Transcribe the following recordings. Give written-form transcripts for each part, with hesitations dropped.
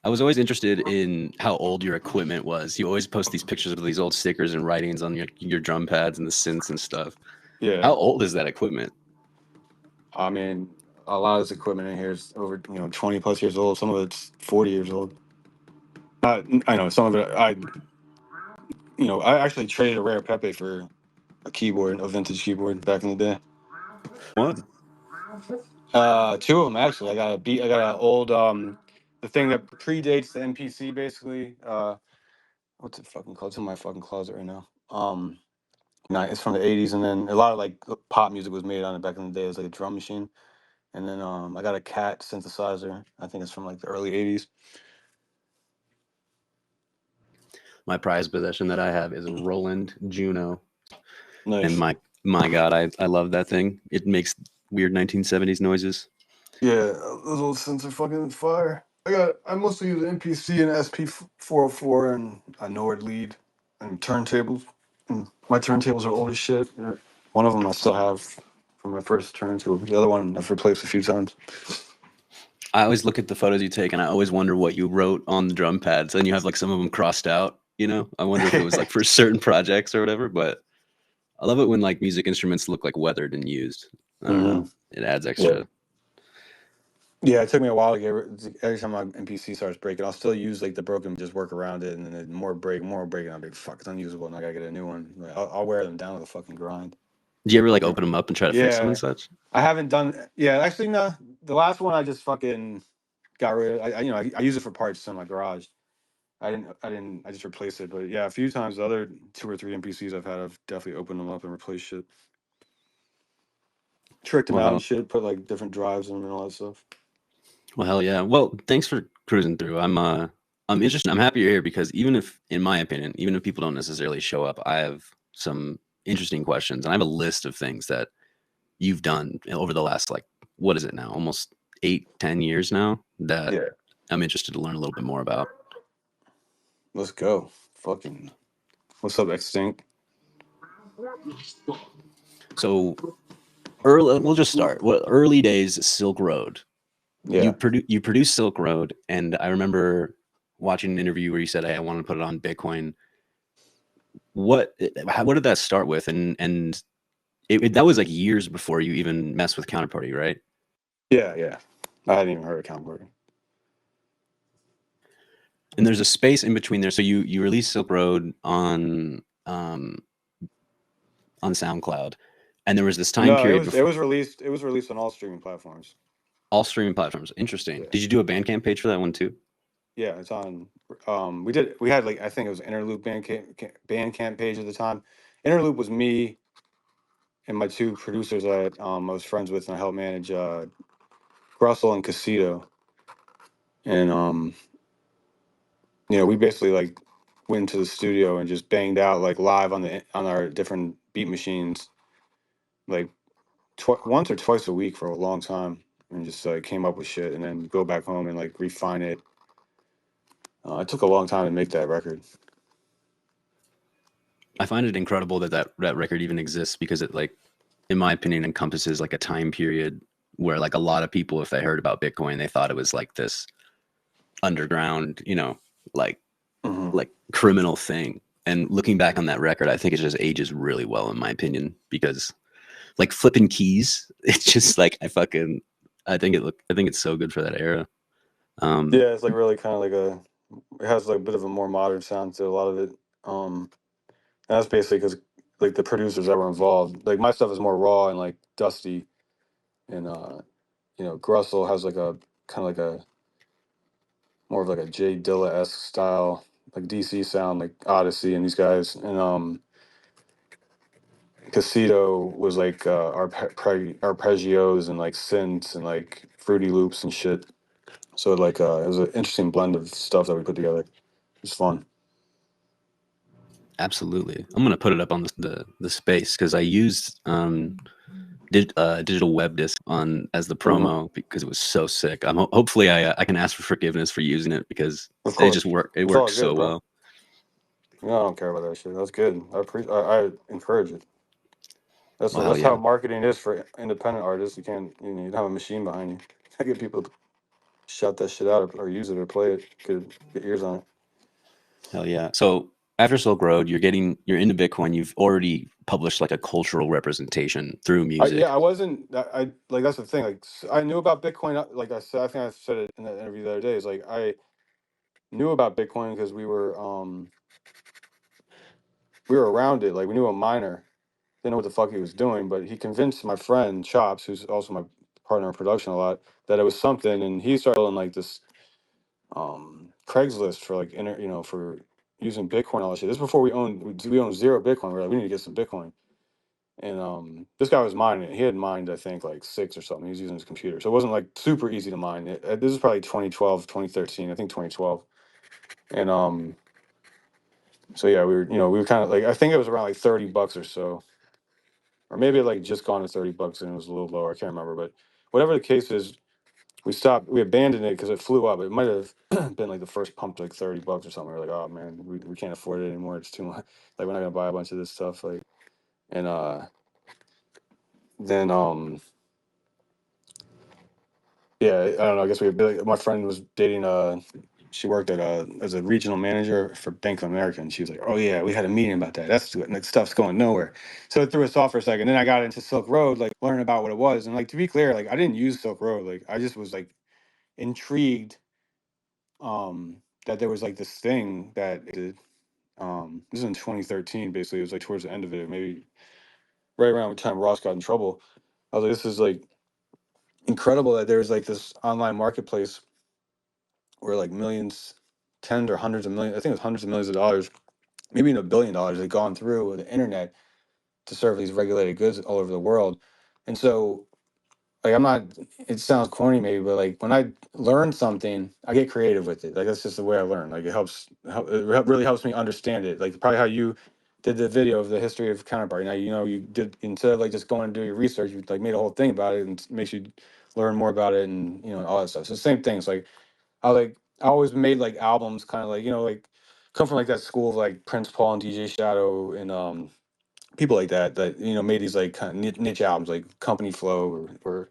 I was always interested in how old your equipment was. You always post these pictures of these old stickers and writings on your drum pads and the synths and stuff. Yeah. How old is that equipment? I mean, a lot of this equipment in here is over 20 plus years old. Some of it's 40 years old. I know some of it. I actually traded a Rare Pepe for a keyboard, a vintage keyboard back in the day. What? Two of them actually. I got an old the thing that predates the NPC basically. What's it fucking called? It's in my fucking closet right now. It's from the 80s, and then a lot of like pop music was made on it back in the day. It was like a drum machine. And then I got a Cat synthesizer. I think it's from like the early 80s. My prized possession that I have is a Roland Juno. Nice. And my God, I love that thing. It makes weird 1970s noises. Yeah, those old synths are fucking fire. I mostly use MPC and SP404 and a Nord lead and turntables. And my turntables are old as shit. One of them I still have from my first turntable. The other one I've replaced a few times. I always look at the photos you take and I always wonder what you wrote on the drum pads, and you have like some of them crossed out, I wonder if it was like for certain projects or whatever, but I love it when like music instruments look like weathered and used. I don't know. It adds extra. Yeah, it took me a while to every time my MPC starts breaking, I'll still use like the broken, just work around it, and then more breaking, I'll be fuck, it's unusable, and I gotta get a new one. Like, I'll wear them down to the fucking grind. Do you ever like open them up and try to fix them and such? I haven't done. Yeah, actually, no. The last one I just fucking got rid of. I use it for parts in my garage. I didn't. I just replaced it. But yeah, a few times the other 2 or 3 NPCs I've definitely opened them up and replaced shit. Tricked them out and shit. Put like different drives in them and all that stuff. Well, hell yeah. Well, thanks for cruising through. I'm interested. I'm happy you're here because even if, in my opinion, even if people don't necessarily show up, I have some interesting questions, and I have a list of things that you've done over the last, like, what is it now? Almost 8-10 years now that I'm interested to learn a little bit more about. Let's go. Fucking. What's up, Extinct? So, we'll just start. Early days, Silk Road. Yeah. You produced Silk Road, and I remember watching an interview where you said, "Hey, I want to put it on Bitcoin." What did that start with? And that was like years before you even messed with Counterparty, right? Yeah. I hadn't even heard of Counterparty. And there's a space in between there. So you released Silk Road on SoundCloud, and there was this time period. It was released on all streaming platforms. All streaming platforms. Interesting. Yeah. Did you do a Bandcamp page for that one too? Yeah, it's on. We had like, I think it was Interloop Bandcamp page at the time. Interloop was me and my 2 producers I was friends with and I helped manage Russell and Casito. And we basically like went to the studio and just banged out like live on our different beat machines, like once or twice a week for a long time, and just like came up with shit and then go back home and like refine it. It took a long time to make that record. I find it incredible that record even exists because it, like, in my opinion, encompasses like a time period where like a lot of people, if they heard about Bitcoin, they thought it was like this underground, like criminal thing. And looking back on that record, I think it just ages really well, in my opinion, because like flipping keys, it's just like I think it's so good for that era. Yeah, it's like really kind of like it has like a bit of a more modern sound to a lot of it. And that's basically because like the producers that were involved, like my stuff is more raw and like dusty, and Grussel has like a kind of like a more of like a Jay Dilla-esque style, like DC sound, like Odyssey and these guys, and Casito was like arpeggios and like synths and like fruity loops and shit. So like it was an interesting blend of stuff that we put together. It was fun. Absolutely. I'm going to put it up on the space because I used digital web disc as the promo because it was so sick. Hopefully I can ask for forgiveness for using it because it just worked. It worked so well. No, I don't care about that shit. That's good. I encourage it. That's how marketing is for independent artists. You don't have a machine behind you. I get people shout that shit out or use it or play it. Get ears on it. Hell yeah. So after Silk Road, you're into Bitcoin. You've already published like a cultural representation through music. Yeah, I wasn't. I like that's the thing. Like I knew about Bitcoin. Like I said, I think I said it in the interview the other day. Is like I knew about Bitcoin because we were around it. Like we knew a miner. Didn't know what the fuck he was doing, but he convinced my friend Chops, who's also my partner in production a lot, that it was something, and he started on like this Craigslist for like for using Bitcoin and all that shit. This is before we owned zero Bitcoin. We're like, we need to get some Bitcoin. And this guy was mining it. He had mined, I think, like 6 or something. He was using his computer. So it wasn't like super easy to mine. This is probably 2012, 2013, I think 2012. And so yeah, we were kind of like, I think it was around like $30 or so. Or maybe it like just gone to $30 and it was a little lower. I can't remember. But whatever the case is, we abandoned it because it flew up. It might have been like the first pump to like $30 or something. We were like, oh man, we can't afford it anymore. It's too much. Like we're not gonna buy a bunch of this stuff. Like and then yeah, I don't know. I guess like, my friend was dating she worked at as a regional manager for Bank of America, and she was like, "Oh yeah, we had a meeting about that. That's like stuff's going nowhere." So it threw us off for a second. Then I got into Silk Road, like learning about what it was, and like to be clear, like I didn't use Silk Road. Like I just was like intrigued that there was like this thing that this is in 2013. Basically, it was like towards the end of it, maybe right around the time Ross got in trouble. I was like, this is like incredible that there's like this online marketplace where like millions, tens or hundreds of millions, I think it was hundreds of millions of dollars, maybe even $1 billion had gone through the internet to serve these regulated goods all over the world. And so like I'm not, it sounds corny maybe, but like when I learn something, I get creative with it. Like that's just the way I learn. Like really helps me understand it. Like probably how you did the video of the history of Counterparty. Now you did, instead of like just going and do your research, you like made a whole thing about it and makes you learn more about it and all that stuff. So same things. Like I always made like albums kind of like like come from like that school of like Prince Paul and DJ Shadow and people like that made these like kind of niche albums like Company Flow or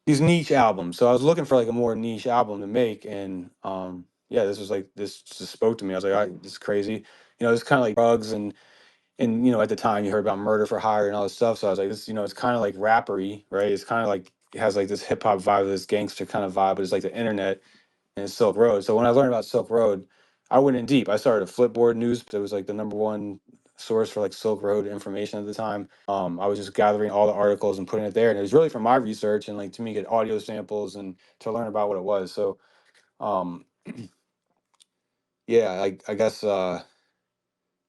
these niche albums. So I was looking for like a more niche album to make, and yeah, this just spoke to me. I was like, all right, this is crazy. It's kind of like drugs and at the time you heard about Murder for Hire and all this stuff. So I was like, this it's kind of like rappery, right? It's kind of like it has like this hip hop vibe, this gangster kind of vibe, but it's like the internet and Silk Road. So when I learned about Silk Road, I went in deep. I started a Flipboard news that was like the number one source for like Silk Road information at the time. I was just gathering all the articles and putting it there, and it was really from my research and like to me get audio samples and to learn about what it was. So um, yeah, I guess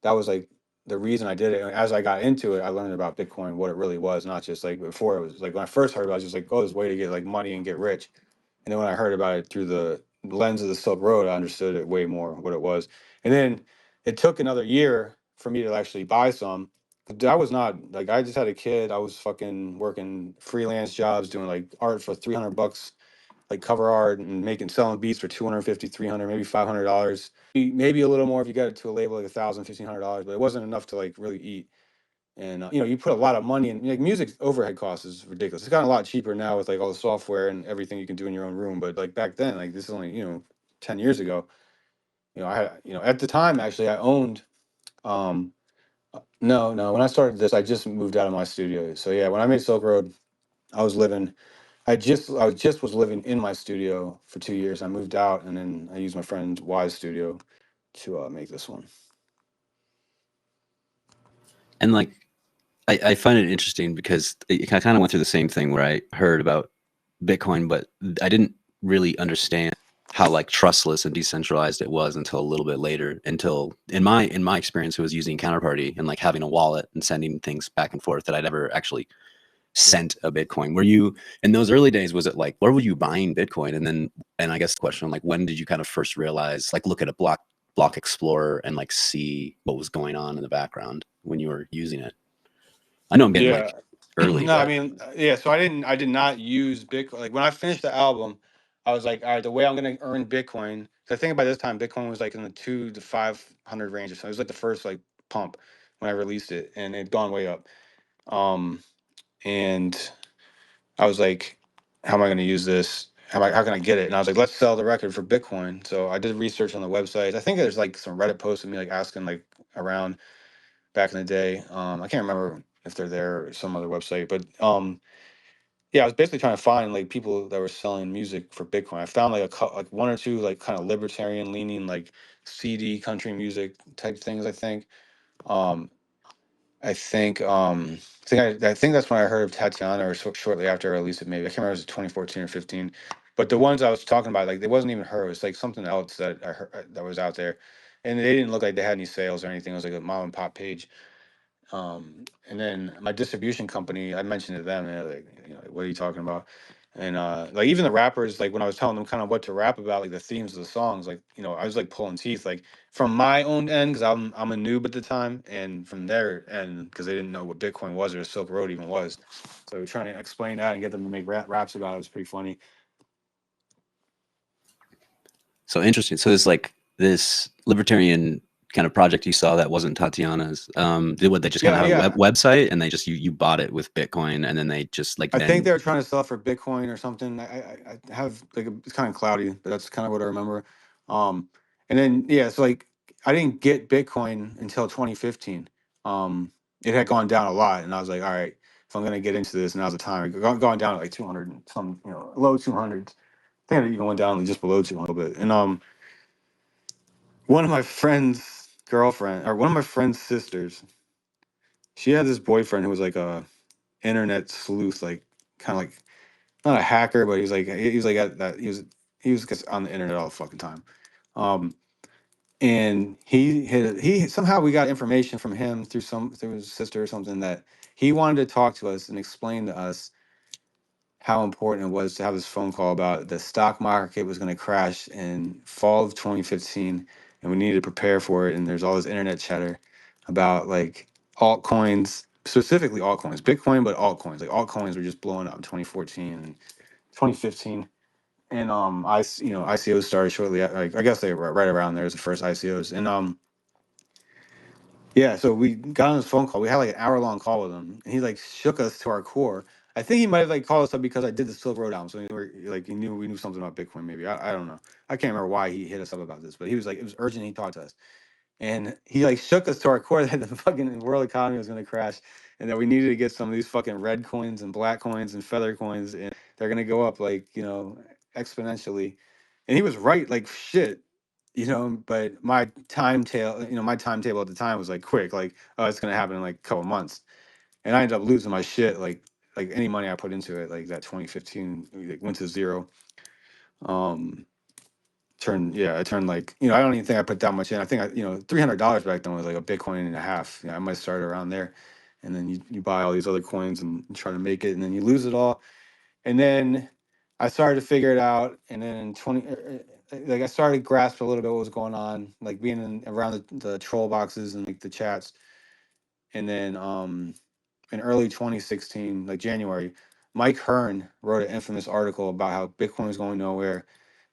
that was like the reason I did it. And as I got into it, I learned about Bitcoin, what it really was, not just like before. It was like when I first heard about it, I was just like, oh, this way to get like money and get rich. And then when I heard about it through the lens of the Silk Road, I understood it way more what it was. And then it took another year for me to actually buy some. I was not like I just had a kid. I was fucking working freelance jobs doing like art for $300, like cover art and selling beats for 250, 300, maybe $500. Maybe a little more if you got it to a label like $1,000, $1,500, but it wasn't enough to like really eat. And you put a lot of money in like music overhead costs is ridiculous. It's gotten a lot cheaper now with like all the software and everything you can do in your own room. But like back then, like this is only 10 years ago. I had at the time actually I owned no when I started this I just moved out of my studio. So yeah, when I made Silk Road, I was living I just was living in my studio for 2 years. I moved out and then I used my friend's Wise studio to make this one. And like I find it interesting because I kind of went through the same thing where I heard about Bitcoin, but I didn't really understand how like trustless and decentralized it was until a little bit later. Until in my experience, it was using Counterparty and like having a wallet and sending things back and forth that I'd never actually sent a Bitcoin. Were you in those early days? Was it like where were you buying Bitcoin? And I guess the question like when did you kind of first realize like look at a block explorer and like see what was going on in the background when you were using it? I know I'm getting Yeah. like early, No, I but mean, yeah. So I did not use Bitcoin. Like when I finished the album, I was like, all right, the way I'm gonna earn Bitcoin. 'Cause I think by this time Bitcoin was like in the 2 to 500 range or so. It was like the first like pump when I released it, and it had gone way up. Um, and I was like, how am I gonna use this? how can I get it? And I was like, let's sell the record for Bitcoin. So I did research on the website. I think there's like some Reddit posts of me like asking like around back in the day. I can't remember if they're there or some other website, but yeah, I was basically trying to find like people that were selling music for Bitcoin. I found like like one or two like kind of libertarian leaning like CD country music type things. Um, I think that's when I heard of Tatiana, or shortly after I released it. Maybe I can't remember. If it was 2014 or 15. But the ones I was talking about, like, it wasn't even her. It was like something else that I heard that was out there, and they didn't look like they had any sales or anything. It was like a mom and pop page. And then my distribution company, I mentioned to them, and they're like, like, what are you talking about? And like even the rappers, like when I was telling them kind of what to rap about, like the themes of the songs, like I was like pulling teeth, like from my own end because I'm a noob at the time, and from their end because they didn't know what Bitcoin was or Silk Road even was. So trying to explain that and get them to make raps about it was pretty funny. So interesting. So it's like this libertarian kind of project you saw that wasn't Tatiana's. They just kind of Yeah, have a yeah. website, and they just you bought it with Bitcoin, and then they just like I think then. they were trying to sell it for Bitcoin or something. I have like it's kind of cloudy, but that's kind of what I remember. Um, and then yeah, so like I didn't get Bitcoin until 2015. It had gone down a lot, and I was like, all right, if I'm gonna get into this, now's the time. It gone down to like 200 and some, low 200s. I think it even went down just below 200 a little bit. And one of my friend's girlfriend or one of my friend's sisters, she had this boyfriend who was like a internet sleuth, like kind of like not a hacker, but he was like at that he was just on the internet all the fucking time. Um, and he somehow we got information from him through his sister or something that he wanted to talk to us and explain to us how important it was to have this phone call about the stock market was going to crash in fall of 2015 and we needed to prepare for it. And there's all this internet chatter about like altcoins, specifically altcoins, Bitcoin, but altcoins. Like altcoins were just blowing up in 2014 and 2015. And ICOs started shortly. Like I guess they were right around there as the first ICOs. And yeah, so we got on this phone call. We had like an hour-long call with him, and he like shook us to our core. I think he might have like called us up because I did the Silk Road album, so he knew we knew something about Bitcoin. Maybe I don't know. I can't remember why he hit us up about this, but he was like it was urgent. He talked to us, and he like shook us to our core that the fucking world economy was going to crash, and that we needed to get some of these fucking red coins and black coins and feather coins, and they're going to go up like exponentially. And he was right, like shit. But my timetable at the time was like quick, like, oh, it's gonna happen in like a couple months. And I ended up losing my shit, like any money I put into it, like that 2015 like, went to zero. Um I turned like, I don't even think I put that much in. I think $300 back then was like a Bitcoin and a half. I might start around there. And then you buy all these other coins and try to make it, and then you lose it all. And then I started to figure it out, and then in like I started to grasp a little bit what was going on, like being around the troll boxes and like the chats. And then in early 2016, like January, Mike Hearn wrote an infamous article about how Bitcoin was going nowhere,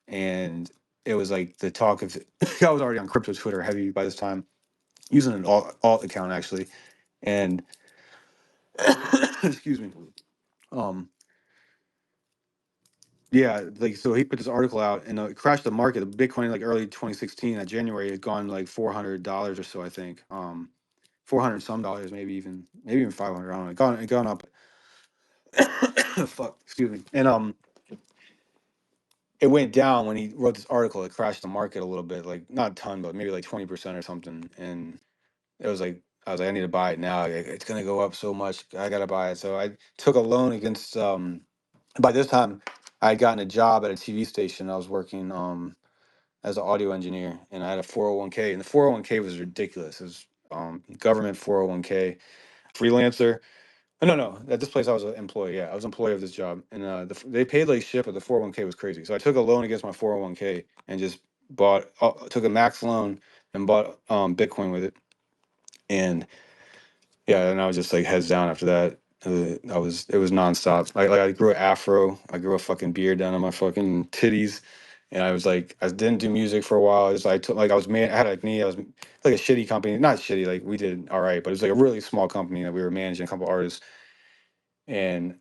and it was like the talk of I was already on crypto Twitter heavy by this time, using an alt account actually, and excuse me. Um, Yeah, like so he put this article out and it crashed the market. The Bitcoin like early 2016 at January had gone like $400 or so, I think. 400 some dollars, maybe even 500. I don't know. It gone up. Fuck, excuse me. And it went down when he wrote this article. It crashed the market a little bit, like not a ton, but maybe like 20% or something. And it was like I was like, I need to buy it now. It's gonna go up so much. I gotta buy it. So I took a loan against. By this time, I had gotten a job at a TV station. I was working as an audio engineer, and I had a 401k, and the 401k was ridiculous. It was government 401k, freelancer. No, no. At this place, I was an employee. Yeah, I was an employee of this job, and they paid like shit, but the 401k was crazy. So I took a loan against my 401k and just took a max loan and bought Bitcoin with it. And yeah, and I was just like heads down after that. It was nonstop. I grew an afro. I grew a fucking beard down on my fucking titties, and I was like, I didn't do music for a while. It's like I was I had like I was like a shitty company, not shitty. Like we did all right, but it was like a really small company that we were managing a couple artists. And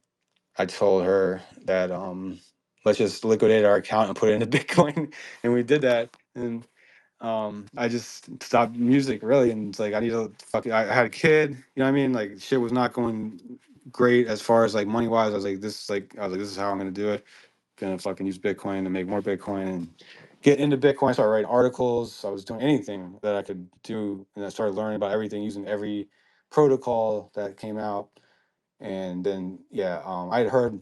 I told her that let's just liquidate our account and put it into Bitcoin. And we did that. And I just stopped music really. And it's like, I need to I had a kid, you know what I mean? Like shit was not going great as far as like money wise. I was like, this is how I'm going to do it. Gonna fucking use Bitcoin to make more Bitcoin and get into Bitcoin. I started writing articles. I was doing anything that I could do. And I started learning about everything, using every protocol that came out. And then, yeah, I had heard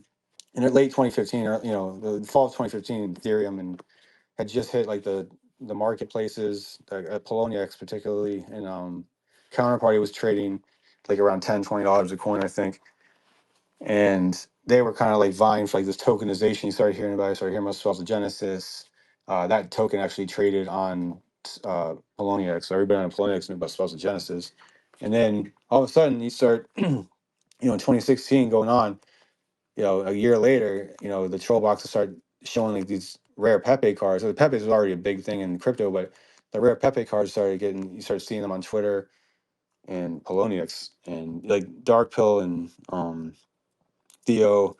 in the late 2015, or the fall of 2015, Ethereum and had just hit like the marketplaces, Poloniex particularly, and Counterparty was trading like around $10-20 a coin, I think. And they were kind of like vying for like this tokenization. You started hearing about it, started hearing about Swallja Genesis. That token actually traded on Poloniex. So everybody on Poloniex knew about Swallja Genesis. And then all of a sudden you start, in 2016 going on, a year later, the troll boxes start showing like these rare Pepe cards. So the Pepe was already a big thing in crypto, but the rare Pepe cards you started seeing them on Twitter and Poloniex and like Dark Pill and Theo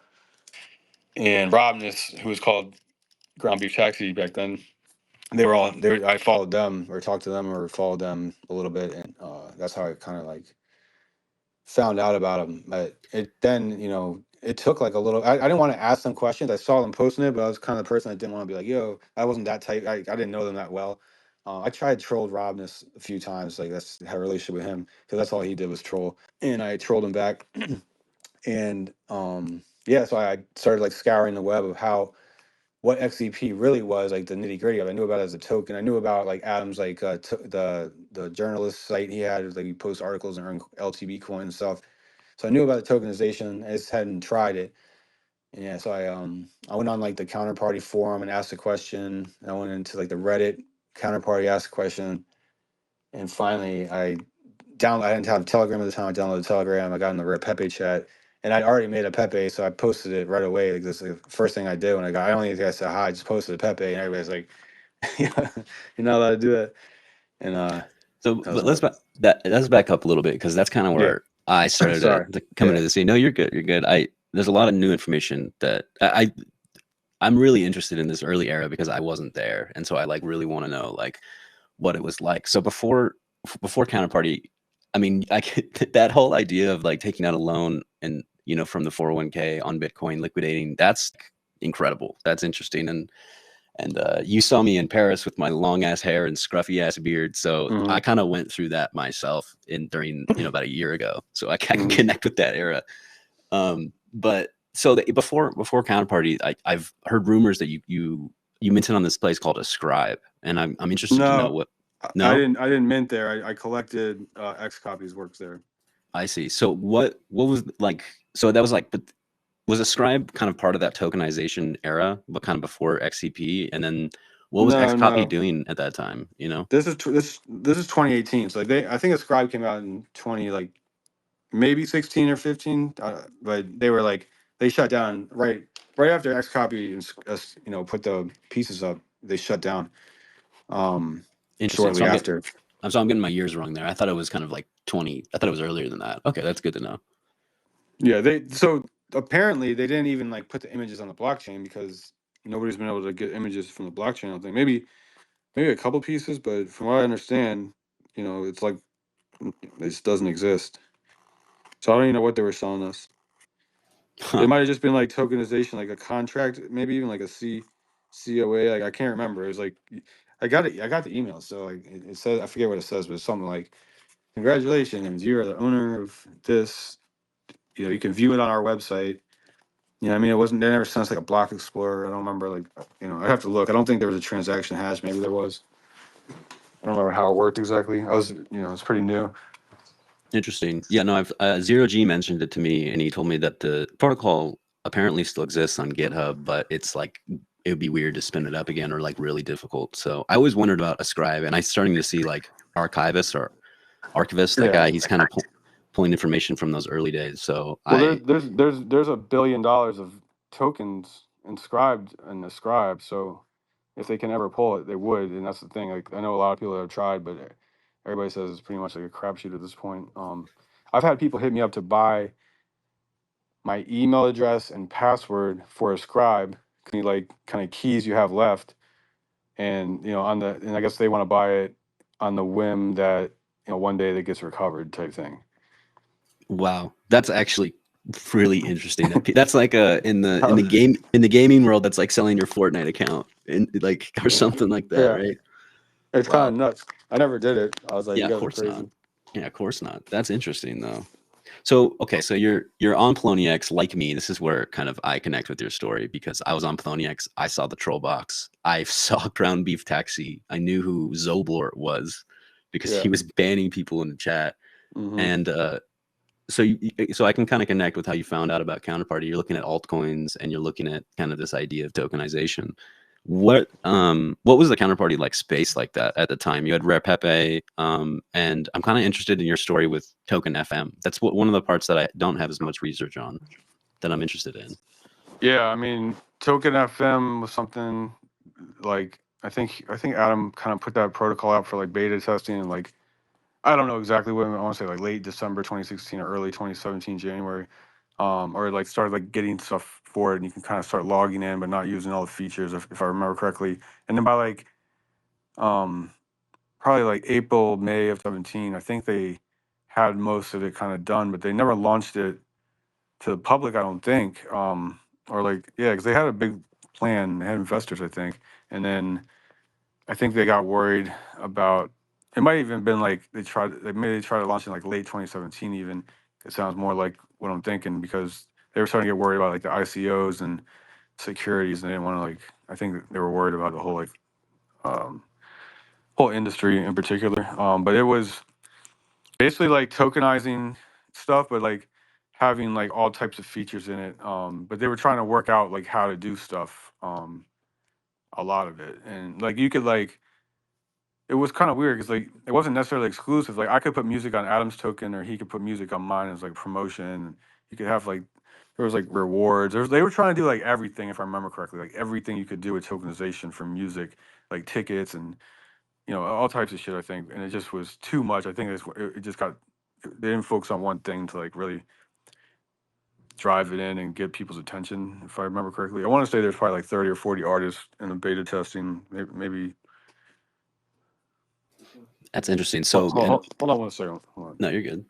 and Robness, who was called Ground Beef Taxi back then. They were all there. I followed them or talked to them or followed them a little bit, and that's how I kind of like found out about them. But it took like a little. I didn't want to ask them questions. I saw them posting it, but I was kind of the person that didn't want to be like, yo, I wasn't that tight. I didn't know them that well. I tried trolled Robness a few times. Like that's had a relationship with him because that's all he did was troll, and I trolled him back. And yeah, so I started like scouring the web of what XCP really was, like the nitty gritty of it. I knew about it as a token. I knew about like Adam's like the journalist site he had, like he posts articles and earn LTB coin and stuff. So I knew about the tokenization. I just hadn't tried it. And yeah, so I went on like the Counterparty forum and asked a question. I went into like the Reddit Counterparty, asked a question, and finally I didn't have Telegram at the time. I downloaded Telegram. I got in the Rare Pepe chat, and I'd already made a Pepe, so I posted it right away. Like this is the first thing I did when I got. I don't even think I said hi. I just posted a Pepe, and everybody's like, "Yeah, you're not allowed to do it." And So, I was but like, let's back up a little bit because that's kind of "Yeah, where I started sorry, to come yeah, into the scene. No, you're good. You're good. There's a lot of new information that I'm really interested in this early era because I wasn't there, and so I like really want to know like what it was like. So before Counterparty, I mean, I get that whole idea of like taking out a loan and from the 401k on Bitcoin liquidating. That's incredible. That's interesting. And you saw me in Paris with my long ass hair and scruffy ass beard, so mm-hmm, I kind of went through that myself during about a year ago. So I can mm-hmm. connect with that era. But so before Counterparty, I've heard rumors that you mentioned on this place called a scribe, and I'm interested to know No, what. I No, didn't mint there. I collected X copies works there. I see. So what was like? So that was like, but was a scribe kind of part of that tokenization era, but kind of before XCP, and then what was No, XCopy no. doing at that time? You know. This is 2018. So like I think a scribe came out in 20 like maybe 16 or 15, but they were like they shut down right after Xcopy put the pieces up. They shut down Interesting. shortly after. I'm getting my years wrong there. I thought it was kind of like 20. I thought it was earlier than that. Okay, that's good to know. Yeah, they so apparently they didn't even like put the images on the blockchain because nobody's been able to get images from the blockchain. I don't think maybe a couple pieces, but from what I understand, it's like it just doesn't exist. So I don't even know what they were selling us. It Huh. might have just been like tokenization, like a contract, maybe even like a COA. Like I can't remember. It was like I got it. I got the email. So like it says, I forget what it says, but it's something like, "Congratulations, you are the owner of this. You can view it on our website." I mean, it wasn't. They never sent us like a block explorer. I don't remember. Like I have to look. I don't think there was a transaction hash. Maybe there was. I don't remember how it worked exactly. It's pretty new. Interesting. Yeah, no, I've Zero G mentioned it to me, and he told me that the protocol apparently still exists on GitHub, but it's like it would be weird to spin it up again or like really difficult. So I always wondered about a scribe, and I'm starting to see like archivist or archivist, that Yeah. guy, he's kind of pulling information from those early days. So Well, there's $1 billion of tokens inscribed in the scribe. So if they can ever pull it, they would. And that's the thing. Like I know a lot of people that have tried, but everybody says it's pretty much like a crapshoot at this point. I've had people hit me up to buy my email address and password for a scribe like kind of keys you have left, and and I guess they want to buy it on the whim that one day that gets recovered type thing. Wow, that's actually really interesting. That's like in the gaming world, that's like selling your Fortnite account and like or something like that, Yeah, right? it's Wow. kind of nuts. I never did it. I was like, Yeah, you of guys are course crazy. not. Yeah, of course not. That's interesting though. So okay, so you're on Poloniex like me. This is where kind of I connect with your story because I was on Poloniex. I saw the troll box. I saw Ground Beef Taxi. I knew who Zoblort was because he was banning people in the chat. And so I can kind of connect with how you found out about Counterparty. You're looking at altcoins and you're looking at kind of this idea of tokenization. What was the Counterparty like space like that at the time? You had Rare Pepe, and I'm kind of interested in your story with Token FM. That's one of the parts that I don't have as much research on that I'm interested in. Yeah, I mean, Token FM was something like I think Adam kind of put that protocol out for like beta testing, and like I don't know exactly when, I want to say like late December 2016 or early 2017 January, or like started like getting stuff for it, and you can kind of start logging in but not using all the features if I remember correctly. And then by like probably like April, May of 17, I think they had most of it kind of done, but they never launched it to the public, I don't think. Or like, yeah, because they had a big plan, they had investors, I think. And then I think they got worried about, it might even been like they maybe tried to launch in like late 2017 even. It sounds more like what I'm thinking, because they were starting to get worried about like the ICOs and securities, and they didn't want to like, I think they were worried about the whole like whole industry in particular. But it was basically like tokenizing stuff, but like having like all types of features in it. But they were trying to work out like how to do stuff. A lot of it, and like you could like, it was kind of weird because like it wasn't necessarily exclusive. Like I could put music on Adam's token, or he could put music on mine as like promotion. You could have like, there was like rewards. They were trying to do like everything, if I remember correctly, like everything you could do with tokenization for music, like tickets and all types of shit, I think. And it just was too much. I think it just got, they didn't focus on one thing to like really drive it in and get people's attention, if I remember correctly. I want to say there's probably like 30 or 40 artists in the beta testing, maybe. That's interesting. So hold on 1 second. Hold on. No, you're good.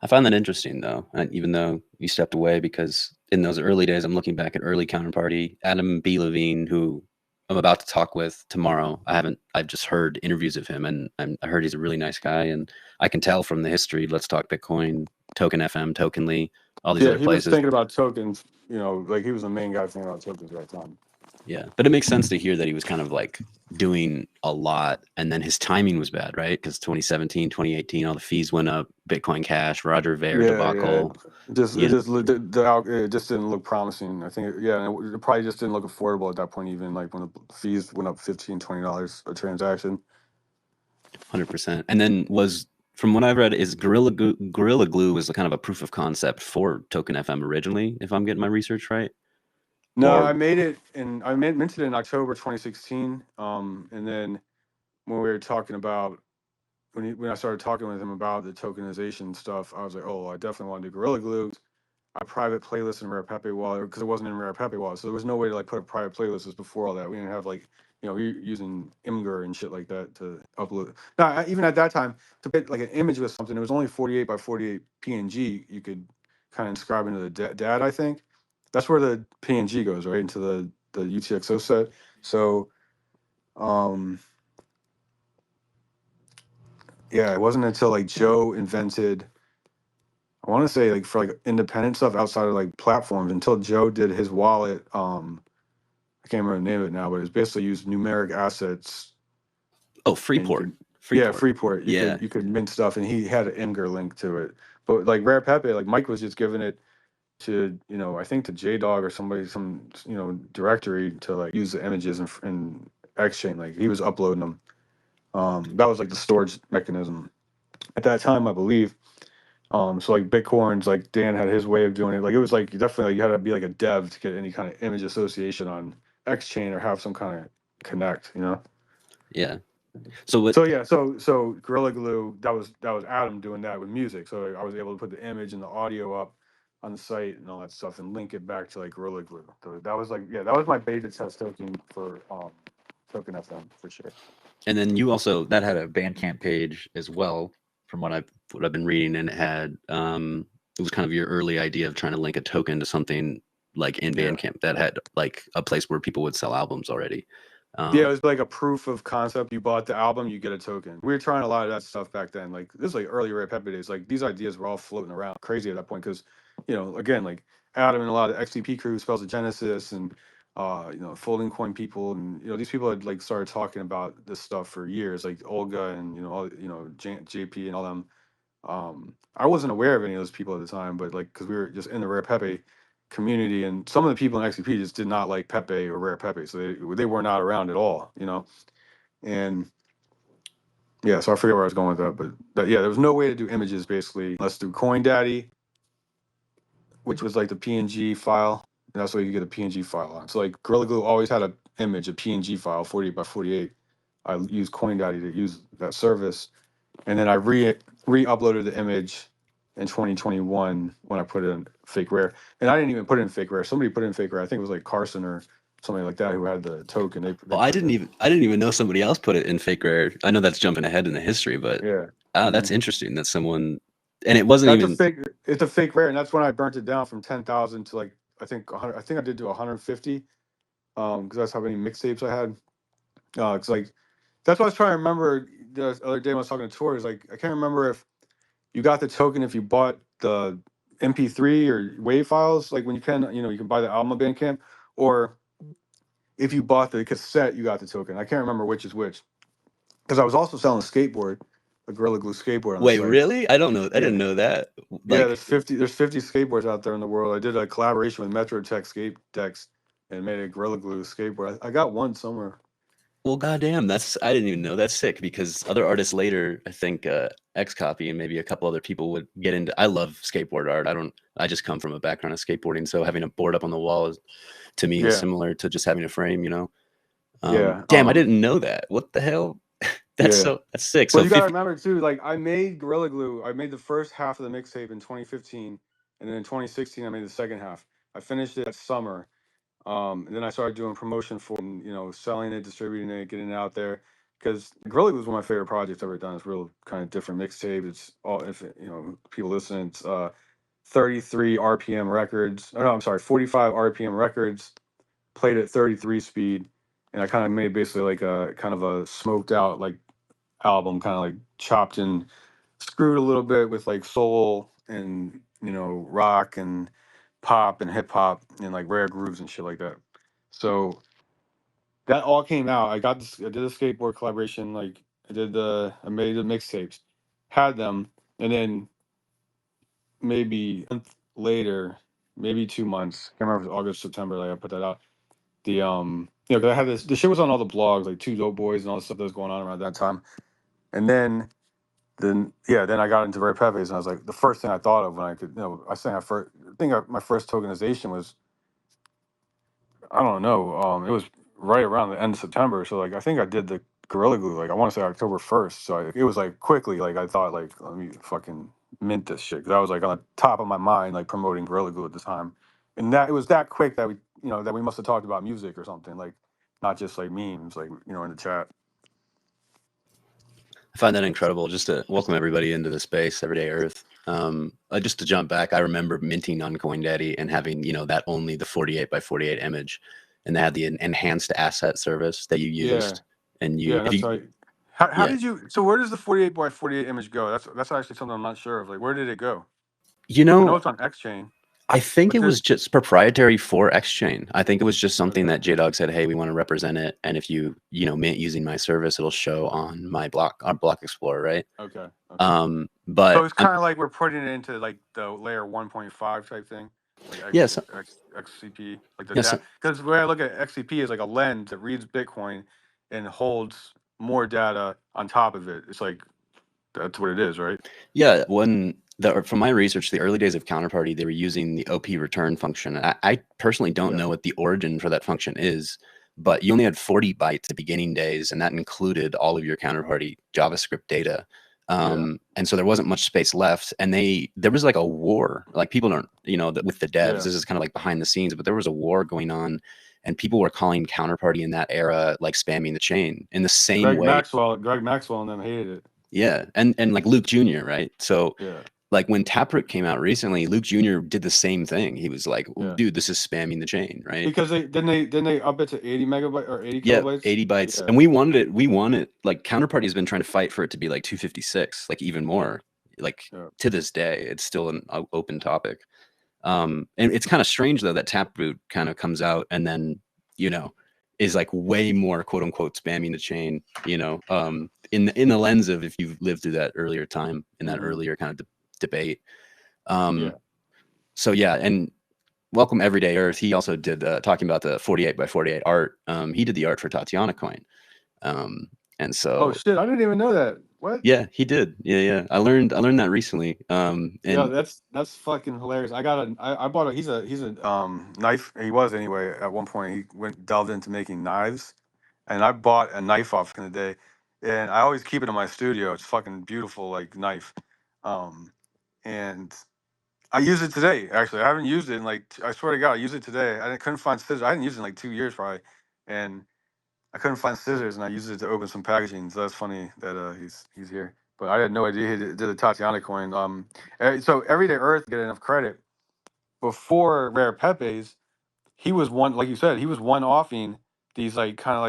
I find that interesting though, even though you stepped away, because in those early days, I'm looking back at early Counterparty, Adam B. Levine, who I'm about to talk with tomorrow. I've just heard interviews of him, and I heard he's a really nice guy, and I can tell from the history, Let's Talk Bitcoin, Token FM, Tokenly, all these other he places. was thinking about tokens, like he was the main guy thinking about tokens at that time. Yeah, but it makes sense to hear that he was kind of like doing a lot, and then his timing was bad, right? Because 2017, 2018, all the fees went up, Bitcoin Cash, Roger Ver debacle. It just didn't look promising. I think, and it probably just didn't look affordable at that point, even like when the fees went up $15-20 a transaction. 100%. And then from what I've read, is Gorilla Glue was kind of a proof of concept for Token FM originally, if I'm getting my research right. No, I made it I minted it in October 2016. And then when we were talking about, when I started talking with him about the tokenization stuff, I was like, oh, I definitely want to do Gorilla Glue. A private playlist in Rare Pepe wallet, because it wasn't in Rare Pepe wallet, so there was no way to like put a private playlist. As before all that, we didn't have like, using Imgur and shit like that to upload. Now, even at that time, to get like an image with something, it was only 48 by 48 PNG. You could kind of inscribe into the DAD. I think that's where the PNG goes, right into the UTXO set. So, yeah, it wasn't until like Joe invented, I want to say like for like independent stuff outside of like platforms, until Joe did his wallet. I can't remember the name of it now, but it's basically used numeric assets. Oh, Freeport. Freeport. You could mint stuff, and he had an Imgur link to it. But like Rare Pepe, like Mike was just giving it to, I think to JDog or somebody, some directory to like use the images in Exchange. Like he was uploading them. That was like the storage mechanism at that time, I believe. So like Bitcoins, like Dan had his way of doing it. Like it was like definitely you had to be like a dev to get any kind of image association on Xchain or have some kind of connect, Yeah. So Gorilla Glue, that was Adam doing that with music. So I was able to put the image and the audio up on the site and all that stuff, and link it back to like Gorilla Glue. So that was like, yeah, that was my beta test token for Token FM for sure. And then you also that had a Bandcamp page as well, from what I've been reading, and it had it was kind of your early idea of trying to link a token to something like in Bandcamp that had like a place where people would sell albums already. Yeah, it was like a proof of concept. You bought the album, you get a token. We were trying a lot of that stuff back then. Like this is like early Rare Pepe days. Like these ideas were all floating around crazy at that point because, you know, again, like Adam and a lot of the XCP crew, Spells of Genesis, and you know, Folding Coin people, and you know, these people had like started talking about this stuff for years. Like Olga and you know, all you know, JP and all them. I wasn't aware of any of those people at the time, but like because we were just in the Rare Pepe community, and some of the people in XCP just did not like Pepe or Rare Pepe, so they were not around at all, you know. And yeah, so I forget where I was going with that, but yeah, there was no way to do images basically unless through CoinDaddy, which was like the PNG file. And that's where you get a PNG file on. So like Gorilla Glue always had an image, a PNG file, 48 by 48. I used CoinDaddy to use that service, and then I re-uploaded the image in 2021 when I put it in Fake Rare. And I didn't even put it in Fake Rare. Somebody put it in Fake Rare. I think it was like Carson or somebody like that who had the token. They Well, I didn't even know somebody else put it in Fake Rare. I know that's jumping ahead in the history, but yeah. That's interesting that someone, and it wasn't That's even a fake. It's a Fake Rare, and that's when I burnt it down from 10,000 to like I think 100. I think I did do 150, because that's how many mixtapes I had. It's like that's what I was trying to remember the other day when I was talking to Tor. Is like I can't remember if you got the token if you bought the MP3 or WAV files, like when you can, you know, you can buy the album on Bandcamp, or if you bought the cassette, you got the token. I can't remember which is which, because I was also selling a skateboard, a Gorilla Glue skateboard on the Wait, site. really? I don't know. I Yeah. didn't know that. Yeah, Like, there's 50 skateboards out there in the world. I did a collaboration with Metro Tech Skate Decks and made a Gorilla Glue skateboard. I got one somewhere. well, goddamn, I didn't even know. That's sick because other artists later, I think X Copy and maybe a couple other people would get into. I love skateboard art. I just come from a background of skateboarding, so having a board up on the wall is, to me, is similar to just having a frame. You know. Damn, I didn't know that. What the hell? That's sick. Well, So you gotta remember too, like I made Gorilla Glue. I made the first half of the mixtape in 2015, and then in 2016 I made the second half. I finished it that summer, and then I started doing promotion for it and, you know, selling it, distributing it, getting it out there. Because Gorilla Glue was one of my favorite projects I've ever done. It's real kind of different mixtape. It's all, if you know, people listen, it's 33 RPM records. Oh, no, I'm sorry, 45 RPM records, played at 33 speed, and I kind of made basically like a kind of a smoked out like album, kind of like chopped and screwed a little bit with like soul and, you know, rock and pop and hip hop and like rare grooves and shit like that. So that all came out. I got this. I did a skateboard collaboration. Like I made the mixtapes, had them, and then maybe a month later, maybe 2 months. Can't remember if it was August, September. Like I put that out. The you know, 'cause I had this. The shit was on all the blogs, like Two Dope Boys and all the stuff that was going on around that time. And then I got into Rare Pepe's, and I was like, the first thing I thought of when I could, you know, my first tokenization was, I don't know, it was right around the end of September. So like, I think I did the Gorilla Glue, like I want to say October 1st. So it was like quickly, like I thought, like let me fucking mint this shit, because I was like on the top of my mind, like promoting Gorilla Glue at the time, and that it was that quick that we, you know, that we must have talked about music or something, like not just like memes, like, you know, in the chat. I find that incredible. Just to welcome everybody into the space, Everyday Earth. Just to jump back, I remember minting on CoinDaddy and having, you know, that only the 48 by 48 image, and they had the enhanced asset service that you used. And you, That's right. How did you? So where does the 48 by 48 image go? That's actually something I'm not sure of. Like, where did it go? You I know know, it's on X Chain. I think it was just proprietary for Xchain. I think it was just something that JDog said, "Hey, we want to represent it, and if you mint using my service, it'll show on my block Explorer, right?" Okay. But So it's kind of like we're putting it into like the layer 1.5 type thing, like yes, XCP, like the yes, data. Because the way I look at XCP is like a lens that reads Bitcoin and holds more data on top of it. It's like that's what it is, right? yeah. From my research, the early days of Counterparty, they were using the OP return function. I personally don't know what the origin for that function is, but you only had 40 bytes at beginning days, and that included all of your Counterparty JavaScript data. And so there wasn't much space left, and there was like a war. Like people don't, with the devs, this is kind of like behind the scenes, but there was a war going on, and people were calling Counterparty in that era like spamming the chain in the same way. Greg Maxwell and them hated it. Yeah, and like Luke Jr., right? So like when Taproot came out recently, Luke Jr. did the same thing. He was like, dude, this is spamming the chain, right? Because they up it to 80 megabytes or 80 kilobytes? 80 bytes. And we wanted it. Like Counterparty has been trying to fight for it to be like 256, like even more. Like to this day, it's still an open topic. And it's kind of strange though that Taproot kind of comes out and then, is like way more quote unquote spamming the chain, in the lens of if you've lived through that earlier time in that earlier kind of debate. So yeah, and welcome EverydayEarth. He also did talking about the 48 by 48 art. He did the art for Tatiana Coin. And so oh shit, I didn't even know that. What? Yeah, he did. Yeah. I learned that recently. And yeah, that's fucking hilarious. I bought a he's a knife. He was anyway at one point. He delved into making knives, and I bought a knife off in the day, and I always keep it in my studio. It's fucking beautiful, like knife. And I use it today. Actually, I haven't used it in like I swear to God, I used it today. I couldn't find scissors. I hadn't used it in like 2 years probably, and I couldn't find scissors, and I used it to open some packaging. So that's funny that he's here. But I had no idea he did the Tatiana coin. So EverydayEarth get enough credit. Before Rare Pepe's, he was one, like you said, he was one-offing these like kind of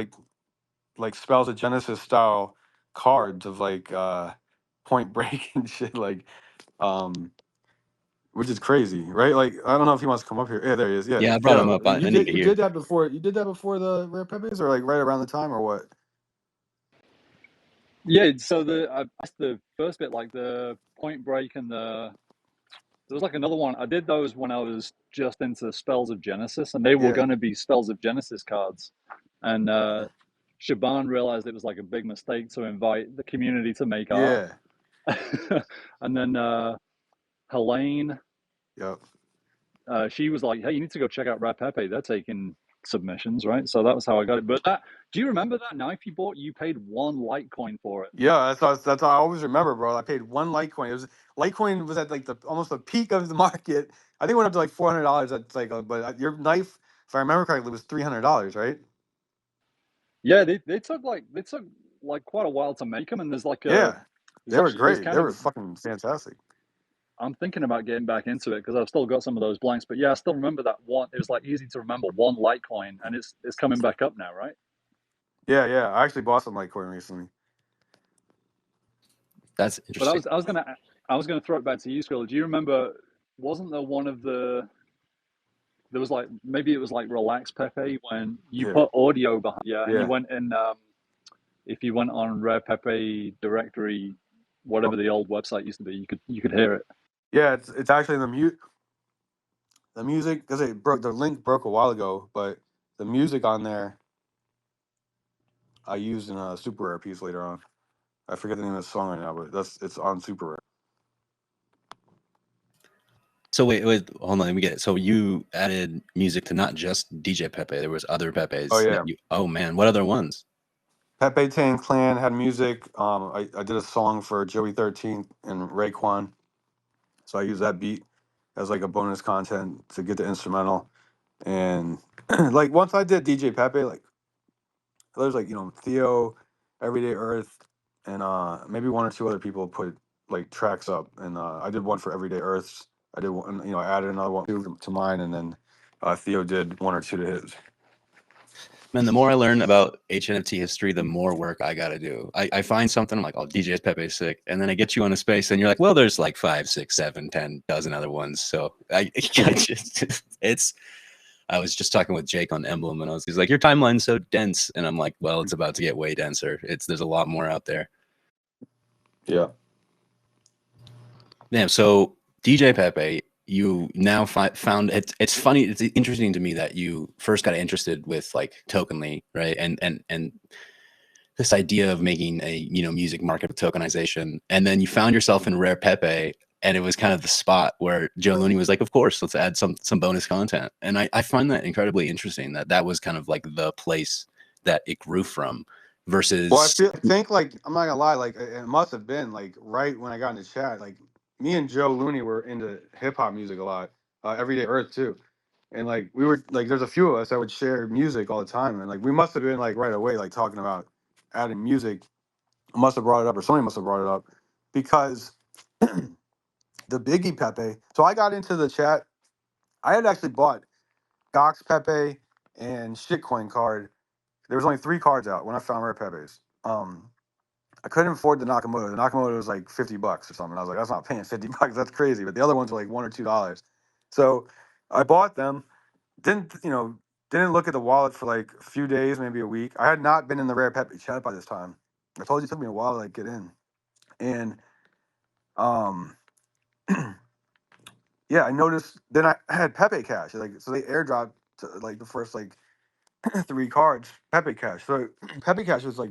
like Spells of Genesis style cards of like Point Break and shit, like which is crazy, right? Like I don't know if he wants to come up here. Yeah, there he is. Yeah, I brought him up. You did that before. You did that before the Rare Pepe's, or like right around the time, or what? Yeah, so the first bit, like the Point Break and there was like another one. I did those when I was just into Spells of Genesis, and they were going to be Spells of Genesis cards. And Shaban realized it was like a big mistake to invite the community to make art. And then Helene, she was like, hey, you need to go check out Rare Pepe. They're taking submissions, right? So that was how I got it. But do you remember that knife you bought? You paid 1 Litecoin for it. Yeah, that's I always remember, bro. I paid 1 Litecoin. Litecoin was at like almost the peak of the market. I think it went up to like $400. That's like, but your knife, if I remember correctly, was $300, right? Yeah, they took like quite a while to make them, and there's like they were great. They were fucking fantastic. I'm thinking about getting back into it because I've still got some of those blanks. But yeah, I still remember that one. It was like easy to remember 1 Litecoin, and it's coming back up now, right? Yeah. I actually bought some Litecoin recently. That's interesting. But I was gonna throw it back to you, Scrilla. Do you remember? Wasn't there one of the? There was like maybe it was like Relax Pepe when you put audio behind. And you went in. If you went on Rare Pepe directory, whatever the old website used to be, you could hear it. Yeah, it's actually the music, because the link broke a while ago, but the music on there I used in a Super Rare piece later on. I forget the name of the song right now, but it's on Super Rare. So wait, hold on, let me get it. So you added music to not just DJPEPE, there was other Pepes. Oh yeah. Oh man, what other ones? Pepe Tan Clan had music. I did a song for Joey 13 and Raekwon. So I used that beat as like a bonus content to get the instrumental. And like once I did DJPEPE, like there's like, Theo, EverydayEarth, and maybe 1 or 2 other people put like tracks up. And I did one for EverydayEarth's. I did one, I added another one to mine, and then Theo did 1 or 2 to his. Man, the more I learn about HNFT history, the more work I got to do. I find something, I'm like, oh, DJPEPE sick. And then I get you on a space and you're like, well, there's like 5, 6, 7, 10 dozen other ones. So I was just talking with Jake on Emblem, and he's like, your timeline's so dense. And I'm like, well, it's about to get way denser. There's a lot more out there. Yeah. Yeah. So DJPEPE, you now found it's funny. It's interesting to me that you first got interested with like Tokenly, right? And this idea of making a music market with tokenization, and then you found yourself in Rare Pepe, and it was kind of the spot where Joe Looney was like, of course, let's add some bonus content. And I find that incredibly interesting that was kind of like the place that it grew from, versus. Well, think like I'm not gonna lie, like it must have been like right when I got into chat. Like me and Joe Looney were into hip hop music a lot. Everyday Earth too, and like we were like there's a few of us that would share music all the time, and like we must have been like right away like talking about adding music. I must have brought it up, or somebody must have brought it up, because the Biggie Pepe. So I got into the chat. I had actually bought Gox Pepe and Shitcoin card. There was only 3 cards out when I found Rare Pepes. I couldn't afford the Nakamoto. The Nakamoto was like $50 or something. I was like, that's not paying $50. That's crazy. But the other ones were like $1 or $2. So I bought them. Didn't look at the wallet for like a few days, maybe a week. I had not been in the Rare Pepe chat by this time. I told you it took me a while to like get in. And yeah, I noticed. Then I had Pepe Cash. Like so, they airdropped like the first like 3 cards Pepe Cash. So Pepe Cash was like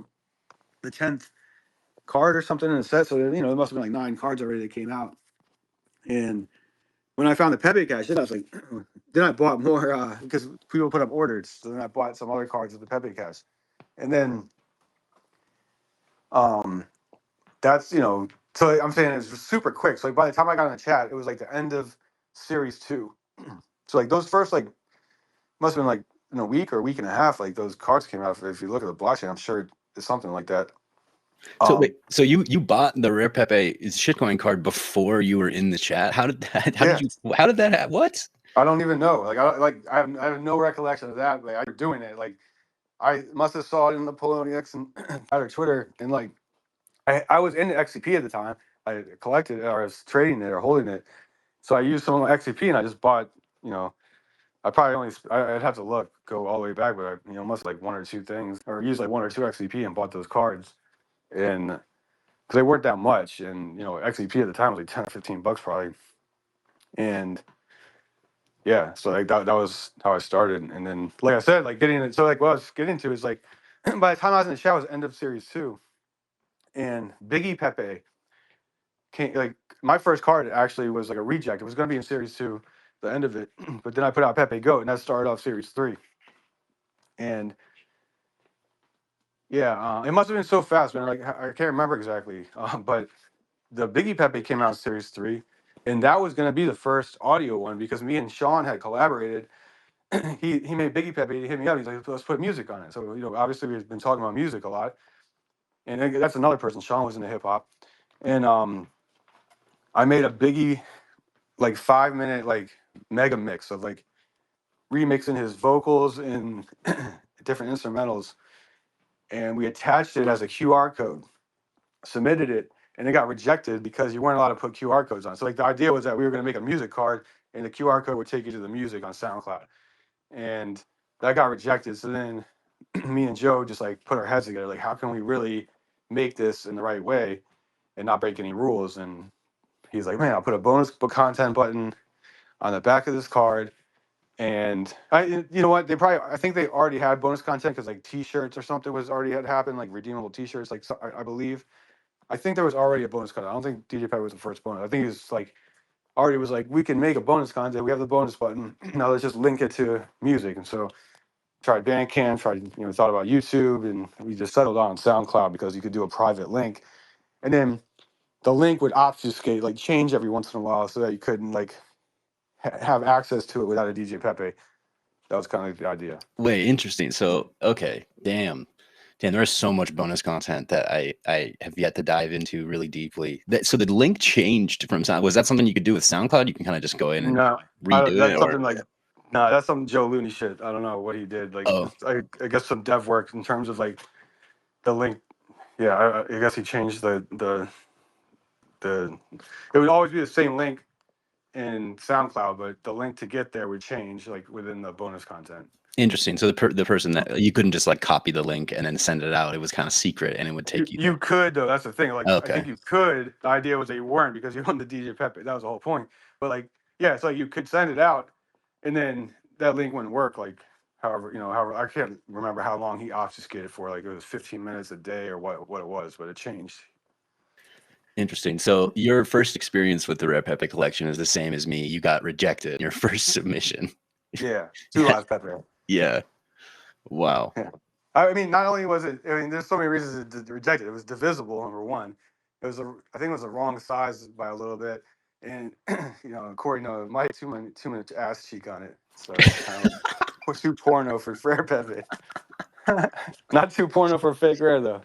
the 10th card or something in the set. So there must have been like 9 cards already that came out. And when I found the Pepe Cash, then I was like, then I bought more because people put up orders. So then I bought some other cards of the Pepe Cash, and then that's So I'm saying it's super quick. So like by the time I got in the chat, it was like the end of Series 2. So like those first like must have been like in a week or a week and a half. Like those cards came out. If you look at the blockchain, I'm sure it's something like that. So wait, so you bought the Rare Pepe shitcoin card before you were in the chat? How did that? How did that happen? What? I don't even know. I have no recollection of that. Like I was doing it. Like I must have saw it in the Poloniex and or Twitter, and like I was in XCP at the time. I collected it, or I was trading it or holding it. So I used some of my XCP and I just bought. I probably I'd have to go all the way back, but I must have like 1 or 2 things, or used like 1 or 2 XCP and bought those cards, and because they weren't that much, and XCP at the time was like $10 or $15 probably, and yeah, so like that was how I started, and then like I said, like getting it. So like what I was getting to is like by the time I was in the chat, it was end of Series 2, and Biggie Pepe came. Like my first card actually was like a reject. It was going to be in Series 2, the end of it, but then I put out Pepe Goat, and that started off Series 3, and yeah, it must have been so fast, man. Like I can't remember exactly, but the Biggie Pepe came out in Series 3, and that was going to be the first audio one because me and Sean had collaborated. he made Biggie Pepe. He hit me up. He's like, let's put music on it. So obviously we've been talking about music a lot, and that's another person. Sean was into hip hop, and I made a Biggie like 5-minute like mega mix of like remixing his vocals and different instrumentals, and we attached it as a QR code, submitted it, and it got rejected because you weren't allowed to put QR codes on. So like the idea was that we were going to make a music card, and the QR code would take you to the music on SoundCloud, and that got rejected. So then me and Joe just like put our heads together, like how can we really make this in the right way and not break any rules? And he's like, man, I'll put a bonus content button on the back of this card. And you know what? I think they already had bonus content because like T-shirts or something had happened, like redeemable T-shirts. Like I believe, I think there was already a bonus content. I don't think DJPEPE was the first bonus. I think he was like already was like, we can make a bonus content. We have the bonus button. Now let's just link it to music. And so tried Bandcamp, thought about YouTube, and we just settled on SoundCloud because you could do a private link, and then the link would obfuscate, like change every once in a while, so that you couldn't like have access to it without a DJPEPE. That was kind of the idea. Wait, interesting. So okay, damn, there is so much bonus content that I have yet to dive into really deeply. So the link changed from Sound. Was that something you could do with SoundCloud? You can kind of just go in and redo that's it, something like. No, that's some Joe Looney shit. I don't know what he did. Like, I guess some dev work in terms of like the link. Yeah, I guess he changed the. It would always be the same link in SoundCloud, but the link to get there would change like within the bonus content. Interesting. So the person that you couldn't just like copy the link and then send it out. It was kind of secret, and it would take you. You could though. That's the thing. Like okay. I think you could. The idea was that you weren't because you owned the DJPEPE. That was the whole point. But like, yeah, it's like you could send it out, and then that link wouldn't work. Like, however, I can't remember how long he obfuscated for. Like it was 15 minutes a day or what it was, but it changed. Interesting. So your first experience with the Rare Pepe collection is the same as me. You got rejected in your first submission. Yeah, 2 last Pepe. Yeah. Wow. Yeah. I mean, not only was it, I mean, there's so many reasons to reject it. It was divisible, number one. I think it was the wrong size by a little bit. And, Corey, Mike, too much ass cheek on it. So it's kind of like too porno for Rare Pepe. Not too porno for fake rare, though.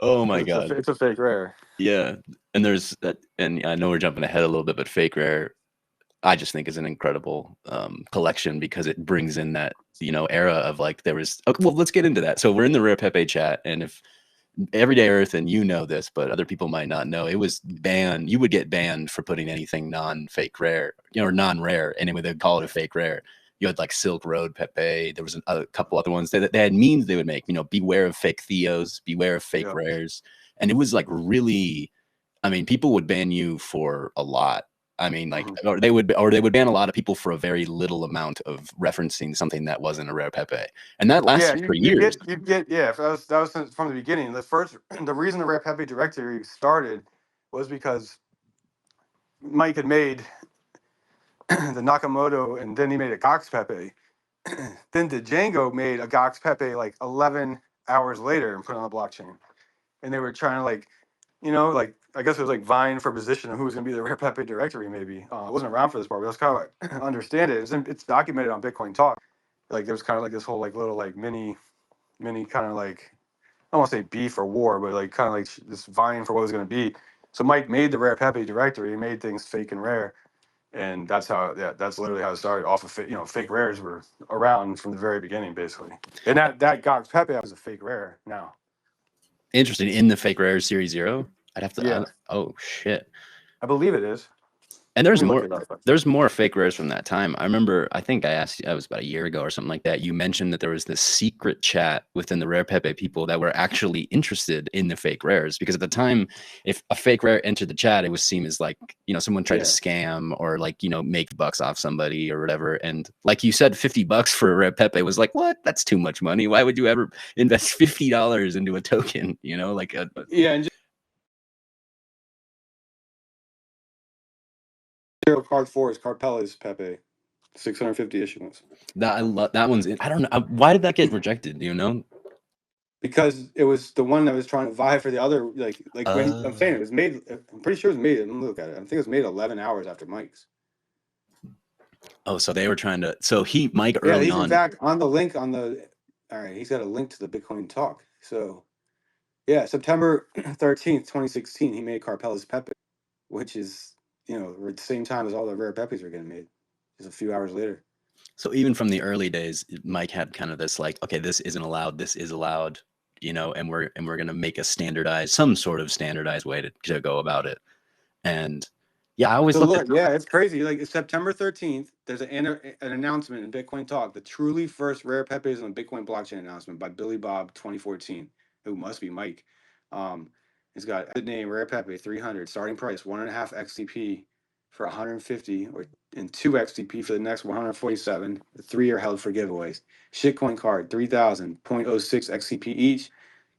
Oh my God. It's a fake rare. Yeah. And there's that, and I know we're jumping ahead a little bit, but fake rare, I just think is an incredible collection because it brings in that, era of like there was, okay, well, let's get into that. So we're in the Rare Pepe chat, and if EverydayEarth, and this, but other people might not know, it was banned. You would get banned for putting anything non-fake rare, or non-rare. Anyway, they'd call it a fake rare. You had like Silk Road Pepe. There was a couple other ones that they had memes they would make, beware of fake Theos, beware of fake rares. And it was like really, I mean, people would ban you for a lot. I mean, like, or they would ban a lot of people for a very little amount of referencing something that wasn't a Rare Pepe, and that lasted for years. That was from the beginning. The reason the Rare Pepe directory started was because Mike had made the Nakamoto, and then he made a Gox Pepe. Then Django made a Gox Pepe like 11 hours later and put it on the blockchain, and they were trying to I guess it was like vying for position of who was going to be the Rare Pepe directory. Maybe I wasn't around for this part, but I was kind of understand it. It's documented on Bitcoin Talk. Like there was kind of like this whole like little like mini kind of like, I don't want to say beef or war, but like kind of like this vying for what it was going to be. So Mike made the Rare Pepe directory. He made things fake and rare, and that's literally how it started. Off of fake rares were around from the very beginning, basically. And that Gox Pepe was a fake rare now. Interesting. In the fake rare series 0, I'd have to. Yeah. Oh shit. I believe it is. And there's more fake rares from that time. I remember, I think I asked you, that was about a year ago or something like that. You mentioned that there was this secret chat within the Rare Pepe people that were actually interested in the fake rares, because at the time, if a fake rare entered the chat, it was seen as like, someone tried to scam or like, make bucks off somebody or whatever. And like you said, $50 for a Rare Pepe was like, what? That's too much money. Why would you ever invest $50 into a token? And card 4 is Carpella's Pepe, 650 issuance. I love that one's. I don't know why did that get rejected. Do you know? Because it was the one that was trying to vie for the other. When I'm saying it was made. I'm pretty sure it was made. Let me look at it. I think it was made 11 hours after Mike's. Oh, so they were trying to. So Mike Yeah, early he's on. In fact on the link on the. All right, he's got a link to the Bitcoin Talk. So, yeah, September 13th, 2016, he made Carpella's Pepe, which is at the same time as all the Rare Pepes were getting made, just a few hours later. So even from the early days, Mike had kind of this like, okay, this isn't allowed, this is allowed, and we're gonna make some sort of standardized way to go about it. And yeah, I always it's crazy. Like it's September 13th, there's an announcement in Bitcoin Talk, the truly first Rare Pepes on the Bitcoin blockchain announcement by Billy Bob 2014, who must be Mike. He's got a name, Rare Pepe 300, starting price 1.5 XTP for 150 and 2 XTP for the next 147. The 3 are held for giveaways. Shitcoin card 3,000, 0.06 XTP each.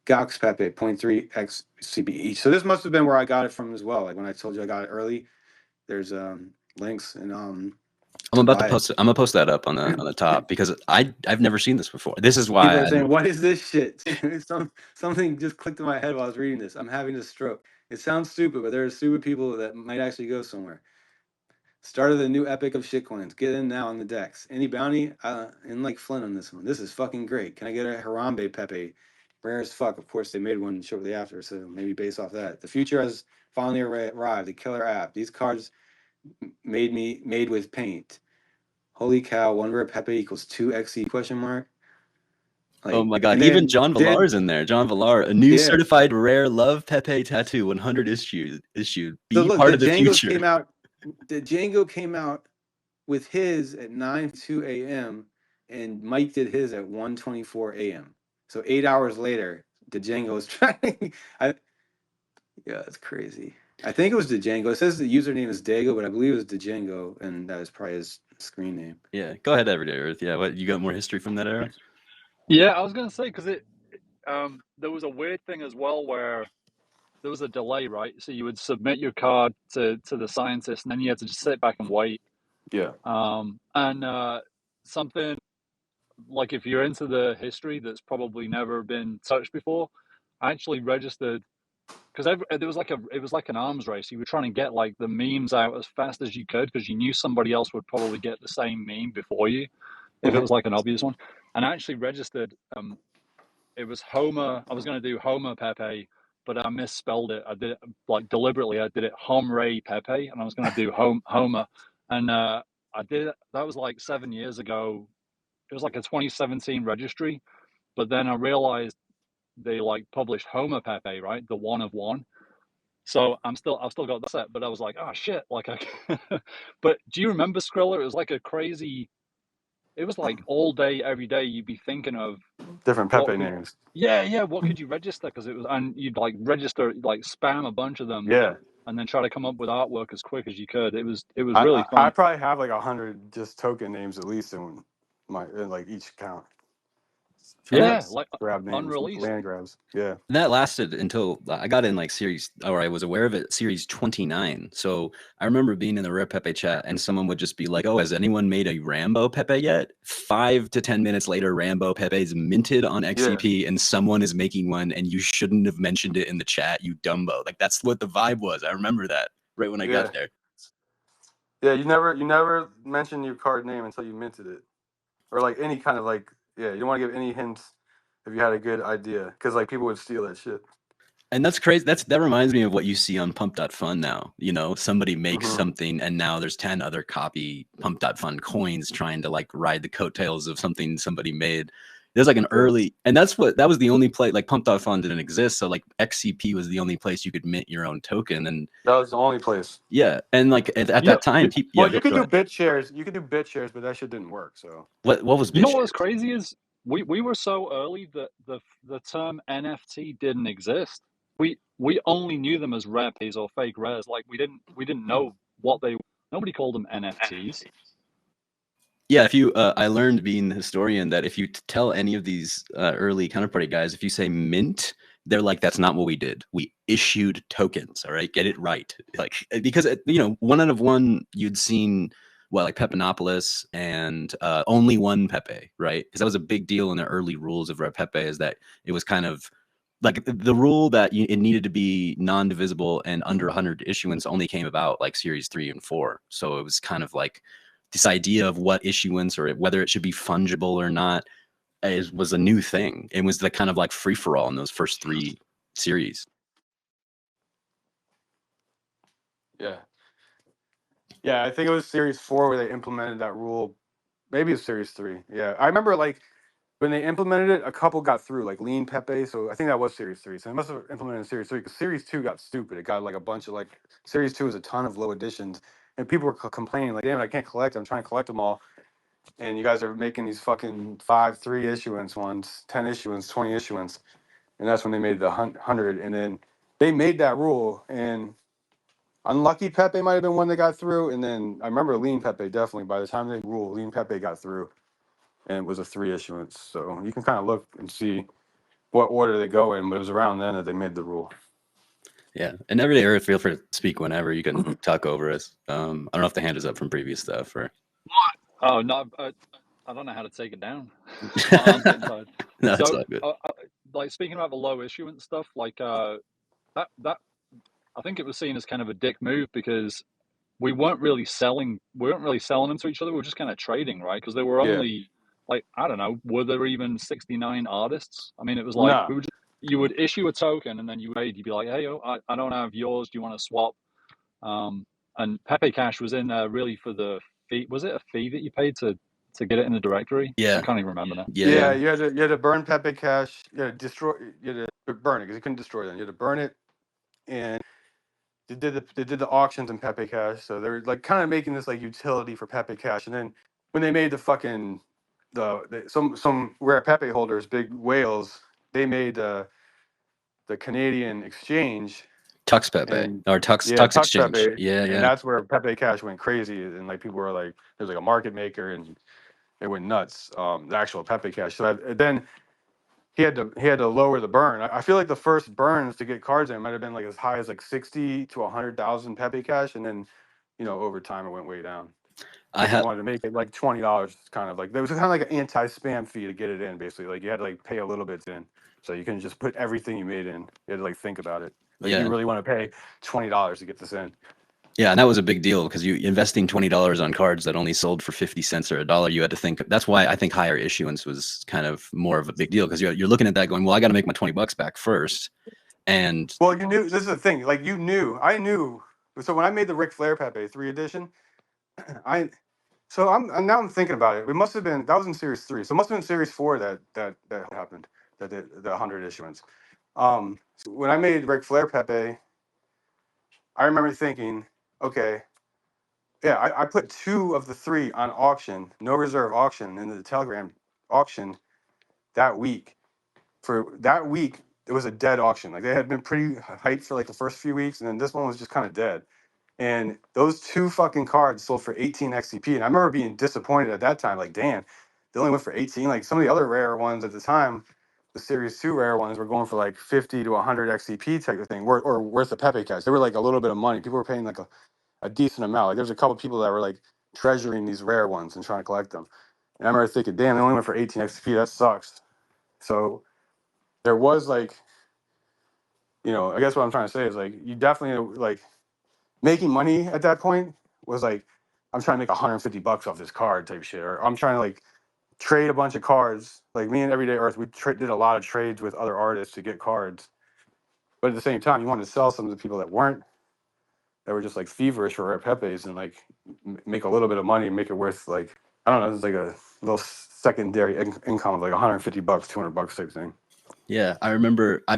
Gox Pepe 0.3 XCP each. So this must have been where I got it from as well. Like when I told you I got it early, there's links and I'm about to post. I'm gonna post that up on the top because I've never seen this before. This is why people are saying, "What is this shit?" Something just clicked in my head while I was reading this. I'm having a stroke. It sounds stupid, but there are stupid people that might actually go somewhere. Started the new epic of shitcoins. Get in now on the decks. Any bounty? And like Flynn on this one. This is fucking great. Can I get a Harambe Pepe? Rare as fuck. Of course, they made one shortly after, so maybe based off that. The future has finally arrived. The killer app. These cards made with paint. Holy cow! 1 Rare Pepe equals 2 XE question mark. Like, oh my god! Even John Villar's in there. John Villar, a new certified rare love Pepe tattoo, 100 issued. Be so look, part of the future. The Django came out with his at 9:02 a.m. and Mike did his at 1:24 a.m. So 8 hours later, the Django was trying. Yeah, it's crazy. I think it was Django. It says the username is Dago, but I believe it was Django, and that was probably his screen name. Yeah, go ahead, EverydayEarth. Yeah, what you got more history from that era? Yeah, I was gonna say because there was a weird thing as well where there was a delay, right? So you would submit your card to the scientist, and then you had to just sit back and wait. Yeah. And something like if you're into the history that's probably never been touched before, I actually registered because there was it was like an arms race. You were trying to get like the memes out as fast as you could because you knew somebody else would probably get the same meme before you if it was like an obvious one. And I actually registered. It was Homer. I was going to do Homer Pepe, but I misspelled it. I did it like deliberately. I did it Rare Pepe, and I was going to do Homer. And I did it. That was like 7 years ago. It was like a 2017 registry, but then I realized they like published Homer Pepe, right? The one of one. So I've still got that set, but I was like, oh shit, like but do you remember Scrilla? It was like a crazy. It was like all day, every day. You'd be thinking of Different what Pepe could, names. yeah. What could you register? Because it was, and you'd like register, like spam a bunch of them, Yeah. and then try to come up with artwork as quick as you could. It was really fun. I probably have like 100 just token names at least in like each account. Yeah, like grab names, unreleased. land grabs. Yeah. And that lasted until I got in like series, or I was aware of it, series 29. So I remember being in the Rare Pepe chat and someone would just be like, oh, has anyone made a Rambo Pepe yet? 5 to 10 minutes later, Rambo Pepe is minted on XCP and someone is making one and you shouldn't have mentioned it in the chat, you dumbo. Like that's what the vibe was. I remember that right when I got there. Yeah, you never mentioned your card name until you minted it. Or like any kind of like, you don't want to give any hints if you had a good idea. Because like people would steal that shit. And that's crazy. That reminds me of what you see on pump.fun now. You know, somebody makes something and now there's 10 other copy pump.fun coins trying to like ride the coattails of something somebody made. There's like an early, and that was the only place, like pump.fun didn't exist. So like XCP was the only place you could mint your own token. And that was the only place. Yeah. And like at that time, people, well, you could do bit shares. You could do bit shares, but that shit didn't work. So what was bit you know shares? what was crazy is we were so early that the term NFT didn't exist. We only knew them as rare P's or fake rares. Like we didn't know what they. Nobody called them NFTs. Yeah, if you, I learned being the historian that if you tell any of these early counterparty guys, if you say mint, they're like, that's not what we did. We issued tokens. All right, get it right. Like because you know, 1 out of 1 you'd seen. Well, like Pepinopolis and only one Pepe, right? Because that was a big deal in the early rules of Rare Pepe, is that it was kind of like the rule that it needed to be non-divisible and under 100 issuance only came about like series 3 and 4. So it was kind of like this idea of what issuance or whether it should be fungible or not was a new thing. It was the kind of like free for all in those first 3 series. Yeah, I think it was series 4 where they implemented that rule. Maybe it's series 3. Yeah, I remember like when they implemented it, a couple got through, like Lean Pepe. So I think that was series 3. So they must have implemented in series 3 because series 2 got stupid. It got like a bunch of like series 2 was a ton of low editions, and people were complaining like, "Damn it, I can't collect. I'm trying to collect them all, and you guys are making these fucking 3 issuance ones, 10 issuance, 20 issuance." And that's when they made the 100, and then they made that rule and. Unlucky Pepe might have been one that got through, and then I remember Lean Pepe definitely. By the time they ruled, Lean Pepe got through, and it was a 3 issuance. So you can kind of look and see what order they go in, but it was around then that they made the rule. Yeah, and EverydayEarth, feel free to speak whenever. You can talk over us. I don't know if the hand is up from previous stuff or. Oh no, I don't know how to take it down. No, it's so, all good. Like speaking about the low issuance stuff, like that I think it was seen as kind of a dick move because we weren't really selling them to each other. We were just kind of trading, right? Because there were only like, I don't know, were there even 69 artists? I mean, it was like you would issue a token and then you'd be like, hey, I don't have yours. Do you want to swap? And Pepe Cash was in there really for the fee. Was it a fee that you paid to get it in the directory? Yeah, I can't even remember now. Yeah, you had to burn Pepe Cash. You had to destroy. You had to burn it because you couldn't destroy them. You had to burn it, and they did the auctions in Pepe Cash. So they're like kind of making this like utility for Pepe Cash. And then when they made the fucking some Rare Pepe holders, big whales, they made the Canadian exchange. Tux Pepe or Tux Exchange. Pepe, yeah. And that's where Pepe Cash went crazy, and like people were like, there's like a market maker, and it went nuts. The actual Pepe Cash. So then he had to lower the burn. I feel like the first burns to get cards in might have been like as high as like 60 to 100,000 Pepe Cash, and then over time it went way down. I They had wanted to make it like $20, kind of like there was kind of like an anti-spam fee to get it in, basically. Like you had to like pay a little bit in, so you couldn't just put everything you made in. You had to like think about it. Like you yeah. really want to pay $20 to get this in. Yeah, and that was a big deal because you investing $20 on cards that only sold for 50 cents or a dollar, you had to think. That's why I think higher issuance was kind of more of a big deal, because you're looking at that going, well, I got to make my $20 back first. And Well, you knew, this is the thing. Like I knew. So when I made the Ric Flair Pepe 3 edition, I so now I'm thinking about it. It must have been, that was in Series 3, so it must have been Series 4 that happened, that the 100 issuance. So when I made Ric Flair Pepe, I remember thinking, okay, yeah, I put 2 of the 3 on auction, no reserve auction, into the Telegram auction that week. For that week, it was a dead auction. Like they had been pretty hyped for like the first few weeks, and then this one was just kind of dead. And those 2 fucking cards sold for 18 XCP. And I remember being disappointed at that time. Like, damn, they only went for 18. Like some of the other rare ones at the time, the Series 2 rare ones were going for like 50 to 100 XCP type of thing, or worth the Pepe cash. They were like a little bit of money. People were paying like a decent amount. Like there was a couple people that were like treasuring these rare ones and trying to collect them. And I remember thinking, damn, they only went for 18 XCP. That sucks. So there was like, I guess what I'm trying to say is like, you definitely like, making money at that point was like, I'm trying to make $150 off this card type shit, or I'm trying to like trade a bunch of cards. Like me and Everyday Earth, we did a lot of trades with other artists to get cards. But at the same time, you wanted to sell some to the people that were just like feverish for Rare Pepes, and like make a little bit of money and make it worth like, I don't know, it's like a little secondary income of like $150, $200 type thing. yeah, I remember I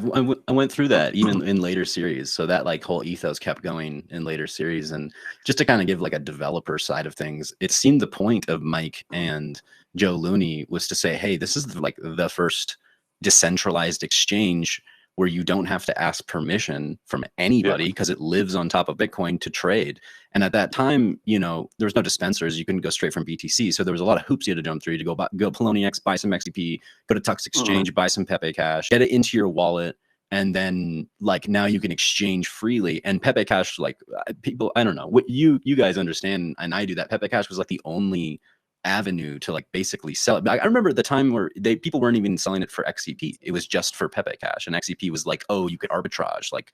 went through that even in later series. So that like whole ethos kept going in later series. And just to kind of give like a developer side of things, it seemed the point of Mike and Joe Looney was to say, hey, this is like the first decentralized exchange where you don't have to ask permission from anybody, because it lives on top of Bitcoin to trade. And at that time, there was no dispensers. You couldn't go straight from BTC. So there was a lot of hoops you had to jump through to go Poloniex, buy some XDP, go to Tux Exchange, buy some Pepe Cash, get it into your wallet. And then like now you can exchange freely. And Pepe Cash, like people, I don't know what you guys understand. And I do that. Pepe Cash was like the only avenue to like basically sell it. I remember the time where people weren't even selling it for XCP. It was just for Pepe Cash, and XCP was like, oh, you could arbitrage, like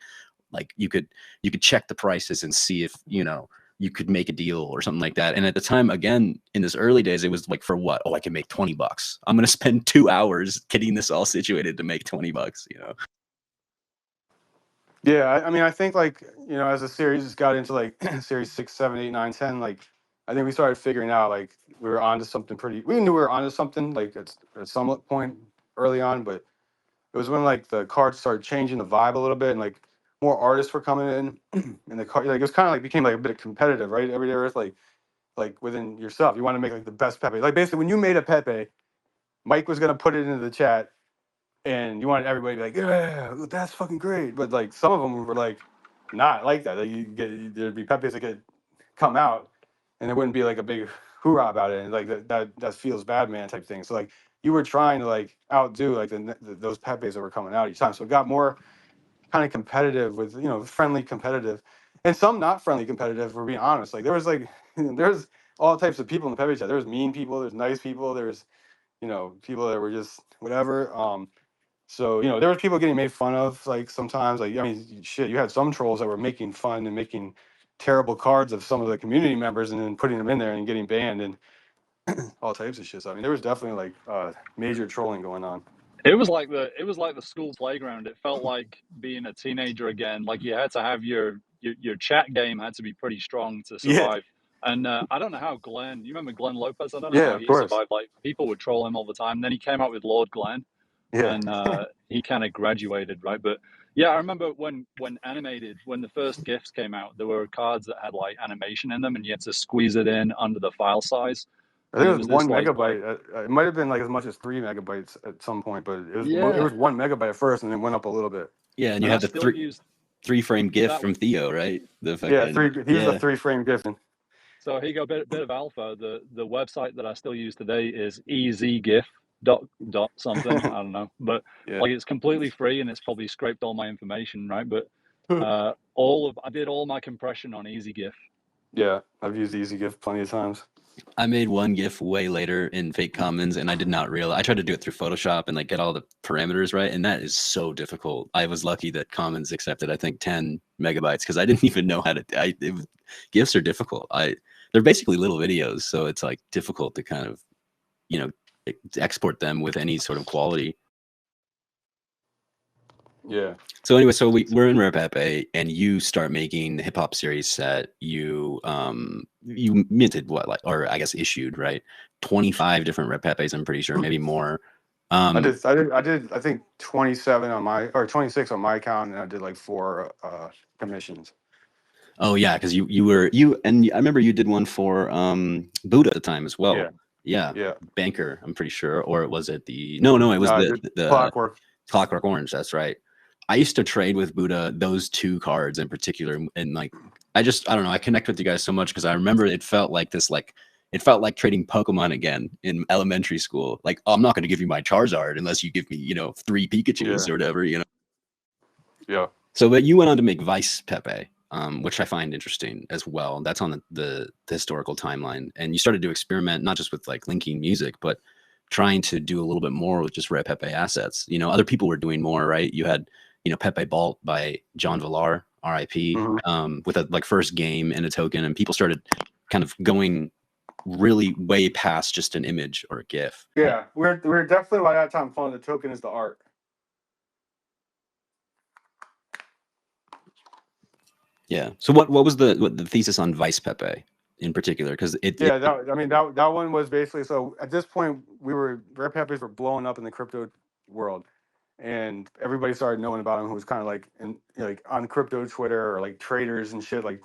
you could check the prices and see if you could make a deal or something like that. And at the time, again, in this early days, it was like, for what? Oh, I can make $20. I'm gonna spend 2 hours getting this all situated to make $20. Yeah, I mean, I think like, as the series got into like series 6, 7, 8, 9, 10, like I think we started figuring out like we knew we were onto something like at some point early on, but it was when like the cards started changing the vibe a little bit, and like more artists were coming in, and the card like it was kind of like became like a bit competitive, right? Everyday Earth, like within yourself, you want to make like the best Pepe. Like basically, when you made a Pepe, Mike was gonna put it into the chat, and you wanted everybody to be like, yeah, that's fucking great. But like some of them were like not like that. Like there'd be Pepes that could come out, and there wouldn't be like a big hoorah about it, and like that feels bad, man, type thing. So like you were trying to like outdo like those Pepes that were coming out each time. So it got more kind of competitive with friendly competitive, and some not friendly competitive. For being honest, like there was like there's all types of people in the Pepe chat. There was mean people, there's nice people, there's people that were just whatever. So, there was people getting made fun of, like, sometimes, like, I mean, shit, you had some trolls that were making fun and making terrible cards of some of the community members and then putting them in there and getting banned and all types of shit. So, I mean, there was definitely, like, major trolling going on. It was like the school playground. It felt like being a teenager again. Like you had to have your chat game had to be pretty strong to Yeah, survive. And I don't know how Glenn. You remember Glenn Lopez? I don't know yeah, how of he course. survived. Like people would troll him all the time. Then he came out with Lord Glenn, Yeah. and he kind of graduated, right? But yeah, I remember when the first gifts came out, there were cards that had like animation in them, and you had to squeeze it in under the file size. I think And it was was one this like megabyte. It might have been like as much as 3 megabytes at some point, but it was yeah. it was 1 megabyte at first, and then went up a little bit. Yeah, and you had the three frame GIF from Theo, right? The fucking, He was a 3-frame gifting. So here you go, bit of alpha. The website that I still use today is easygif something. I don't know, but like it's completely free and it's probably scraped all my information, right? But I did all my compression on EasyGIF, Yeah, I've used Easy GIF plenty of times. I made one GIF way later in Fake Commons, and I did not realize. I tried to do it through Photoshop and like get all the parameters right, and that is so difficult. I was lucky that Commons accepted, I think, 10 megabytes because I didn't even know how to. GIFs are difficult. They're basically little videos, so it's like difficult to kind of, you know, export them with any sort of quality. Yeah. So anyway, so we're in Rare Pepe, and you start making the hip hop series set. You minted what, like, or I guess issued, right? 25 different Rare Pepes, I'm pretty sure, maybe more. I did I think 27 on my, or 26 on my account, and I did like 4 commissions. Oh yeah, because and I remember you did one for Buddha at the time as well. Yeah. Yeah. Yeah. Banker, I'm pretty sure, or was it the no, it was the Clockwork Orange. That's right. I used to trade with Buddha those 2 cards in particular, and like I don't know, I connect with you guys so much because I remember it felt like this, like it felt like trading Pokemon again in elementary school. Like, oh, I'm not going to give you my Charizard unless you give me 3 Pikachus or whatever, Yeah. So, but you went on to make Vice Pepe, which I find interesting as well. That's on the historical timeline, and you started to experiment not just with like linking music, but trying to do a little bit more with just Rare Pepe assets. Other people were doing more, right? You had Pepe Balt by John Villar, R.I.P. With a like first game and a token, and people started kind of going really way past just an image or a GIF. Yeah, we're definitely by that time calling the token is the art. Yeah. So what was the thesis on Vice Pepe in particular? Because that one was basically, so at this point Rare Pepes were blowing up in the crypto world, and everybody started knowing about them who was kind of like on crypto Twitter or like traders and shit. Like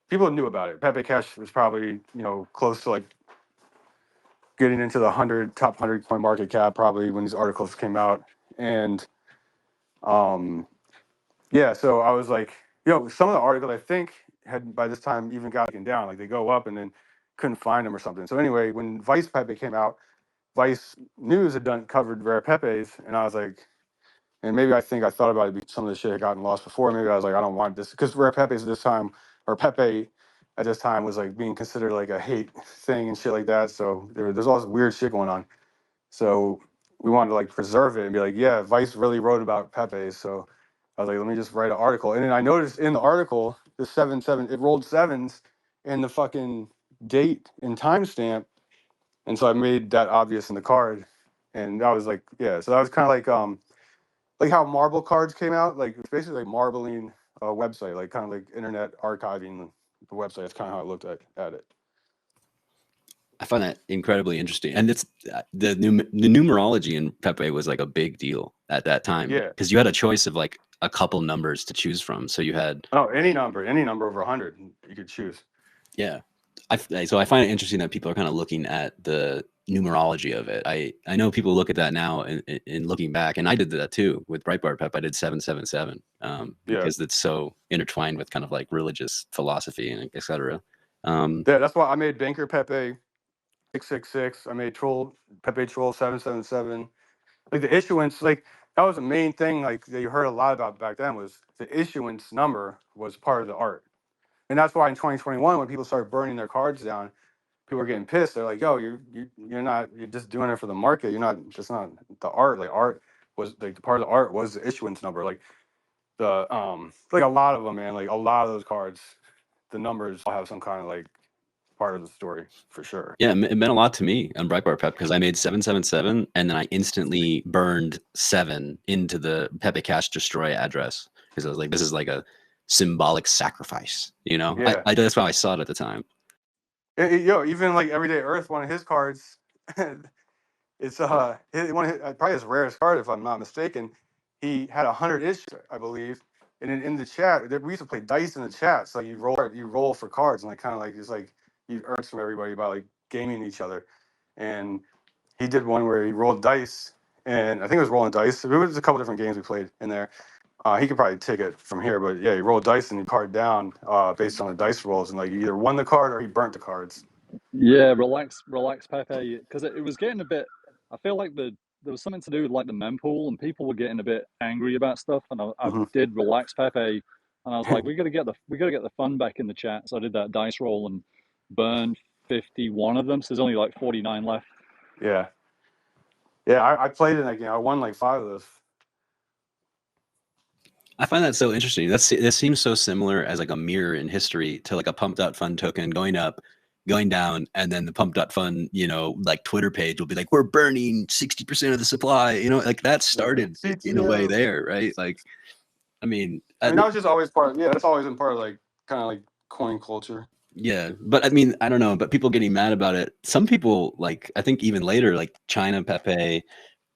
people knew about it. Pepe Cash was probably close to like getting into the top 100 coin market cap probably when these articles came out, and yeah, so I was like, some of the articles I think had by this time even gotten down. Like they go up and then couldn't find them or something. So anyway, when Vice Pepe came out, Vice News had covered Rare Pepes, and I was like, and maybe I think I thought about it. Some of the shit had gotten lost before. Maybe I was like, I don't want this because Rare Pepes at this time, or Pepe at this time, was like being considered like a hate thing and shit like that. So there's all this weird shit going on. So we wanted to like preserve it and be like, yeah, Vice really wrote about Pepe. So I was like, let me just write an article. And then I noticed in the article, the 7-7, it rolled 7s and the fucking date and timestamp. And so I made that obvious in the card. And that was like, yeah. So that was kind of like how marble cards came out. Like it's basically like marbling a website, like kind of like internet archiving the website. That's kind of how I looked at it. I find that incredibly interesting, and it's the numerology in Pepe was like a big deal at that time. Yeah, because you had a choice of like a couple numbers to choose from. So you had any number over 100 you could choose. Yeah, so I find it interesting that people are kind of looking at the numerology of it. I know people look at that now and looking back, and I did that too with Breitbart Pep. I did 777 because it's so intertwined with kind of like religious philosophy and etc. Yeah, that's why I made Banker Pepe 666. I made Pepe Troll 777. Like the issuance, like that was the main thing. Like that you heard a lot about back then was the issuance number was part of the art, and that's why in 2021 when people started burning their cards down, people were getting pissed. They're like, "Yo, you're just doing it for the market. You're not just not the art. Like art was like the part of the art was the issuance number. Like the like a lot of them, man. Like a lot of those cards, the numbers all have some kind of like part of the story for sure. Yeah, it meant a lot to me on Breitbart Pep because I made 777 and then I instantly burned 7 into the Pepe Cash destroy address because I was like, this is like a symbolic sacrifice, Yeah. That's how I saw it at the time. Even like EverydayEarth, one of his cards, it's probably his rarest card if I'm not mistaken. He had 100 issues, I believe, and in the chat, we used to play dice in the chat. So you roll for cards, and like kind of like it's like you earn from everybody by like gaming each other. And he did one where he rolled dice, and I think it was rolling dice. It was a couple different games we played in there. He could probably take it from here, but yeah, he rolled dice and he card down based on the dice rolls, and like he either won the card or he burnt the cards. Yeah, relax Pepe, because it was getting a bit. I feel like there was something to do with like the mempool, and people were getting a bit angry about stuff. And I did relax Pepe And I was like, we got to get the fun back in the chat. So I did that dice roll and burned 51 of them. So there's only like 49 left. Yeah. Yeah, I played in that game. I won like 5 of those. I find that so interesting. This seems so similar as like a mirror in history to like a pump.fun token going up, going down, and then the pump.fun, like Twitter page will be like, we're burning 60% of the supply. Like that started in a way there, right? Like, I mean, that was just always part of, that's always been part of like kind of like coin culture. Yeah, but I mean, I don't know, but people getting mad about it. Some people, like, I think even later, like China Pepe,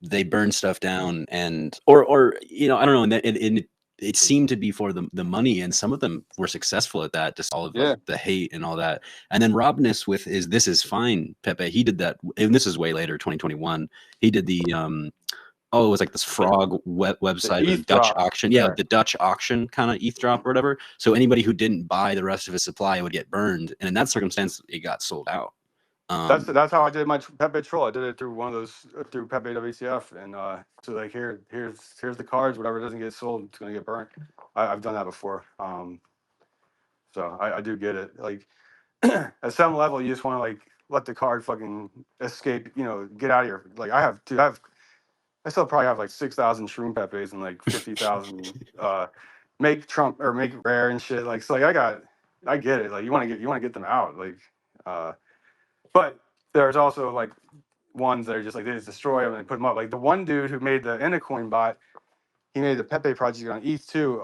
they burn stuff down or I don't know, and it seemed to be for the money, and some of them were successful at that, just all of the hate and all that. And then Robness with This Is Fine Pepe, he did that, and this is way later, 2021. He did the it was like this frog website, the Dutch auction. Yeah, the Dutch auction kind of ETH drop or whatever. So anybody who didn't buy the rest of his supply would get burned. And in that circumstance, it got sold out. That's how I did my Pepe troll. I did it through one of those, through Pepe WCF. And so like here's the cards. Whatever doesn't get sold, it's gonna get burnt. I've done that before. So I do get it. Like at some level, you just want to like let the card fucking escape. Get out of here. Like I still probably have like 6,000 shroom Pepes and like 50,000 make Trump or make rare and shit. Like, so like I get it. Like you want to get them out. Like, but there's also like ones that are just like they just destroy them and put them up. Like the one dude who made the Entacoin bot, he made the Pepe project on ETH too.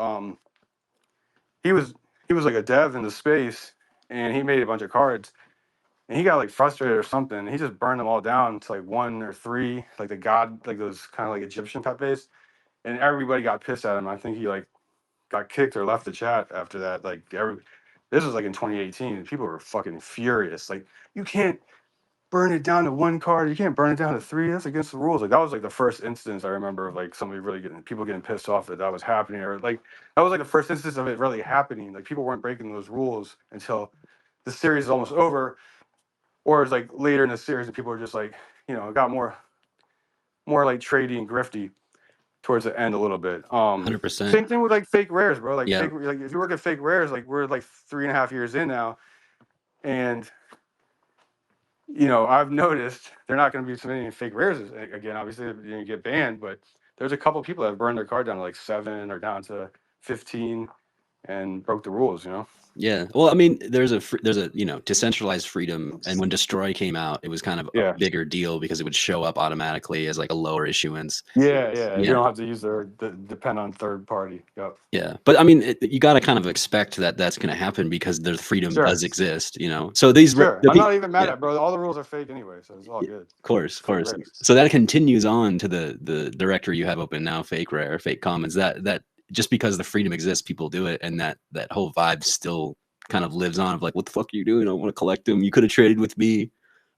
He was like a dev in the space, and he made a bunch of cards. And he got like frustrated or something. He just burned them all down to like 1 or 3, like the god, like those kind of like Egyptian Pepes. And everybody got pissed at him. I think he like got kicked or left the chat after that. Like this was like in 2018. And people were fucking furious. Like, you can't burn it down to 1 card. You can't burn it down to 3. That's against the rules. Like that was like the first instance I remember of like somebody really people getting pissed off that was happening, or like that was like the first instance of it really happening. Like people weren't breaking those rules until the series is almost over. Or it's like later in the series and people are just like, it got more like trading and grifty towards the end a little bit. 100%. Same thing with like fake rares, bro. Like, yeah. like if you work at fake rares, like we're like 3.5 years in now, and I've noticed they're not going to be submitting fake rares again. Obviously, you get banned, but there's a couple of people that have burned their card down to like 7 or down to 15 and broke the rules. Yeah. Well, I mean, there's a decentralized freedom, and when Destroy came out, it was kind of a bigger deal because it would show up automatically as like a lower issuance. Yeah. You don't have to use depend on third party. Yep. Yeah, but I mean, you got to kind of expect that that's going to happen because the freedom does exist, So these, I'm not even mad at, bro. All the rules are fake anyway, so it's all good. Of course. So that continues on to the directory you have open now, fake rare, fake commons. That just because the freedom exists, people do it, and that whole vibe still kind of lives on. Of like, what the fuck are you doing? I want to collect them. You could have traded with me.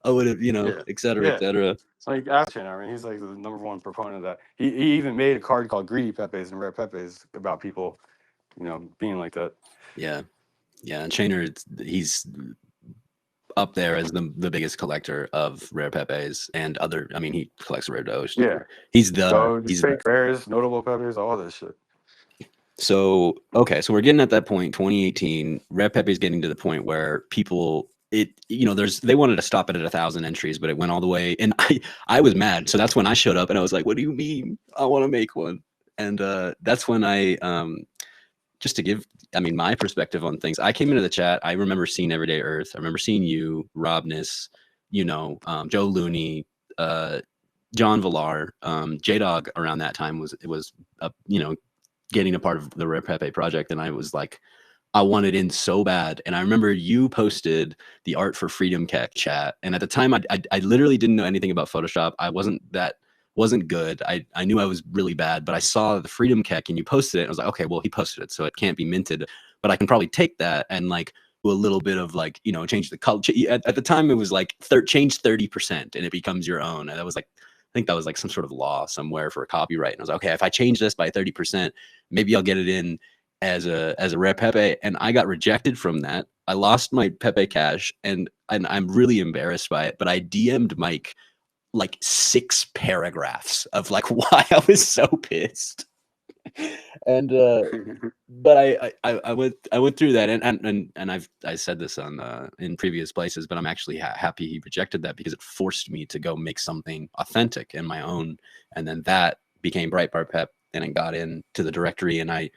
I would have, et cetera, et cetera. It's like Ashton. I mean, he's like the #1 proponent of that. He even made a card called Greedy Pepes and Rare Pepes about people, being like that. Yeah. And Chainer, he's up there as the biggest collector of Rare Pepes and other. I mean, he collects Rare Doge. Yeah, he's fake rares, notable Pepes, all this shit. So so we're getting at that point, 2018. Rare Pepe is getting to the point where people, they wanted to stop it at 1,000 entries, but it went all the way, and I was mad. So that's when I showed up, and I was like, "What do you mean? I want to make one." And that's when I just to give, my perspective on things. I came into the chat. I remember seeing EverydayEarth. I remember seeing you, Robness, Joe Looney, John Villar, J-Dog around that time was getting a part of the Rare Pepe project, and I was like, I wanted in so bad. And I remember you posted the Art for Freedom chat, and at the time I literally didn't know anything about Photoshop. I wasn't good. I knew I was really bad, but I saw the Freedom Keck and you posted it. And I was like, okay, well, he posted it, so it can't be minted, but I can probably take that and like do a little bit of like, change the color. At the time it was like change 30% and it becomes your own. And that was like, I think that was like some sort of law somewhere for copyright. And I was like, okay, if I change this by 30%, maybe I'll get it in as a Rare Pepe. And I got rejected from that. I lost my Pepe cash, and I'm really embarrassed by it. But I DM'd Mike like 6 paragraphs of like why I was so pissed. And but I went through that, and I said this on in previous places, but I'm actually happy he rejected that, because it forced me to go make something authentic and my own, and then that became Breitbart Pep, and it got into the directory, and I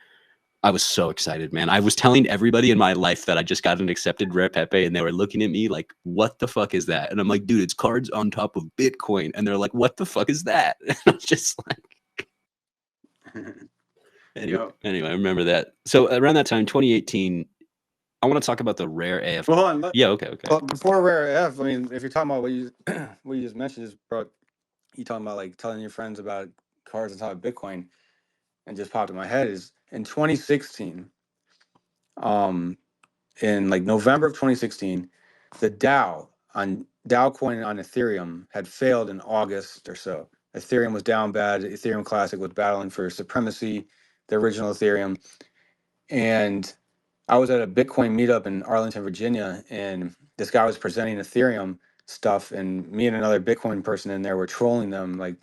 was so excited, man. I was telling everybody in my life that I just got an accepted Rare Pepe, and they were looking at me like, what the fuck is that? And I'm like, dude, it's cards on top of Bitcoin. And they're like, what the fuck is that? And I'm just like, anyway, I remember that. So around that time, 2018, I want to talk about the Rare AF. Well, hold on. Yeah, okay. Well, before Rare AF, I mean, if you're talking about what you what you just mentioned, is bro, you talking about like telling your friends about cards on top of Bitcoin, and just popped in my head is in 2016, in like November of 2016, the Dow coin on Ethereum had failed in August or so. Ethereum was down bad. Ethereum Classic was battling for supremacy, the original Ethereum. And I was at a Bitcoin meetup in Arlington, Virginia, and this guy was presenting Ethereum stuff, and me and another Bitcoin person in there were trolling them, like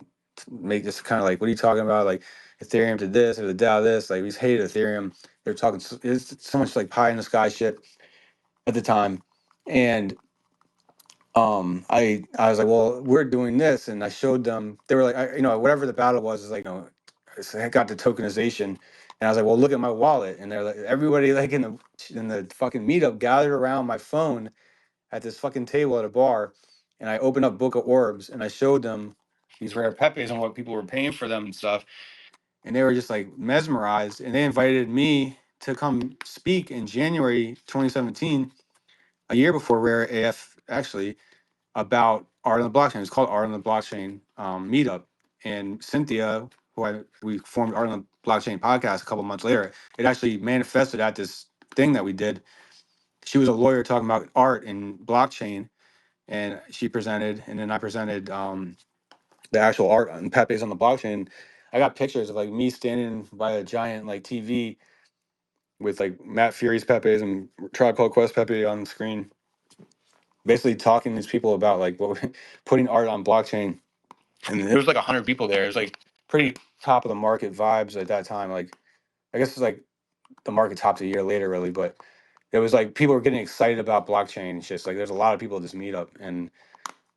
make this kind of like, what are you talking about? Like Ethereum to this or the DAO this, like we just hated Ethereum. They're talking it's so much like pie in the sky shit at the time. And I was like, well, we're doing this, and I showed them. They were like, whatever the battle was, is like, so I got the tokenization, and I was like, well, look at my wallet, and they're like, everybody like in the fucking meetup gathered around my phone at this fucking table at a bar, and I opened up Book of Orbs, and I showed them these Rare Pepes and what people were paying for them and stuff, and they were just like mesmerized, and they invited me to come speak in January 2017, a year before Rare AF actually, about art on the blockchain. It's called Art on the Blockchain Meetup. And Cynthia, we formed Art on the Blockchain podcast a couple months later, it actually manifested at this thing that we did. She was a lawyer talking about art and blockchain, and she presented, and then I presented the actual art and Pepe's on the blockchain. I got pictures of like me standing by a giant like TV with like Matt Fury's Pepe's and Tribe Called Quest Pepe on the screen, basically talking to these people about like putting art on blockchain. And there was like 100 people there. It was like pretty top of the market vibes at that time. Like, I guess it's like the market tops a year later, really. But it was like people were getting excited about blockchain and shit. Like, there's a lot of people at this meetup, and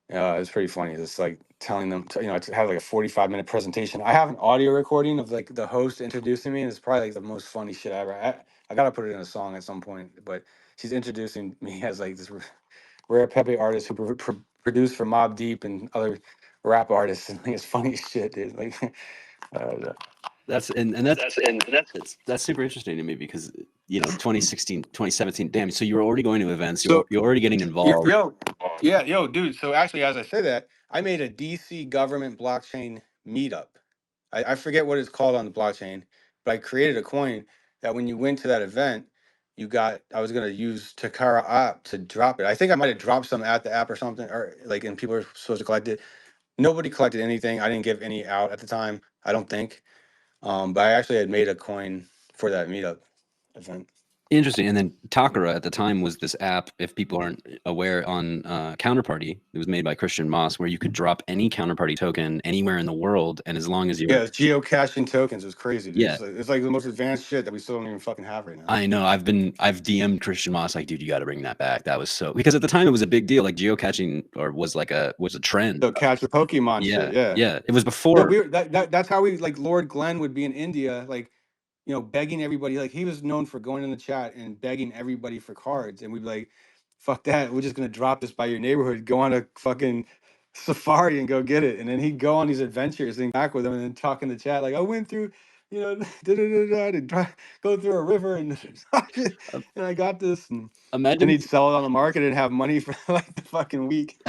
it's pretty funny. It's like telling them, to have like a 45-minute presentation. I have an audio recording of like the host introducing me, and it's probably like the most funny shit ever. I gotta put it in a song at some point. But she's introducing me as like this Rare Pepe artist who produced for Mobb Deep and other rap artists, and like, it's funny as shit, dude. Like, That's that's super interesting to me, because 2016, 2017, damn, so you were already going to events, you're already getting involved. Yo, dude. So actually, as I say that, I made a DC government blockchain meetup. I forget what it's called on the blockchain, but I created a coin that when you went to that event, I was gonna use Takara app to drop it. I think I might have dropped some at the app or something, or like, and people were supposed to collect it. Nobody collected anything. I didn't give any out at the time, I don't think. But I actually had made a coin for that meetup event. Interesting. And then Takara at the time was this app, if people aren't aware, on Counterparty. It was made by Christian Moss, where you could drop any Counterparty token anywhere in the world, and as long as you it's geocaching tokens. It was crazy, dude. Yeah. It's like the most advanced shit that we still don't even fucking have right now. I know. I've DM'd Christian Moss like, dude, you got to bring that back. That was because at the time it was a big deal. Like geocaching was a trend. So catch the Pokemon shit. Yeah. It was before. That's how we, like, Lord Glenn would be in India, like, begging everybody. Like, he was known for going in the chat and begging everybody for cards, and we'd be like, fuck that, we're just gonna drop this by your neighborhood, go on a fucking safari and go get it. And then he'd go on these adventures and back with him, and then talk in the chat like, I went through, go through a river, and and I got this. And then he'd sell it on the market and have money for like the fucking week.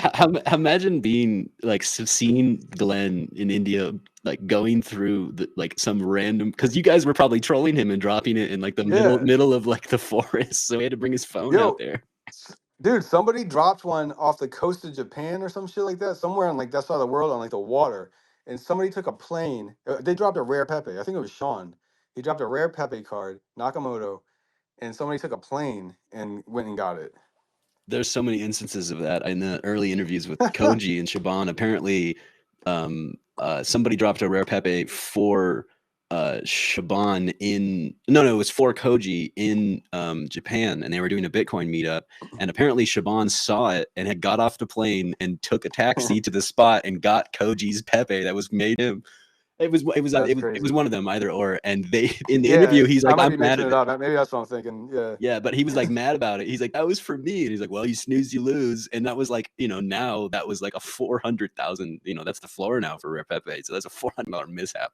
Imagine being like seeing Glenn in India, like going through like some random, because you guys were probably trolling him and dropping it in like the middle of like the forest, so he had to bring his phone out there. Dude, somebody dropped one off the coast of Japan or some shit like that, somewhere on like that side of the world on like the water. And somebody took a plane. They dropped a Rare Pepe. I think it was Sean. He dropped a Rare Pepe card, Nakamoto, and somebody took a plane and went and got it. There's so many instances of that in the early interviews with Koji and Shaban. Apparently, somebody dropped a Rare Pepe for Shaban in it was for Koji in Japan, and they were doing a Bitcoin meetup, and apparently Shaban saw it and had got off the plane and took a taxi to the spot and got Koji's Pepe that was made him. It was one of them, either or. And they in the interview, he's I like, might I'm be mad mixing at it up. Maybe that's what I'm thinking. Yeah. Yeah, but he was like mad about it. He's like, that was for me. And he's like, well, you snooze, you lose. And that was like, now that was like a 400,000, that's the floor now for Rare Pepe. So that's a $400 mishap.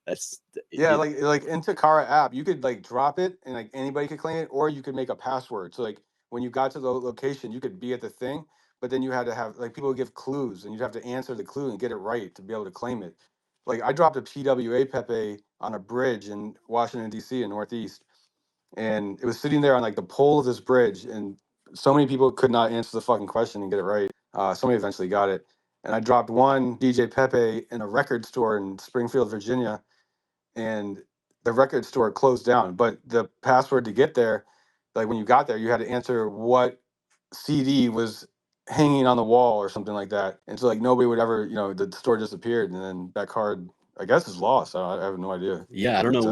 That's like in Takara app, you could like drop it and like anybody could claim it, or you could make a password. So like when you got to the location, you could be at the thing, but then you had to have like people would give clues, and you'd have to answer the clue and get it right to be able to claim it. Like I dropped a PWA Pepe on a bridge in Washington D.C. in Northeast, and it was sitting there on like the pole of this bridge, and so many people could not answer the fucking question and get it right. Somebody eventually got it, and I dropped one DJPEPE in a record store in Springfield, Virginia, and the record store closed down. But the password to get there, like when you got there, you had to answer what CD was hanging on the wall or something like that. And so like nobody would ever, the store disappeared, and then that card, I guess, is lost. I have no idea. Yeah, I don't know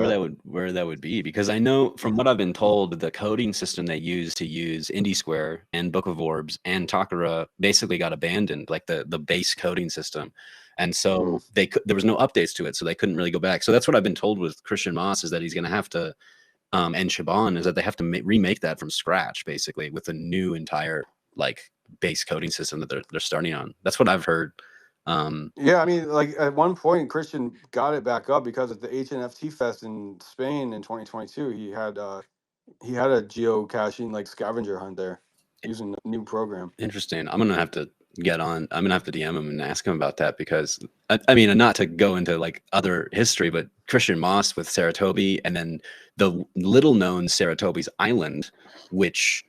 where that would be, because I know from what I've been told, the coding system they use to use Indie Square and Book of Orbs and Takara basically got abandoned, like the base coding system. And so there was no updates to it, so they couldn't really go back. So that's what I've been told with Christian Moss, is that he's going to have to, and Shaban, is that they have to remake that from scratch, basically, with a new entire like base coding system that they're starting on. That's what I've heard. Yeah, I mean, like at one point, Christian got it back up because at the HNFT Fest in Spain in 2022, he had a geocaching like scavenger hunt there using a new program. Interesting. I'm gonna have to I'm gonna have to DM him and ask him about that, because I mean, not to go into like other history, but Christian Moss with Saratobi, and then the little known Saratobi's Island, which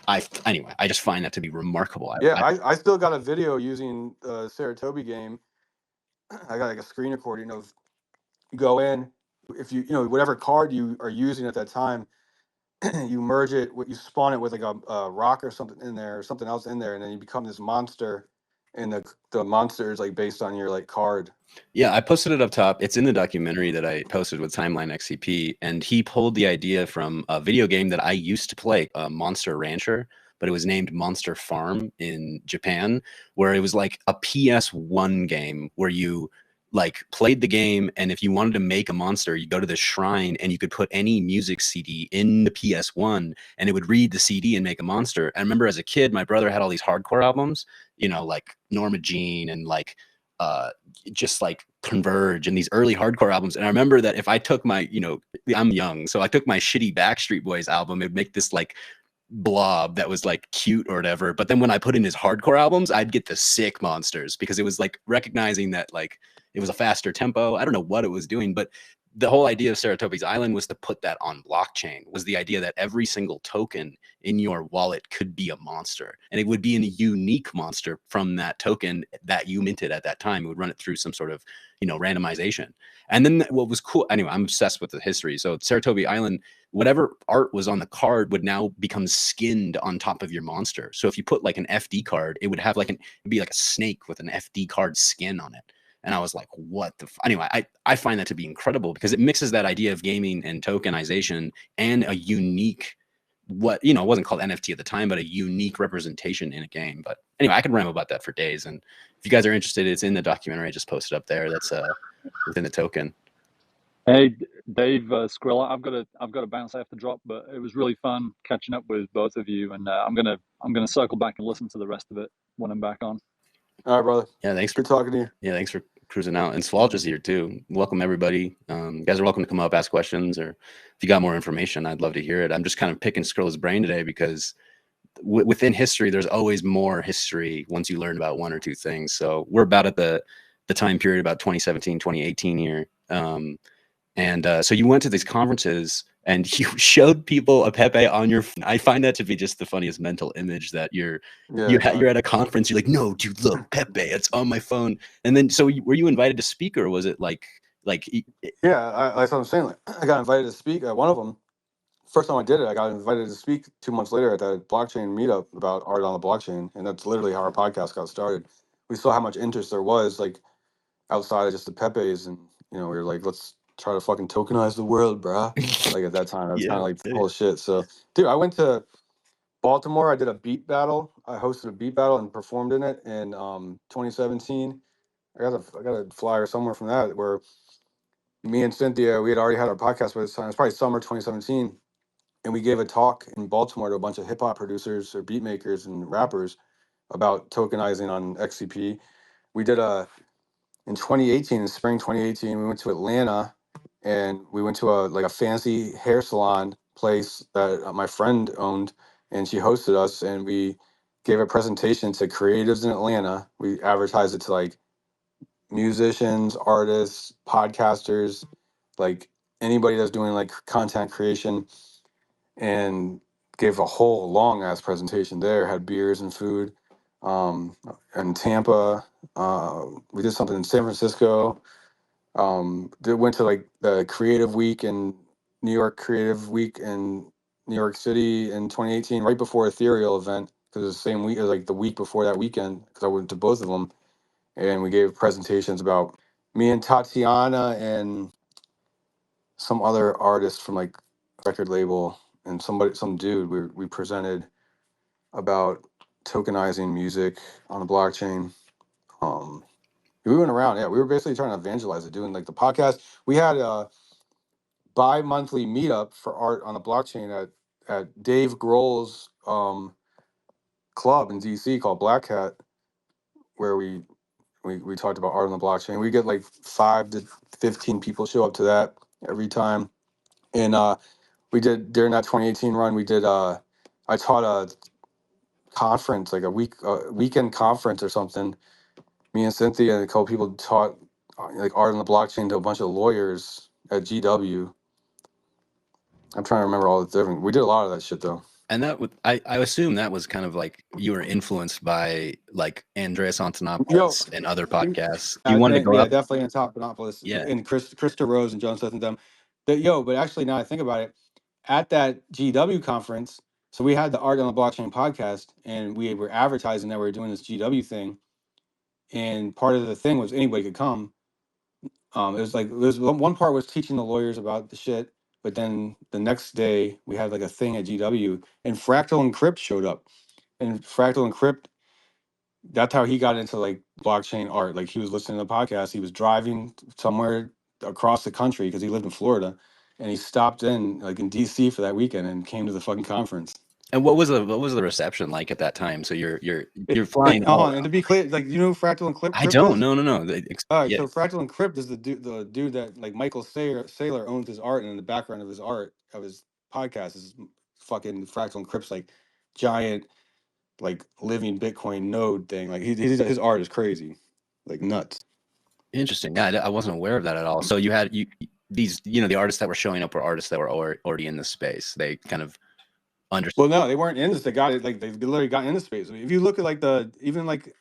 I just find that to be remarkable. I still got a video using the Saratobi game. I got like a screen recording of, you go in, if you whatever card you are using at that time, you merge it, you spawn it with like a rock or something in there, or something else in there, and then you become this monster, and the monster is like based on your like card. Yeah, I posted it up top. It's in the documentary that I posted with TimeLineXCP, and he pulled the idea from a video game that I used to play, Monster Rancher, but it was named Monster Farm in Japan, where it was like a PS1 game where you like played the game, and if you wanted to make a monster, you go to the shrine and you could put any music CD in the PS1 and it would read the CD and make a monster. I remember as a kid, my brother had all these hardcore albums, like Norma Jean and like just like Converge and these early hardcore albums. And I remember that if I took my, I'm young, so I took my shitty Backstreet Boys album, it'd make this like blob that was like cute or whatever. But then when I put in his hardcore albums, I'd get the sick monsters, because it was like recognizing that like it was a faster tempo. I don't know what it was doing, but the whole idea of Saratobi's Island was to put that on blockchain, was the idea that every single token in your wallet could be a monster, and it would be a unique monster from that token that you minted at that time. It would run it through some sort of, randomization. And then what was cool, anyway, I'm obsessed with the history. So Saratobi Island, whatever art was on the card would now become skinned on top of your monster. So if you put like an FD card, it would have like it'd be like a snake with an FD card skin on it. And I was like, what the anyway, I find that to be incredible, because it mixes that idea of gaming and tokenization and a unique, it wasn't called NFT at the time, but a unique representation in a game. But anyway, I could ramble about that for days. And if you guys are interested, it's in the documentary I just posted up there. That's within the token. Hey, Dave, Scrilla, I've got to bounce. I have to drop, but it was really fun catching up with both of you, and I'm gonna circle back and listen to the rest of it when I'm back on. All right, brother. Yeah, thanks for talking to you. Yeah, thanks for cruising out. And Swallja's here too. Welcome everybody. You guys are welcome to come up, ask questions, or if you got more information, I'd love to hear it. I'm just kind of picking Skrilla's brain today, because within history, there's always more history once you learn about one or two things. So we're about at the time period about 2017, 2018 here. So you went to these conferences and you showed people a Pepe on your phone. I find that to be just the funniest mental image, that you're at a conference, you're like, no, dude, look, Pepe, it's on my phone. And then, so were you invited to speak, or was it like? Yeah, that's what I'm saying. Like, I got invited to speak at one of them. First time I did it, I got invited to speak 2 months later at that blockchain meetup about art on the blockchain. And that's literally how our podcast got started. We saw how much interest there was, like outside of just the Pepes. And, we were like, let's try to fucking tokenize the world, bruh. Like at that time, that was kind of like dude. whole shit. So, dude, I went to Baltimore. I did a beat battle. I hosted a beat battle and performed in it in 2017. I got a flyer somewhere from that where me and Cynthia, we had already had our podcast by this time. It's probably summer 2017, and we gave a talk in Baltimore to a bunch of hip hop producers or beat makers and rappers about tokenizing on XCP. We did in 2018, in spring 2018, we went to Atlanta, and we went to a fancy hair salon place that my friend owned, and she hosted us, and we gave a presentation to creatives in Atlanta. We advertised it to like musicians, artists, podcasters, like anybody that's doing like content creation, and gave a whole long ass presentation there. Had beers and food. In Tampa, we did something in San Francisco. Went to like the Creative Week and New York Creative Week in New York City in 2018, right before Ethereal event, because it was the same week, it was like the week before that weekend, because I went to both of them, and we gave presentations about me and Tatiana and some other artist from like record label and some dude. We presented about tokenizing music on the blockchain. Um, we went around, yeah. We were basically trying to evangelize it, doing like the podcast. We had a bi-monthly meetup for art on the blockchain at Dave Grohl's club in DC called Black Hat, where we talked about art on the blockchain. We get like 5 to 15 people show up to that every time. And we did during that 2018 run. We did. I taught a conference, like a weekend conference or something. Me and Cynthia and a couple people taught like art on the blockchain to a bunch of lawyers at GW. I'm trying to remember all the different. We did a lot of that shit though. And that would I assume that was kind of like you were influenced by like Andreas Antonopoulos and other podcasts. You wanted to go up. Definitely Antonopoulos and Krista Rose and John Smith and them. But actually, now I think about it, at that GW conference, so we had the Art on the Blockchain podcast, and we were advertising that we were doing this GW thing, and part of the thing was anybody could come. It was like one part was teaching the lawyers about the shit, but then the next day we had like a thing at GW, and Fractal and Crypt showed up, and Fractal and Crypt, that's how he got into like blockchain art. Like he was listening to the podcast, he was driving somewhere across the country because he lived in Florida, and he stopped in like in DC for that weekend and came to the fucking conference. And what was the reception like at that time? So you're flying. And to be clear, like, you know who Fractal and Crypt? I don't. Is? No. All right, so Fractal and Crypt is the dude that like Michael Saylor owns his art, and in the background of his art of his podcast is fucking Fractal and Crypt's like giant like living Bitcoin node thing. Like his art is crazy, like nuts. Interesting. Yeah, I wasn't aware of that at all. So you had these, the artists that were showing up were artists that were already in the space. They kind of understood. Well, no, they weren't in this. They got it. Like they literally got in the space. I mean, if you look at like even like,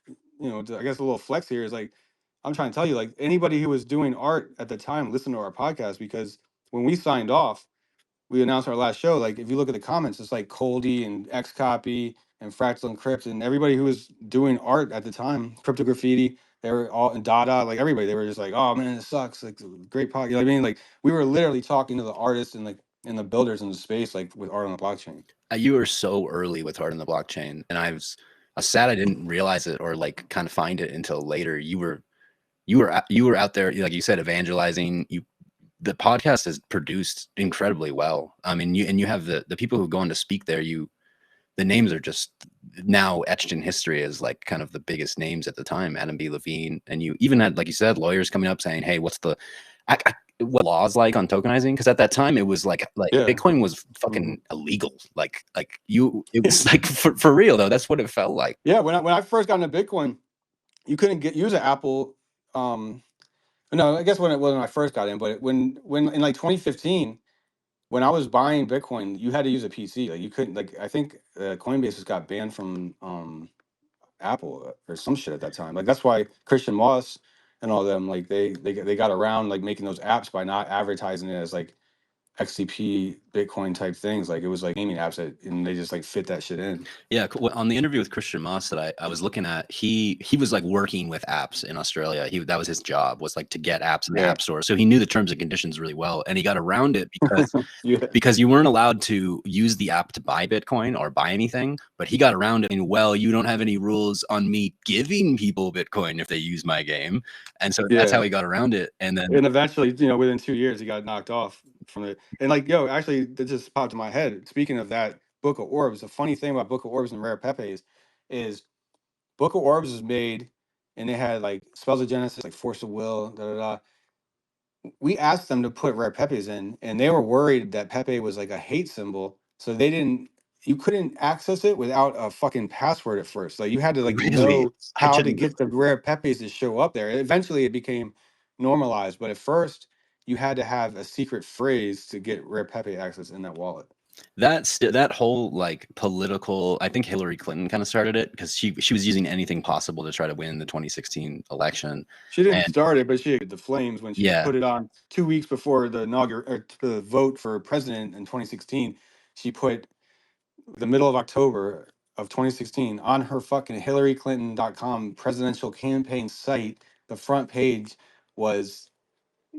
I guess a little flex here is like, I'm trying to tell you, like anybody who was doing art at the time listened to our podcast, because when we signed off, we announced our last show. Like if you look at the comments, it's like Coldy and Xcopy and Fractal and Crypt and everybody who was doing art at the time, Crypto Graffiti, they were all in Dada, like everybody. They were just like, oh man, it sucks. Like great podcast. You know what I mean? Like we were literally talking to the artists and the builders in the space, like with art on the blockchain. You were so early with art on the blockchain, and I was sad I didn't realize it or like kind of find it until later. You were out there, like you said, evangelizing. The podcast is produced incredibly well. I mean, you have the people who go on to speak there. The names are just now etched in history as like kind of the biggest names at the time. Adam B. Levine, and you even had, like you said, lawyers coming up saying, "Hey, what's what laws like on tokenizing?" Because at that time it was like Bitcoin was fucking illegal. It was like for real though. That's what it felt like. Yeah, when I first got into Bitcoin, you couldn't use an Apple. No, I guess when I first got in, but when in like 2015, when I was buying Bitcoin, you had to use a PC. Like you couldn't, like I think Coinbase just got banned from Apple or some shit at that time. Like that's why Christian Moss and all them, like they got around like making those apps by not advertising it as like XCP Bitcoin type things. Like it was like gaming apps and they just like fit that shit in. Yeah, on the interview with Christian Moss that I was looking at, he was like working with apps in Australia. That was his job, was like to get apps in the app store. So he knew the terms and conditions really well, and he got around it because because you weren't allowed to use the app to buy Bitcoin or buy anything. But he got around it, and well, you don't have any rules on me giving people Bitcoin if they use my game, and so that's how he got around it. And then eventually, you know, within 2 years, he got knocked off from it. And like, yo, actually, that just popped in my head. Speaking of that Book of Orbs, the funny thing about Book of Orbs and Rare Pepe is Book of Orbs was made, and they had like Spells of Genesis, like Force of Will, da da da. We asked them to put Rare Pepes in, and they were worried that Pepe was like a hate symbol, so they didn't. You couldn't access it without a fucking password at first. Like you had to like know how to get the Rare Pepes to show up there. Eventually, it became normalized, but at first, you had to have a secret phrase to get Rare Pepe access in that wallet. That whole like political, I think Hillary Clinton kind of started it because she was using anything possible to try to win the 2016 election. She didn't start it, but she had the flames when she put it on 2 weeks before the the vote for president in 2016. She put the middle of October of 2016 on her fucking HillaryClinton.com presidential campaign site. The front page was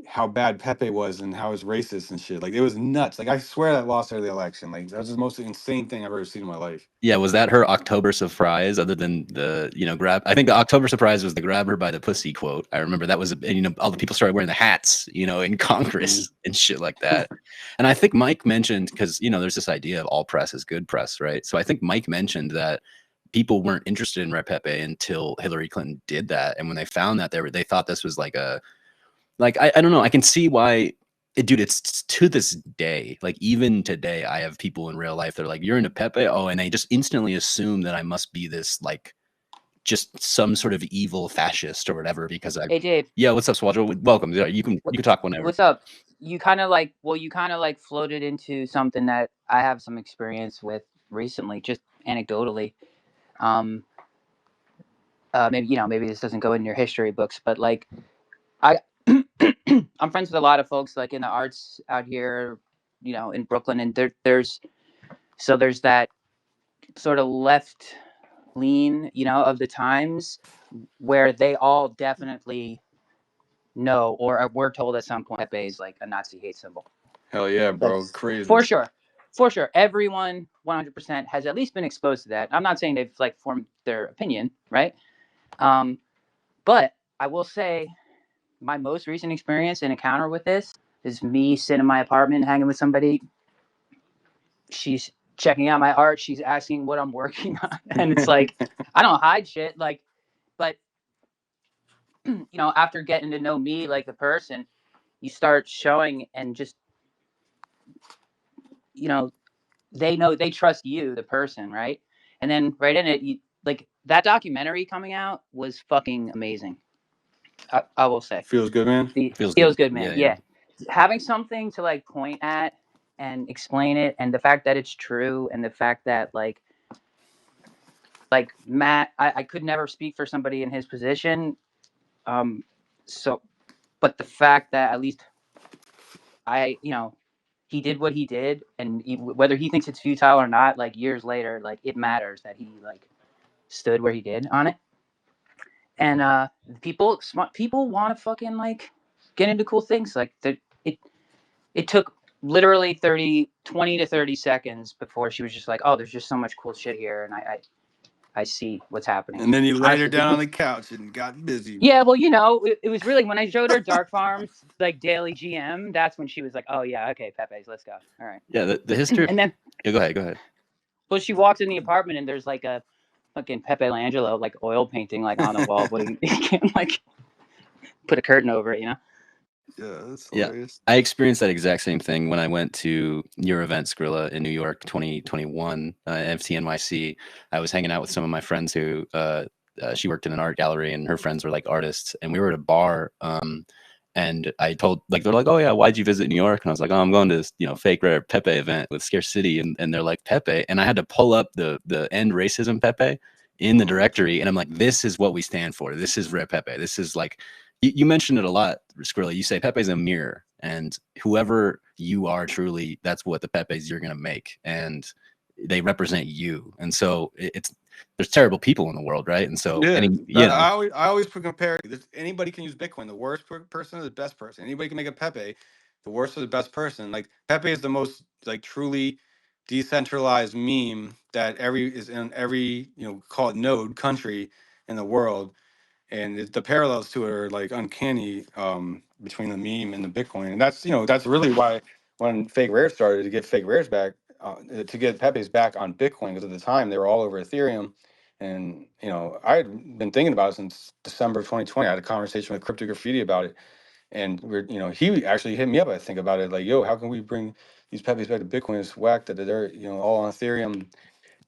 how bad Pepe was and how it was racist and shit. Like it was nuts. Like I swear that lost her the election. Like that was the most insane thing I've ever seen in my life. Yeah, was that her October surprise? Other than the grab, I think the October surprise was the grab her by the pussy quote. I remember that was, and all the people started wearing the hats, in Congress and shit like that. And I think Mike mentioned, because there's this idea of all press is good press, right? So I think Mike mentioned that people weren't interested in Rare Pepe until Hillary Clinton did that, and when they found that, they thought this was like a I don't know. I can see why, dude. It's to this day, like even today, I have people in real life that are like, "You're into Pepe," and they just instantly assume that I must be this like just some sort of evil fascist or whatever because I. Hey Dave. Yeah, what's up, Swallja? Welcome. You can talk whenever. What's up? You kind of like floated into something that I have some experience with recently, just anecdotally. Maybe this doesn't go in your history books, but like I'm friends with a lot of folks like in the arts out here, in Brooklyn, and there's that sort of left lean, of the times where they all definitely know or were told at some point Pepe is like a Nazi hate symbol. Hell yeah, bro. Crazy. For sure. Everyone 100% has at least been exposed to that. I'm not saying they've like formed their opinion, right? But I will say my most recent experience and encounter with this is me sitting in my apartment hanging with somebody. She's checking out my art. She's asking what I'm working on. And it's like, I don't hide shit. Like, but, after getting to know me, like the person, you start showing and just, they trust you, the person, right? And then right in it, like that documentary coming out was fucking amazing. I will say. Feels good, man. Feels good, man. Yeah. Having something to like point at and explain it, and the fact that it's true, and the fact that like Matt, I could never speak for somebody in his position. But the fact that at least he did what he did, and whether he thinks it's futile or not, like years later, like it matters that he like stood where he did on it. And smart people want to fucking like get into cool things. Like it took literally 20 to 30 seconds before she was just like, oh, there's just so much cool shit here, and I see what's happening. And then you laid her down on the couch and got busy. Yeah, well, it was really when I showed her Dark Farms like daily GM. That's when she was like, oh yeah, okay, Pepe's, let's go. All right. Yeah, the history. And then go ahead. Well, she walks in the apartment and there's like a fucking Pepe Langelo like oil painting like on the wall, but you can't like put a curtain over it, Yeah, that's Yeah, hilarious. I experienced that exact same thing when I went to your event, Scrilla, in New York, 2021, NFT NYC. I was hanging out with some of my friends who, she worked in an art gallery, and her friends were like artists, and we were at a bar. And I told, like, they're like, oh yeah, why'd you visit New York? And I was like, oh, I'm going to this, fake Rare Pepe event with Scarce City. And they're like, Pepe. And I had to pull up the end racism Pepe in the directory. And I'm like, this is what we stand for. This is Rare Pepe. This is like, you mentioned it a lot, Scrilla. You say Pepe's a mirror, and whoever you are truly, that's what the Pepes you're going to make. And they represent you. And so there's terrible people in the world, right? And so I always compare. Anybody can use Bitcoin. The worst person is the best person. Anybody can make a Pepe. The worst is the best person. Like Pepe is the most like truly decentralized meme that is in every call it node country in the world, and the parallels to it are like uncanny between the meme and the Bitcoin. And that's really why when Fake Rare started to get Fake Rares back, to get Pepe's back on Bitcoin, because at the time they were all over Ethereum. And I had been thinking about it since December of 2020. I had a conversation with Crypto Graffiti about it, and he actually hit me up, I think, about it, like, yo, how can we bring these Pepe's back to Bitcoin? It's whack that they're all on Ethereum.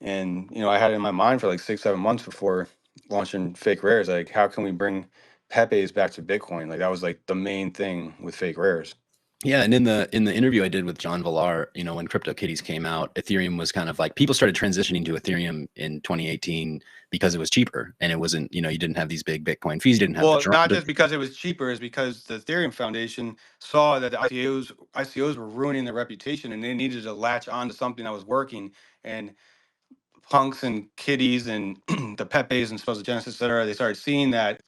And I had it in my mind for like 6-7 months before launching Fake Rares, like, how can we bring Pepe's back to Bitcoin? Like, that was like the main thing with Fake Rares. Yeah, and in the interview I did with John Villar, when CryptoKitties came out, Ethereum was kind of like, people started transitioning to Ethereum in 2018 because it was cheaper, and it wasn't, you didn't have these big Bitcoin fees, you didn't have not just because it was cheaper, is because the Ethereum Foundation saw that the ICOs were ruining their reputation, and they needed to latch on to something that was working. And punks and kitties and the Pepes and Supposed Genesis, et cetera, they started seeing that,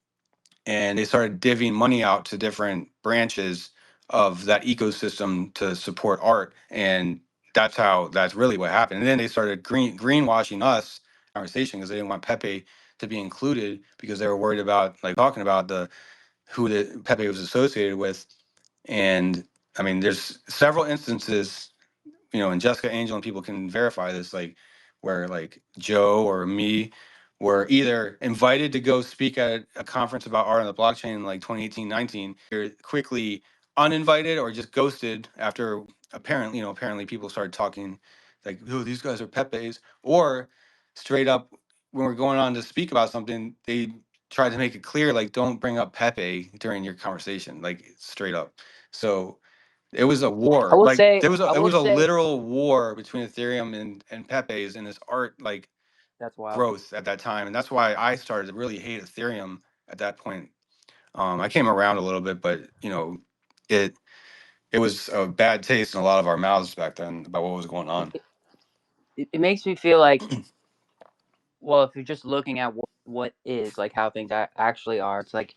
and they started divvying money out to different branches of that ecosystem to support art. And that's really what happened. And then they started greenwashing us conversation, because they didn't want Pepe to be included, because they were worried about like talking about who the Pepe was associated with. And I mean, there's several instances, and Jessica Angel and people can verify this, like where like Joe or me were either invited to go speak at a conference about art on the blockchain in like 2018-19, or quickly uninvited or just ghosted after apparently people started talking like, oh, these guys are Pepes, or straight up when we're going on to speak about something, they tried to make it clear, like, don't bring up Pepe during your conversation, like straight up. So it was a war. Like there was a literal war between Ethereum and Pepe's in this art like That's wild. growth at that time. And that's why I started to really hate Ethereum at that point. I came around a little bit, but it was a bad taste in a lot of our mouths back then about what was going on. It makes me feel like, well, if you're just looking at what is, like, how things actually are, it's like,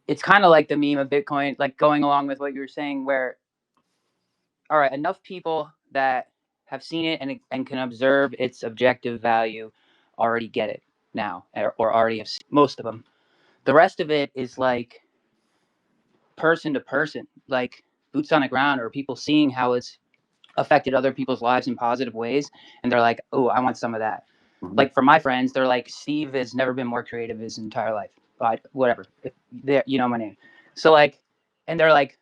it's kind of like the meme of Bitcoin, like going along with what you were saying, where, all right, enough people that have seen it and can observe its objective value already get it now, or already have seen, most of them. The rest of it is like person to person, like boots on the ground, or people seeing how it's affected other people's lives in positive ways, and they're like, oh, I want some of that. Mhm. Like for my friends, they're like, Steve has never been more creative his entire life, but whatever, you know my name. So like, and they're like,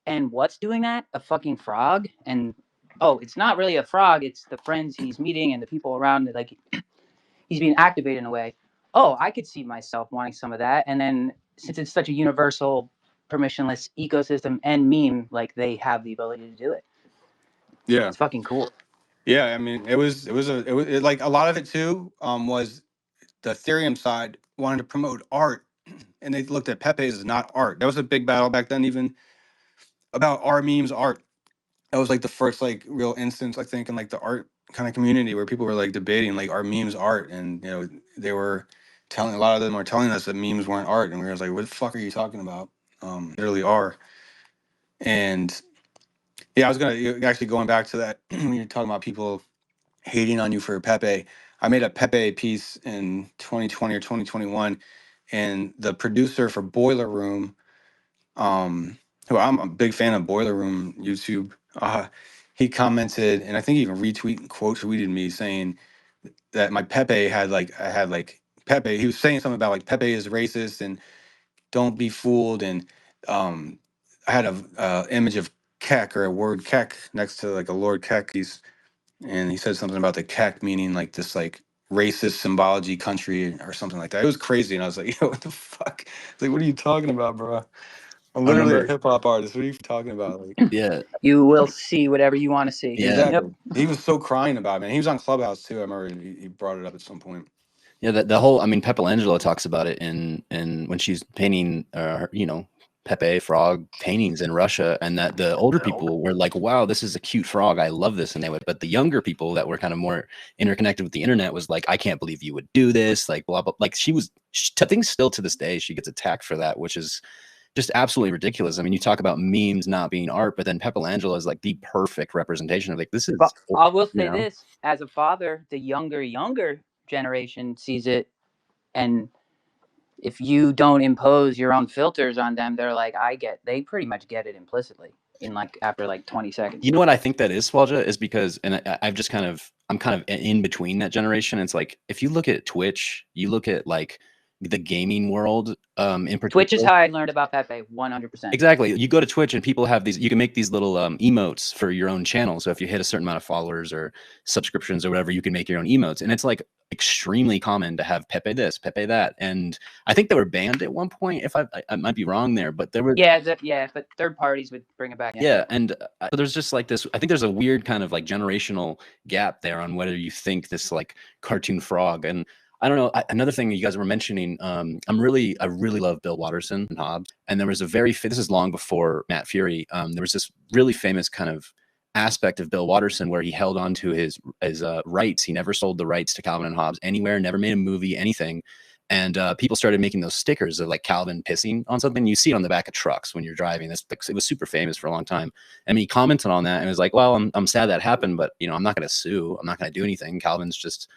and what's doing that? A fucking frog? And oh, it's not really a frog, it's the friends he's meeting and the people around it. Like, he's being activated in a way. Oh, I could see myself wanting some of that. And then since it's such a universal permissionless ecosystem and meme, like, they have the ability to do it. Yeah, it's fucking cool. Yeah, I mean, it was like a lot of it too was the Ethereum side wanted to promote art, and they looked at Pepe's as not art. That was a big battle back then, even about our memes art. That was like the first like real instance, I think, in like the art kind of community where people were like debating like, our memes art, and they were telling, a lot of them were telling us that memes weren't art, and we were like, what the fuck are you talking about? Literally are. And yeah, I was gonna actually going back to that when you're talking about people hating on you for Pepe. I made a Pepe piece in 2020 or 2021, and the producer for Boiler Room, who I'm a big fan of Boiler Room YouTube, he commented, and I think he even quote tweeted me saying that my Pepe had like, I had like Pepe. He was saying something about like Pepe is racist and don't be fooled, and I had a image of Keck, or a word Keck next to like a Lord Keck. And he said something about the Keck meaning like this like racist symbology country or something like that. It was crazy, and I was like, yo, what the fuck? It's like, what are you talking about, bro? I'm literally a hip hop artist. What are you talking about? Like, Yeah. You will see whatever you want to see. Yeah. exactly. Yep. He was so crying about it, man. He was on Clubhouse too. I remember he brought it up at some point. Yeah, the whole, I mean, Pepe Angela talks about it in when she's painting, Pepe frog paintings in Russia, and that the older people were like, wow, this is a cute frog, I love this, and they would, but the younger people that were kind of more interconnected with the internet was like, I can't believe you would do this, like blah blah. Like I think still to this day she gets attacked for that, which is just absolutely ridiculous. I mean, you talk about memes not being art, but then Pepe Angela is like the perfect representation of like, this is. But I will say this, as a father, the younger generation sees it, and if you don't impose your own filters on them, they're like, they pretty much get it implicitly in like after like 20 seconds. You know what I think that is, Swallja, is because, and I'm kind of in between that generation. It's like, if you look at Twitch, you look at like the gaming world, in particular. Twitch is how I learned about Pepe, 100%. Exactly. You go to Twitch and people have these, you can make these little emotes for your own channel. So if you hit a certain amount of followers or subscriptions or whatever, you can make your own emotes. And it's like extremely common to have Pepe this, Pepe that. And I think they were banned at one point, if I might be wrong there, but there were. Yeah, but third parties would bring it back. Yeah. And so there's just like this, I think there's a weird kind of like generational gap there on whether you think this like cartoon frog. And I don't know. Another thing you guys were mentioning, I really love Bill Watterson and Hobbs. And there was this is long before Matt Fury. There was this really famous kind of aspect of Bill Watterson where he held on to his rights. He never sold the rights to Calvin and Hobbes anywhere, never made a movie, anything. And people started making those stickers of like Calvin pissing on something. You see it on the back of trucks when you're driving. It was super famous for a long time. And he commented on that and was like, well, I'm sad that happened, but I'm not going to sue. I'm not going to do anything. Calvin's just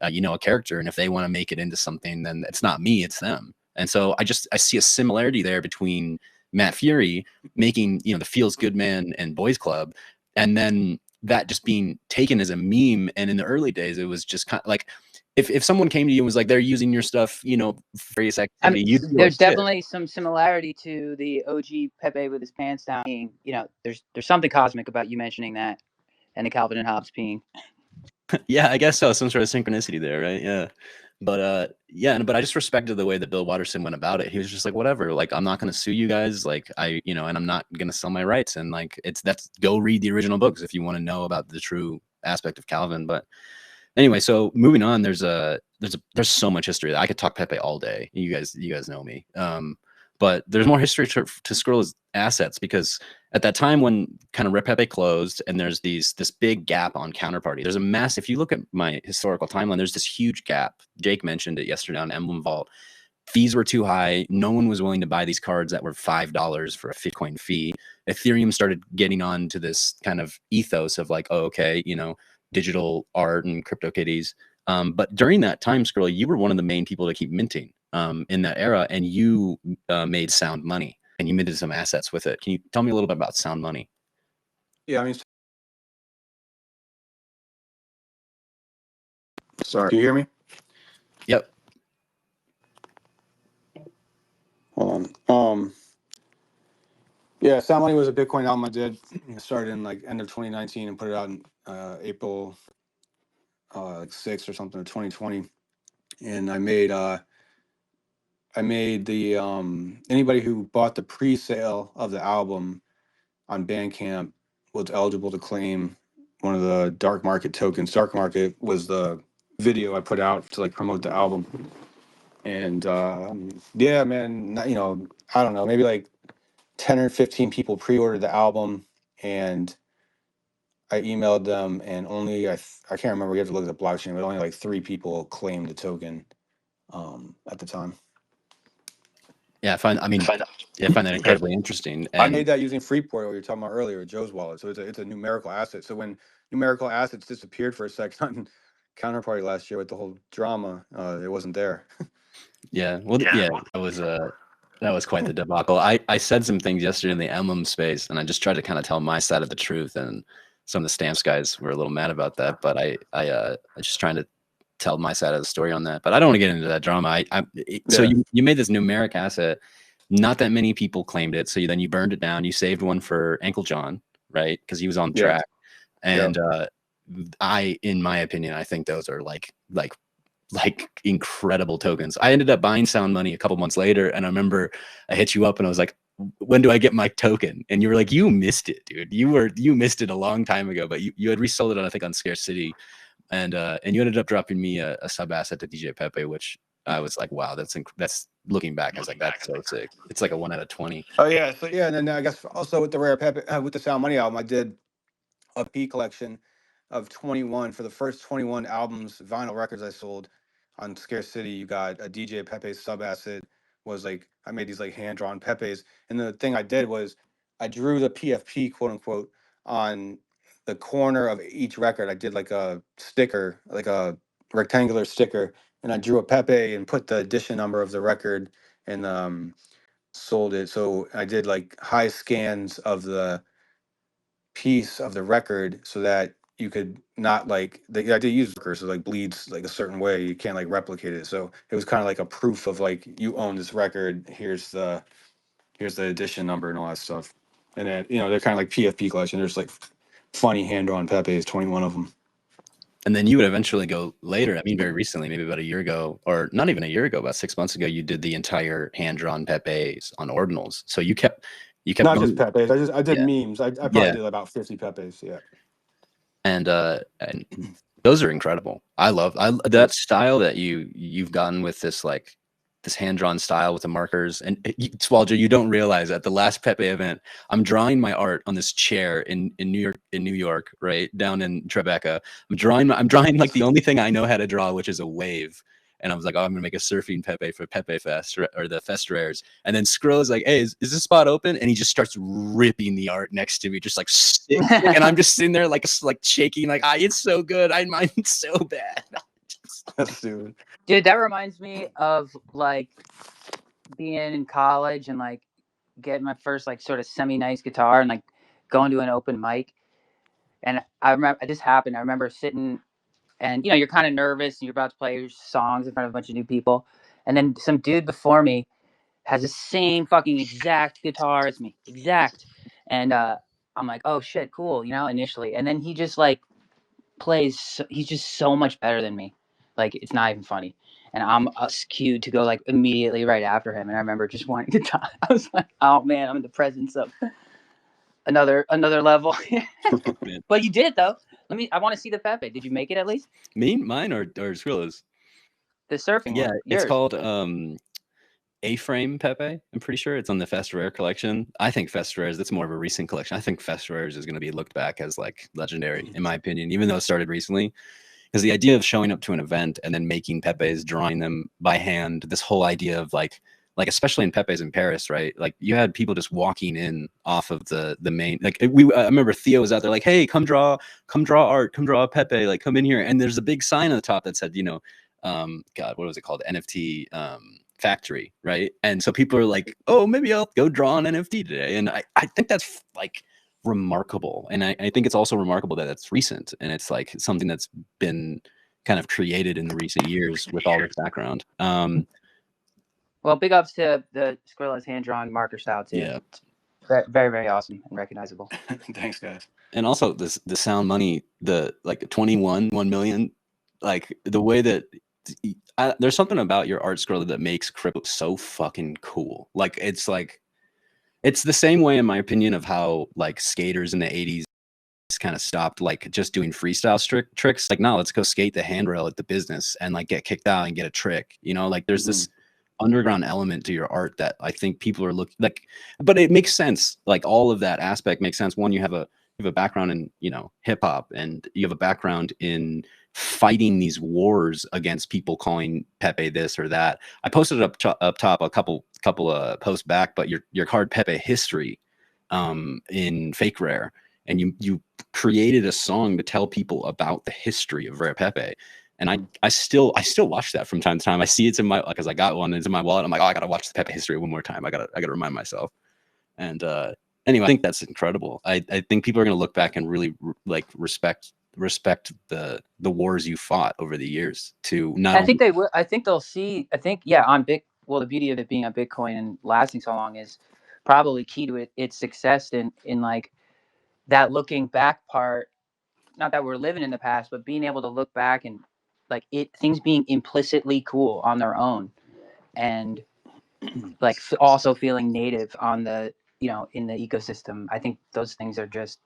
a character, and if they want to make it into something, then it's not me, it's them. And so I see a similarity there between Matt Fury making the Feels Good Man and Boys Club, and then that just being taken as a meme. And in the early days, it was just kind of like if someone came to you and was like, they're using your stuff, for various activity. There's definitely some similarity to the OG Pepe with his pants down being, there's something cosmic about you mentioning that, and the Calvin and Hobbes peeing. Yeah, I guess so. Some sort of synchronicity there, right? Yeah. But but I just respected the way that Bill Watterson went about it. He was just like, whatever, like, I'm not going to sue you guys. Like, and I'm not going to sell my rights. And like, go read the original books if you want to know about the true aspect of Calvin. But anyway, so moving on, there's so much history. I could talk Pepe all day. You guys know me. But there's more history to Skrilla's assets, because at that time when kind of Rare Pepe closed and there's this big gap on Counterparty, there's a massive, if you look at my historical timeline, there's this huge gap. Jake mentioned it yesterday on Emblem Vault. Fees were too high. No one was willing to buy these cards that were $5 for a Bitcoin fee. Ethereum started getting on to this kind of ethos of like, oh, okay, digital art and CryptoKitties. But during that time, Skrilla, you were one of the main people to keep minting in that era, and you made sound money and you minted some assets with it. Can you tell me a little bit about sound money? Yeah, I mean, sorry, can you hear me? Yep. Hold on. Yeah, sound money was a Bitcoin album I did. I started in like end of 2019 and put it out in April like 6th or something of 2020. And I made the anybody who bought the pre-sale of the album on Bandcamp was eligible to claim one of the dark market tokens. Dark market was the video I put out to like promote the album. And yeah, man, I don't know, maybe like 10 or 15 people pre-ordered the album, and I emailed them, and only I can't remember, we have to look at the blockchain, but only like 3 people claimed the token at the time. Yeah, I find that incredibly interesting. And I made that using Freeport, what you were talking about earlier, Joe's wallet. So it's a numerical asset. So when numerical assets disappeared for a second on Counterparty last year with the whole drama, it wasn't there. Yeah, well, yeah, that was quite the debacle. I said some things yesterday in the Emblem space, and I just tried to kind of tell my side of the truth, and some of the stamps guys were a little mad about that. But I just trying to tell my side of the story on that. But I don't want to get into that drama. So you made this numeric asset. Not that many people claimed it. So then you burned it down. You saved one for Uncle John, right? Because he was on track. And in my opinion, I think those are like incredible tokens. I ended up buying sound money a couple months later, and I remember I hit you up and I was like, when do I get my token? And you were like, you missed it, dude. You missed it a long time ago, but you had resold it, I think, on Scarce City. And you ended up dropping me a sub asset to DJPEPE, which I was like, wow, that's looking back, I was like, that's so sick. It's like a 1 out of 20. Oh yeah, so yeah, and then I guess also with the Rare Pepe, with the Sound Money album, I did a P collection of 21 for the first 21 albums, vinyl records I sold on Scarce City. You got a DJPEPE Subasset was like, I made these like hand drawn Pepes, and the thing I did was I drew the PFP quote unquote on the corner of each record. I did like a sticker, like a rectangular sticker, and I drew a Pepe and put the edition number of the record and sold it. So I did like high scans of the piece of the record so that you could not like I did use markers, so like bleeds like a certain way, you can't like replicate it. So it was kind of like a proof of like you own this record. Here's the edition number and all that stuff. And then they're kind of like PFP collection. There's like funny hand drawn Pepe's, 21 of them. And then you would eventually go later. I mean, very recently, maybe about a year ago, or not even a year ago, about 6 months ago, you did the entire hand drawn Pepe's on ordinals. So you kept Not going. just Pepe's. I did Yeah. memes. I probably did about 50 Pepe's. Yeah. And those are incredible. I love that style that you've gotten with this like this hand-drawn style with the markers. And Swallja, you don't realize at the last Pepe event, I'm drawing my art on this chair in New York, right down in Tribeca. I'm drawing like the only thing I know how to draw, which is a wave. And I was like, oh, I'm gonna make a surfing Pepe for Pepe Fest or the Fest Rares. And then Skrilla's like, hey, is this spot open? And he just starts ripping the art next to me, just like sick. And I'm just sitting there like shaking, like, it's so good. Mine's so bad. Dude, that reminds me of like being in college and like getting my first like sort of semi-nice guitar and like going to an open mic. And I remember this happened. I remember sitting and you're kind of nervous and you're about to play your songs in front of a bunch of new people. And then some dude before me has the same fucking exact guitar as me. Exact. And I'm like, oh shit, cool, initially. And then he just like plays, he's just so much better than me. Like, it's not even funny. And I'm skewed to go like immediately right after him. And I remember just wanting to die. I was like, oh man, I'm in the presence of another level. But you did it though. I want to see the Pepe. Did you make it at least? Mine or Skrilla's? The surfing one. It's called A-frame Pepe. I'm pretty sure it's on the Fest Rare collection. I think Fest Rares, that's more of a recent collection. I think Fest Rares is going to be looked back as like legendary, in my opinion, even though it started recently. Because the idea of showing up to an event and then making Pepes, drawing them by hand, this whole idea of like especially in Pepes in Paris, right? Like you had people just walking in off of the main, like I remember Theo was out there like, hey, come draw art, come draw a Pepe, like come in here. And there's a big sign on the top that said, God, what was it called? NFT factory, right? And so people are like, oh, maybe I'll go draw an NFT today. And I think that's like remarkable. And I think it's also remarkable that it's recent and it's like something that's been kind of created in the recent years with all this background. Well, big ups to the Skrilla's hand-drawn marker style too. Yeah. Very, very awesome and recognizable. Thanks, guys. And also the Sound Money, the like 1 million, like the way that there's something about your art, Scrilla, that makes crypto so fucking cool. Like it's the same way, in my opinion, of how like skaters in the 80s kind of stopped like just doing freestyle tricks. Like, no, let's go skate the handrail at the business and like get kicked out and get a trick. Like there's this underground element to your art that I think people are looking like, but it makes sense. Like all of that aspect makes sense. One, you have a background in hip hop, and you have a background in fighting these wars against people calling Pepe this or that. I posted up top a couple posts back, but your card Pepe history in Fake Rare, and you created a song to tell people about the history of Rare Pepe. And I still watch that from time to time. I see it's in my, because I got one, it's in my wallet. I'm like, oh, I gotta watch the Pepe history one more time. I gotta remind myself. And anyway, I think that's incredible. I think people are gonna look back and really like respect the wars you fought over the years. To not, I think they will. I think they'll see. I think on big. Well, the beauty of it being on Bitcoin and lasting so long is probably key to its success in like that looking back part. Not that we're living in the past, but being able to look back and like things being implicitly cool on their own, and like also feeling native on the in the ecosystem. I think those things are just,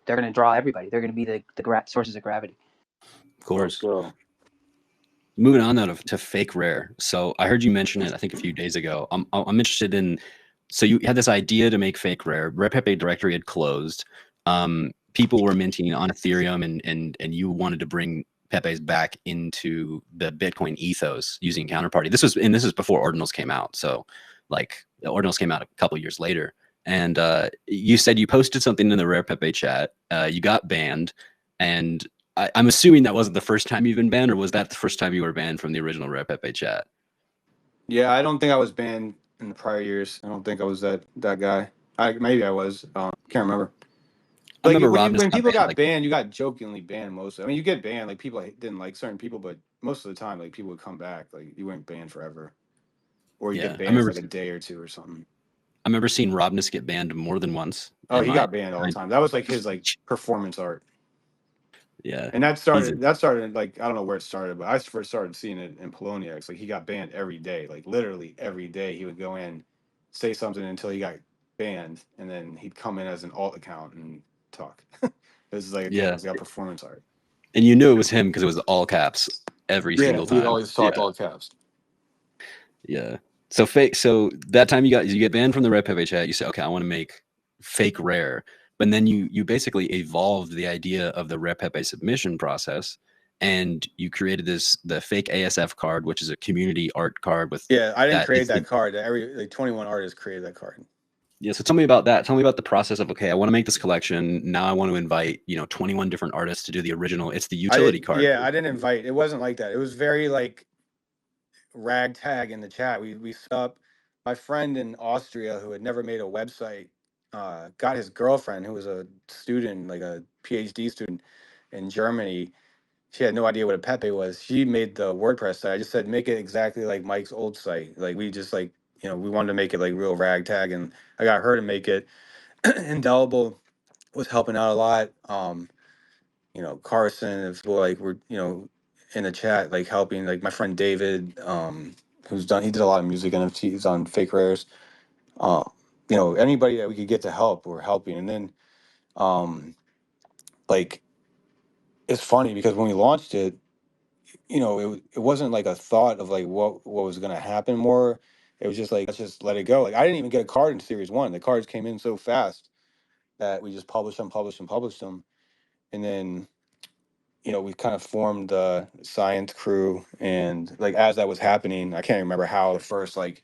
they're going to draw everybody. They're going to be the sources of gravity. Of course. moving on now to fake rare. So I heard you mention it, I think a few days ago. I'm interested in, so you had this idea to make fake rare. Rare Pepe directory had closed. People were minting on Ethereum, and you wanted to bring Pepe's back into the Bitcoin ethos using Counterparty. This is before Ordinals came out. So like the Ordinals came out a couple years later. And you said you posted something in the Rare Pepe chat. You got banned, and I'm assuming that wasn't the first time you've been banned, or was that the first time you were banned from the original Rare Pepe chat? Yeah, I don't think I was banned in the prior years. I don't think I was that guy. Maybe I was. Can't remember. I Like remember when people got like, banned, you got jokingly banned mostly. I mean, you get banned, like people didn't like certain people, but most of the time, like people would come back. Like you weren't banned forever, or you yeah, get banned for like a day or two or something. I remember seeing Robness get banned more than once. Oh, he got banned all the time. That was like his like performance art. Yeah, And that started like, I don't know where it started, but I first started seeing it in Poloniacs. Like he got banned every day, like literally every day. He would go in, say something until he got banned, and then he'd come in as an alt account and talk. This is like, again, it was like a performance art. And you knew it was him because it was all caps every single time. He always talked all caps. Yeah. So fake. So that time you get banned from the Rare Pepe chat. You say, okay, I want to make fake rare, but then you basically evolved the idea of the Rare Pepe submission process, and you created the fake ASF card, which is a community art card with. Yeah, I didn't create that card. Every 21 artists created that card. Yeah, so tell me about that. Tell me about the process of, okay, I want to make this collection. Now I want to invite 21 different artists to do the original. It's the utility card. Yeah, I didn't invite. It wasn't like that. It was very like ragtag in the chat. We set up. My friend in Austria who had never made a website got his girlfriend, who was a student, like a PhD student in Germany. She had no idea what a Pepe was. She made the WordPress site. I just said, make it exactly like Mike's old site. Like we just like, we wanted to make it like real ragtag, and I got her to make it. Indelible was helping out a lot. Carson, if people like were, in the chat, like helping, like my friend David, he did a lot of music NFTs on fake rares. Anybody that we could get to help, we're helping. And then, like, it's funny because when we launched it, it wasn't like a thought of like what was going to happen more. It was just like, let's just let it go. Like I didn't even get a card in series 1. The cards came in so fast that we just published them. And then, we kind of formed the science crew, and like as that was happening, I can't remember how the first like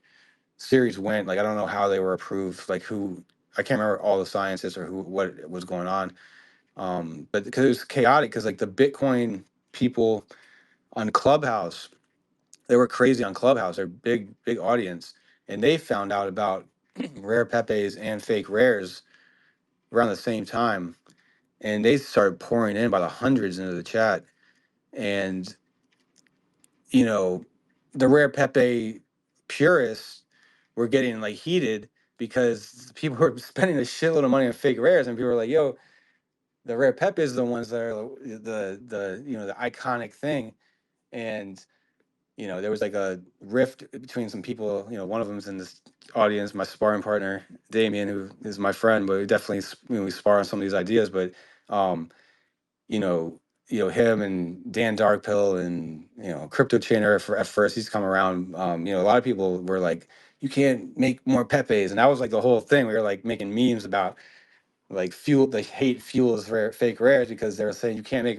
series went. Like I don't know how they were approved, like who, I can't remember all the scientists or what was going on. But because it was chaotic, because like the Bitcoin people on Clubhouse, they were crazy on Clubhouse. They're big audience, and they found out about Rare Pepes and fake rares around the same time, and they started pouring in by the hundreds into the chat. And the Rare Pepe purists were getting like heated because people were spending a shitload of money on fake rares, and people were like, "Yo, the Rare Pepe is the ones that are the iconic thing." And there was like a rift between some people. One of them's in this audience, my sparring partner Damien, who is my friend, but we definitely we spar on some of these ideas. But you know, him and Dan Darkpill and Crypto Chainer at first he's come around. A lot of people were like, you can't make more Pepes, and that was like the whole thing. We were like making memes about like the hate fuels fake rares, because they were saying you can't make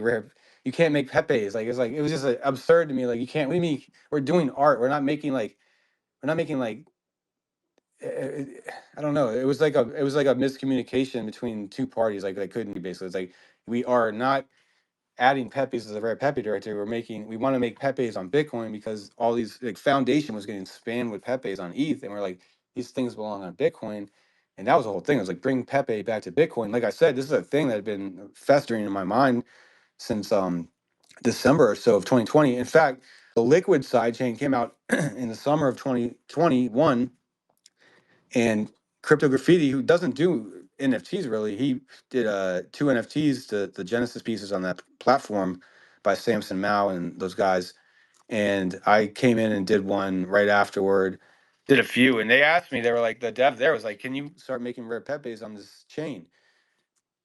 Pepes. Like it was just absurd to me. Like you can't. We're doing art. We're not making like I don't know. It was like a miscommunication between two parties. Like they couldn't be, basically. It's like we are not adding Pepes as a Rare Pepe directory. We want to make Pepes on Bitcoin because all these like foundation was getting spammed with Pepes on ETH, and we're like, these things belong on Bitcoin. And that was the whole thing. It was like, bring Pepe back to Bitcoin. Like I said, this is a thing that had been festering in my mind since December or so of 2020. In fact, the Liquid sidechain came out in the summer of 2021, and Crypto Graffiti, who doesn't do NFTs really, he did 2 NFTs, the Genesis pieces on that platform by Samson Mao and those guys. And I came in and did one right afterward, did a few, and they asked me, they were like, the dev there was like, can you start making Rare Pepes on this chain?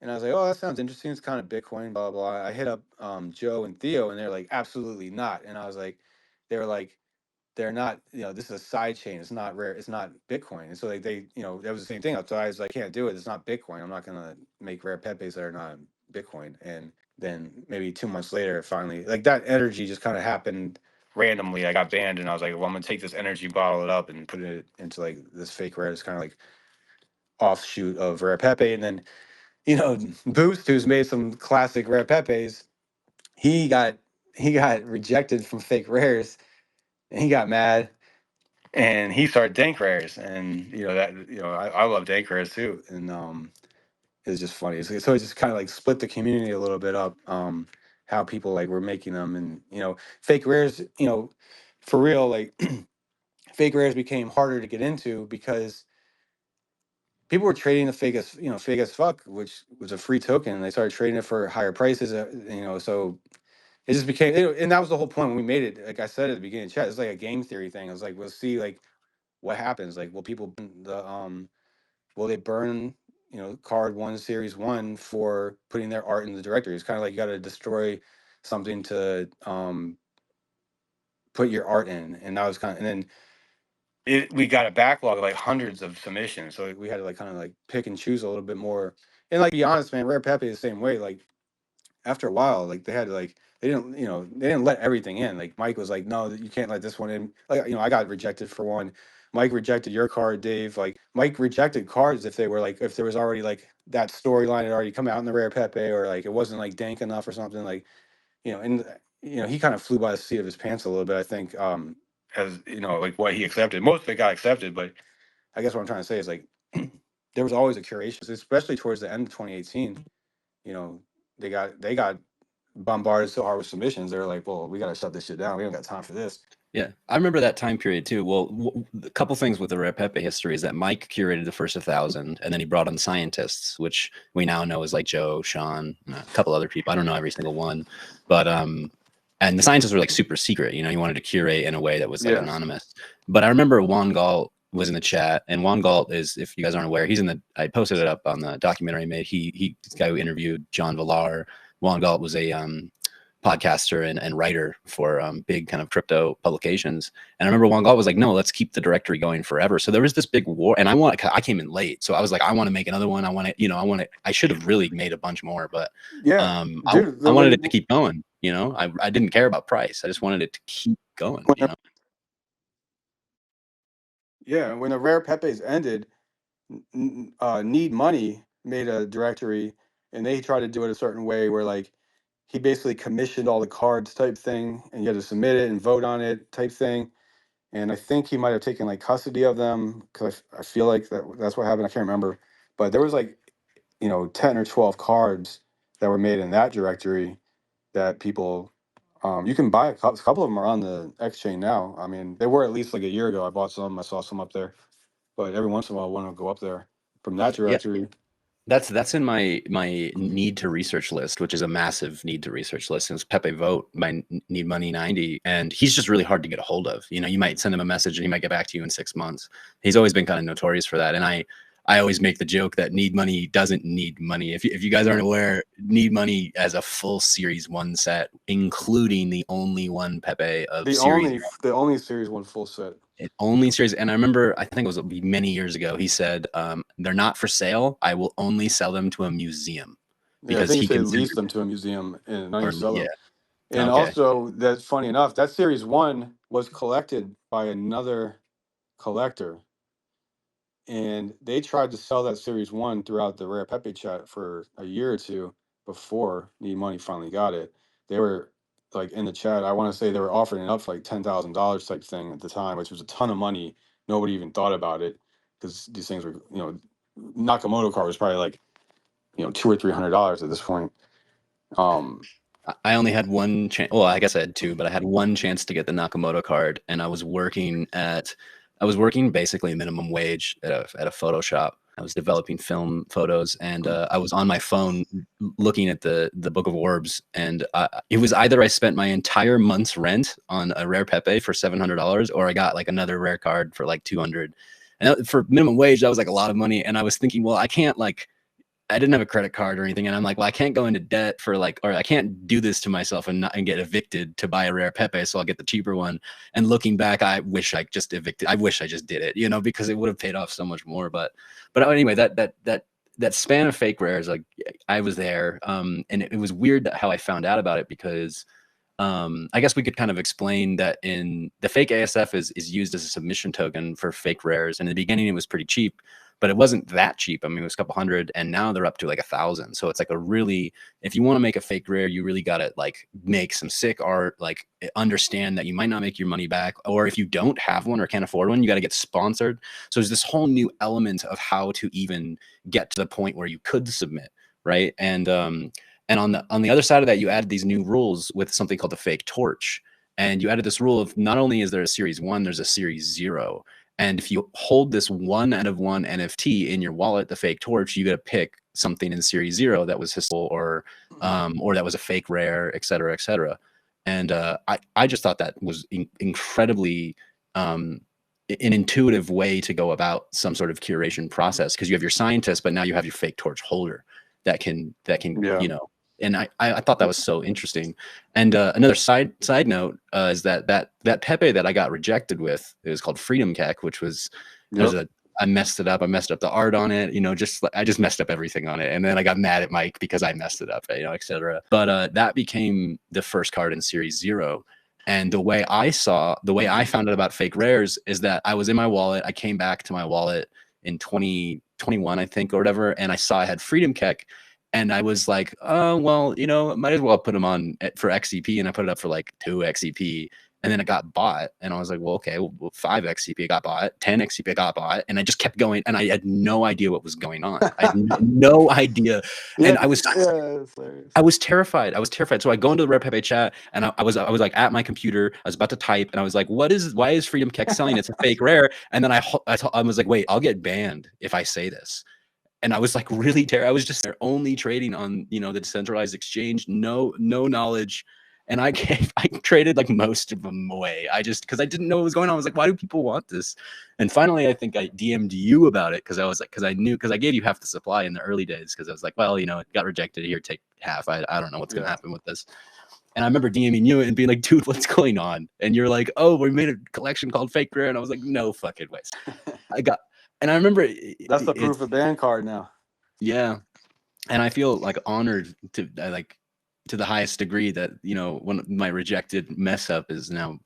And I was like, oh, that sounds interesting. It's kind of Bitcoin, blah, blah. I hit up Joe and Theo, and they're like, absolutely not. And I was like, they were like, they're not, this is a side chain. It's not rare. It's not Bitcoin. And so like they, that was the same thing. So I was like, I can't do it. It's not Bitcoin. I'm not gonna make Rare Pepes that are not Bitcoin. And then maybe 2 months later, finally, like that energy just kind of happened randomly. I got banned, and I was like, well, I'm gonna take this energy, bottle it up, and put it into like this fake rare. It's kind of like offshoot of Rare Pepe. And then, Boost, who's made some classic Rare Pepes, he got rejected from fake rares, and he got mad, and he started dank rares, and I love dank rares too, and it's just funny. So it just kind of like split the community a little bit up, how people like were making them, and fake rares, for real, like fake rares became harder to get into because people were trading the fake as fuck, which was a free token, and they started trading it for higher prices, so it just became, and that was the whole point when we made it. Like I said at the beginning of chat, it's like a game theory thing. I was like, we'll see like what happens. Like, will people will they burn card one series one for putting their art in the directory? It's kind of like you got to destroy something to put your art in, and that was kind of, and then we got a backlog of like hundreds of submissions, so we had to like kind of like pick and choose a little bit more. And like, be honest, man, Rare Pepe is the same way. Like after a while, like they had to like, they didn't let everything in. Like Mike was like, no, you can't let this one in. Like, I got rejected for one. Mike rejected your card, Dave. Like Mike rejected cards if they were like, if there was already like that storyline had already come out in the Rare Pepe, or like it wasn't like dank enough or something. Like, and he kind of flew by the seat of his pants a little bit, I think, as like what he accepted. Most of it got accepted, but I guess what I'm trying to say is like there was always a curation, especially towards the end of 2018. They got bombarded so hard with submissions. They're like, well, we got to shut this shit down. We don't got time for this. Yeah, I remember that time period too. Well, a couple things with the Rare Pepe history is that Mike curated the first 1,000, and then he brought on scientists, which we now know is like Joe, Sean, a couple other people. I don't know every single one, but and the scientists were like super secret. He wanted to curate in a way that was like anonymous. But I remember Juan Galt was in the chat, and Juan Galt is, if you guys aren't aware, he's in the, I posted it up on the documentary I made. He's the guy who interviewed John Villar. Juan Galt was a podcaster and writer for big kind of crypto publications. And I remember Juan Galt was like, no, let's keep the directory going forever. So there was this big war, and I came in late. So I was like, I want to make another one. I should have really made a bunch more, but dude, I wanted it to keep going. I didn't care about price. I just wanted it to keep going. Yeah. When the Rare Pepes ended, Need Money made a directory, and they tried to do it a certain way where like he basically commissioned all the cards type thing, and you had to submit it and vote on it type thing. And I think he might have taken like custody of them, because I feel like that's what happened. I can't remember, but there was like 10 or 12 cards that were made in that directory that people you can buy. A couple of them are on the exchange now. I mean, they were at least like a year ago. I bought some. I saw some up there, but every once in a while I want to go up there from that directory. Yeah. That's in my need to research list, which is a massive need to research list. And it's Pepe Vote by Need Money 90, and he's just really hard to get a hold of. You might send him a message and he might get back to you in 6 months. He's always been kind of notorious for that. And I always make the joke that Need Money doesn't need money. If you guys aren't aware, Need Money as a full Series 1 set, including the only one Pepe of the only Series 1 full set. Only series. And I remember, I think it was many years ago, he said, they're not for sale. I will only sell them to a museum. Because he can lease them to a museum and not sell them. And also, that's funny enough, that Series 1 was collected by another collector. And they tried to sell that Series 1 throughout the Rare Pepe chat for a year or two before Need Money finally got it. They were like in the chat, I want to say they were offering it up for like $10,000 type thing at the time, which was a ton of money. Nobody even thought about it, because these things were, Nakamoto card was probably like, $200 or $300 at this point. I only had one chance. Well, I guess I had two, but I had one chance to get the Nakamoto card, and I was working basically minimum wage at a photo shop. I was developing film photos, and I was on my phone looking at the Book of Orbs, and it was either I spent my entire month's rent on a Rare Pepe for $700, or I got like another rare card for like $200. And for minimum wage, that was like a lot of money. And I was thinking, well, I can't like I didn't have a credit card or anything, and I'm like, well, I can't go into debt for like, or I can't do this to myself and get evicted to buy a Rare Pepe, so I'll get the cheaper one. And looking back, I wish I just evicted. I wish I just did it, you know, because it would have paid off so much more. But anyway, that span of fake rares, like I was there, and it was weird how I found out about it because. I guess we could kind of explain that in the fake ASF is used as a submission token for fake rares. And in the beginning, it was pretty cheap, but it wasn't that cheap. I mean, it was a couple hundred, and now they're up to like 1,000. So it's like a really, if you want to make a fake rare, you really got to like make some sick art, like understand that you might not make your money back, or if you don't have one or can't afford one, you got to get sponsored. So there's this whole new element of how to even get to the point where you could submit, right? And on the other side of that, you added these new rules with something called the fake torch. And you added this rule of not only is there a series 1, there's a series 0. And if you hold this 1 out of 1 NFT in your wallet, the fake torch, you get to pick something in series 0 that was historical or that was a fake rare, et cetera, et cetera. And I just thought that was incredibly an intuitive way to go about some sort of curation process, because you have your scientist, but now you have your fake torch holder that can you know. And I thought that was so interesting. And another side note is that Pepe that I got rejected with, it was called Freedom Kek, which was I messed it up. I messed up the art on it, you know, I just messed up everything on it. And then I got mad at Mike because I messed it up, you know, etc. But that became the first card in series 0. And the way I found out about fake rares is that I was in my wallet. I came back to my wallet in 2021, I think, or whatever, and I saw I had Freedom Kek. And I was like, oh, well, you know, might as well put them on for XCP. And I put it up for like 2 XCP. And then it got bought. And I was like, well, okay, well, 5 XCP got bought, 10 XCP got bought. And I just kept going. And I had no idea what was going on. I had no idea. And I was terrified. I was terrified. So I go into the Rare Pepe chat, and I was like at my computer. I was about to type, and I was like, why is Freedom Kek selling? It's a fake rare. And then I was like, wait, I'll get banned if I say this. And I was like really terrified. I was just there only trading on, you know, the decentralized exchange, no knowledge. And I traded like most of them away. Because I didn't know what was going on. I was like, why do people want this? And finally, I think I DM'd you about it because I was like, because I gave you half the supply in the early days, because I was like, well, you know, it got rejected here, take half. I don't know what's going to happen with this. And I remember DMing you and being like, dude, what's going on? And you're like, oh, we made a collection called Fake Rare. And I was like, no fucking ways. And I remember that's the proof of ban card now. Yeah. And I feel like honored to the highest degree that, you know, one of my rejected mess up is now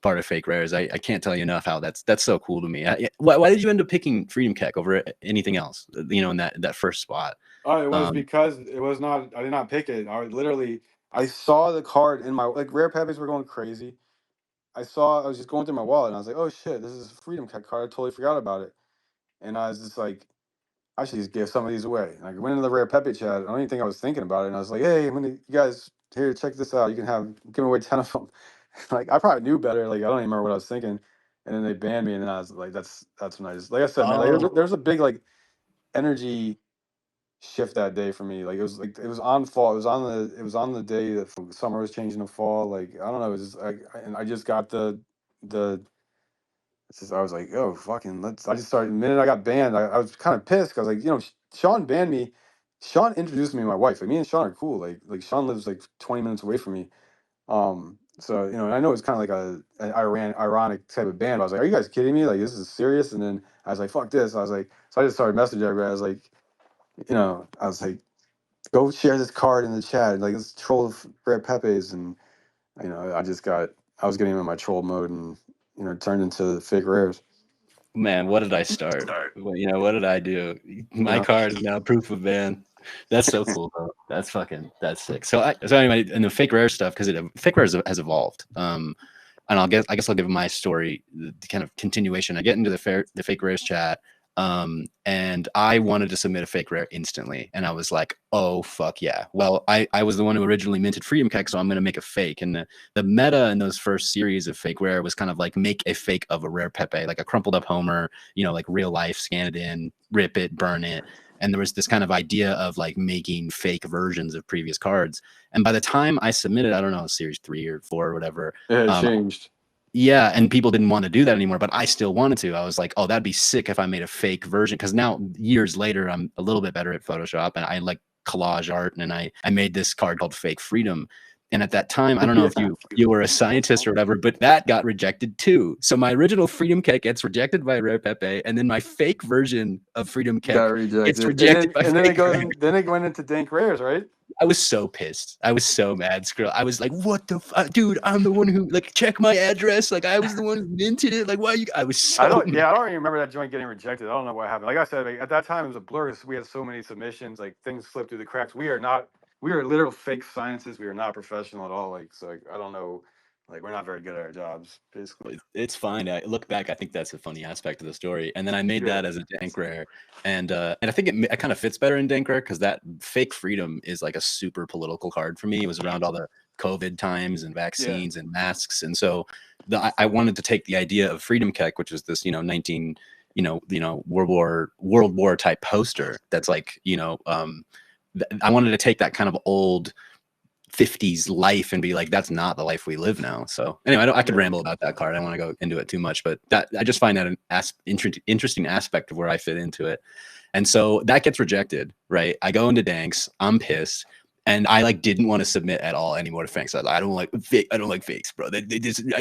part of Fake Rares. I can't tell you enough how that's so cool to me. Why did you end up picking Freedom Kek over anything else, you know, in that first spot? Oh, it was because it was not, I did not pick it. I saw the card in my, like, Rare Pepes were going crazy. I was just going through my wallet, and I was like, oh shit, this is a Freedom Kek card. I totally forgot about it. And I was just like, I should just give some of these away. And I went into the Rare Pepe chat. I don't even think I was thinking about it. And I was like, hey, you guys, here, check this out. You can give away 10 of them. Like, I probably knew better. Like, I don't even remember what I was thinking. And then they banned me. And then I was like, that's when I just, like I said, man, like, there's a big, like, energy shift that day for me. Like, it was on fall. It was on the day that summer was changing to fall. Like, I don't know. It was just, and I just got the I was like, oh, fucking, I just started, the minute I got banned, I was kind of pissed, because, like, you know, Sean banned me. Sean introduced me to my wife. Like, me and Sean are cool. Like Sean lives like 20 minutes away from me. So, you know, I know it's kind of like an ironic type of ban, but I was like, are you guys kidding me? Like, this is serious? And then I was like, fuck this. I was like, so I just started messaging everybody. I was like, you know, go share this card in the chat. Like, let's troll Rare Pepes. And, you know, I was getting in my troll mode, and, you know, it turned into fake rares. Man, what did I start? Well, you know, what did I do? My card is now proof of ban. That's so cool, bro. That's sick. So anyway, and the fake rare stuff, because fake rare has evolved. And I guess I'll give my story, the kind of continuation. I get into the fake rares chat, and I wanted to submit a fake rare instantly, and I was like, oh fuck yeah. Well, I was the one who originally minted Freedom Kek, so I'm gonna make a fake. And the meta in those first series of fake rare was kind of like make a fake of a Rare Pepe, like a crumpled up Homer, you know, like real life, scan it in, rip it, burn it. And there was this kind of idea of like making fake versions of previous cards. And by the time I submitted, I don't know, series 3 or 4 or whatever, it had changed. Yeah, and people didn't want to do that anymore, but I still wanted to. I was like, oh, that'd be sick if I made a fake version. Because now, years later, I'm a little bit better at Photoshop, and I like collage art, and I made this card called Fake Freedom. And at that time, I don't know if you were a scientist or whatever, but that got rejected too. So my original Freedom Kek gets rejected by Rare Pepe, and then my fake version of Freedom Kek Got rejected. gets rejected by and then Fake Rare. then it went into dank rares, right? I was so pissed. I was so mad, Scrilla. I was like, what the fuck? Dude, I'm the one who, like, check my address. Like, I was the one who minted it. Like, why you? I was so I don't mad. even remember that joint getting rejected. I don't know what happened. Like I said, like, at that time it was a blur. We had so many submissions, like things slipped through the cracks. We are literal fake scientists. We are not professional at all. Like, so like, I don't know. Like, we're not very good at our jobs, basically. It's fine. I look back, I think that's a funny aspect of the story. And then I made that as a dank rare, and I think it kind of fits better in dank rare because that Fake Freedom is like a super political card for me. It was around all the COVID times and vaccines and masks, and so I wanted to take the idea of Freedom Kek, which was this 19 World War type poster. That's like I wanted to take that kind of old 50s life and be like, that's not the life we live now. So anyway, I could ramble about that card. I don't want to go into it too much, but that I just find that an interesting aspect of where I fit into it. And so that gets rejected, right? I go into Danks, I'm pissed, and I like didn't want to submit at all anymore to fakes. I don't like fakes, bro. They just and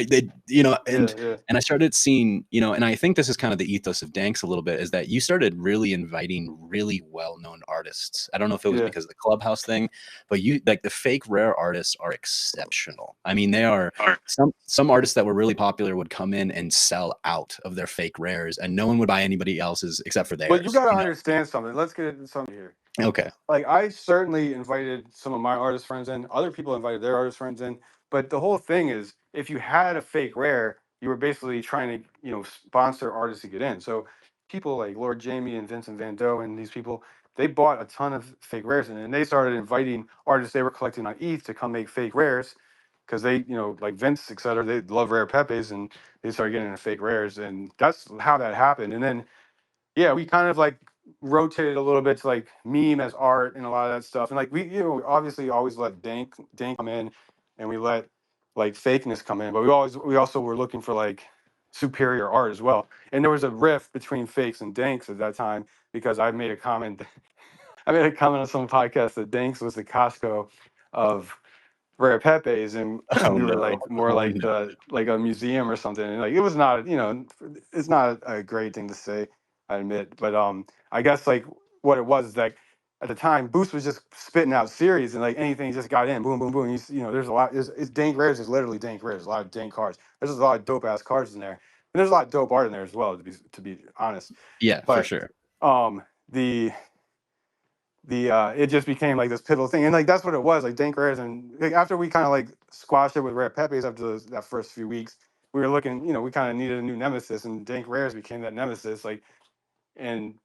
I started seeing, and I think this is kind of the ethos of Danks a little bit, is that you started really inviting really well-known artists. I don't know if it was because of the Clubhouse thing, but the fake rare artists are exceptional. I mean, they are some artists that were really popular would come in and sell out of their fake rares, and no one would buy anybody else's except for theirs. But you got to understand something. Let's get into something here. Okay. Like, I certainly invited some of my artist friends in. Other people invited their artist friends in. But the whole thing is, if you had a fake rare, you were basically trying to, sponsor artists to get in. So people like Lord Jamie and Vincent Van Doe and these people, they bought a ton of fake rares, and they started inviting artists they were collecting on ETH to come make fake rares because they, like Vince, et cetera, they love Rare Pepes, and they started getting into fake rares. And that's how that happened. And then, yeah, we kind of like rotated a little bit to like meme as art and a lot of that stuff. And like we obviously always let dank come in, and we let like fakeness come in, but we also were looking for like superior art as well. And there was a rift between fakes and danks at that time because I made a comment on some podcast that danks was the Costco of Rare Pepes, and we were like more like a museum or something. And like, it was not, it's not a great thing to say, I admit, but I guess like what it was is like at the time Boost was just spitting out series, and like anything just got in, boom, boom, boom. There's a lot. It's dank rares. Is literally dank rares. A lot of dank cards. There's a lot of dope ass cards in there, and there's a lot of dope art in there as well. To be honest. Yeah, but, for sure. It just became like this pivotal thing, and like that's what it was, like dank rares. And like after we kind of like squashed it with Rare Pepes after that first few weeks, we were looking, we kind of needed a new nemesis, and dank rares became that nemesis. Like, and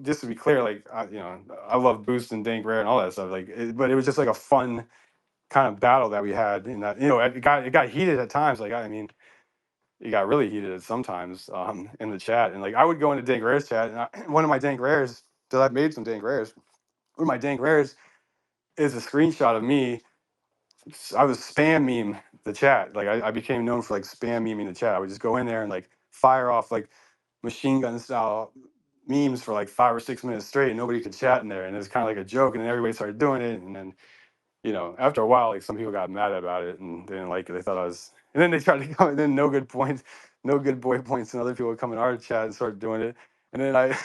just to be clear, like I love Boost and dank rare and all that stuff, like but it was just like a fun kind of battle that we had in that. It got heated at times. Like, I mean, it got really heated sometimes in the chat, and like I would go into dank rares chat, and one of my dank rares, because I've made some dank rares, one of my dank rares is a screenshot of me. I was spam meme the chat. Like I became known for like spam meming the chat. I would just go in there and like fire off like machine gun style memes for like 5 or 6 minutes straight, and nobody could chat in there, and it was kind of like a joke, and then everybody started doing it, and then after a while, like some people got mad about it and they didn't like it. They thought I was, and then they tried to come, and then no good boy points, and other people would come in our chat and start doing it. And then I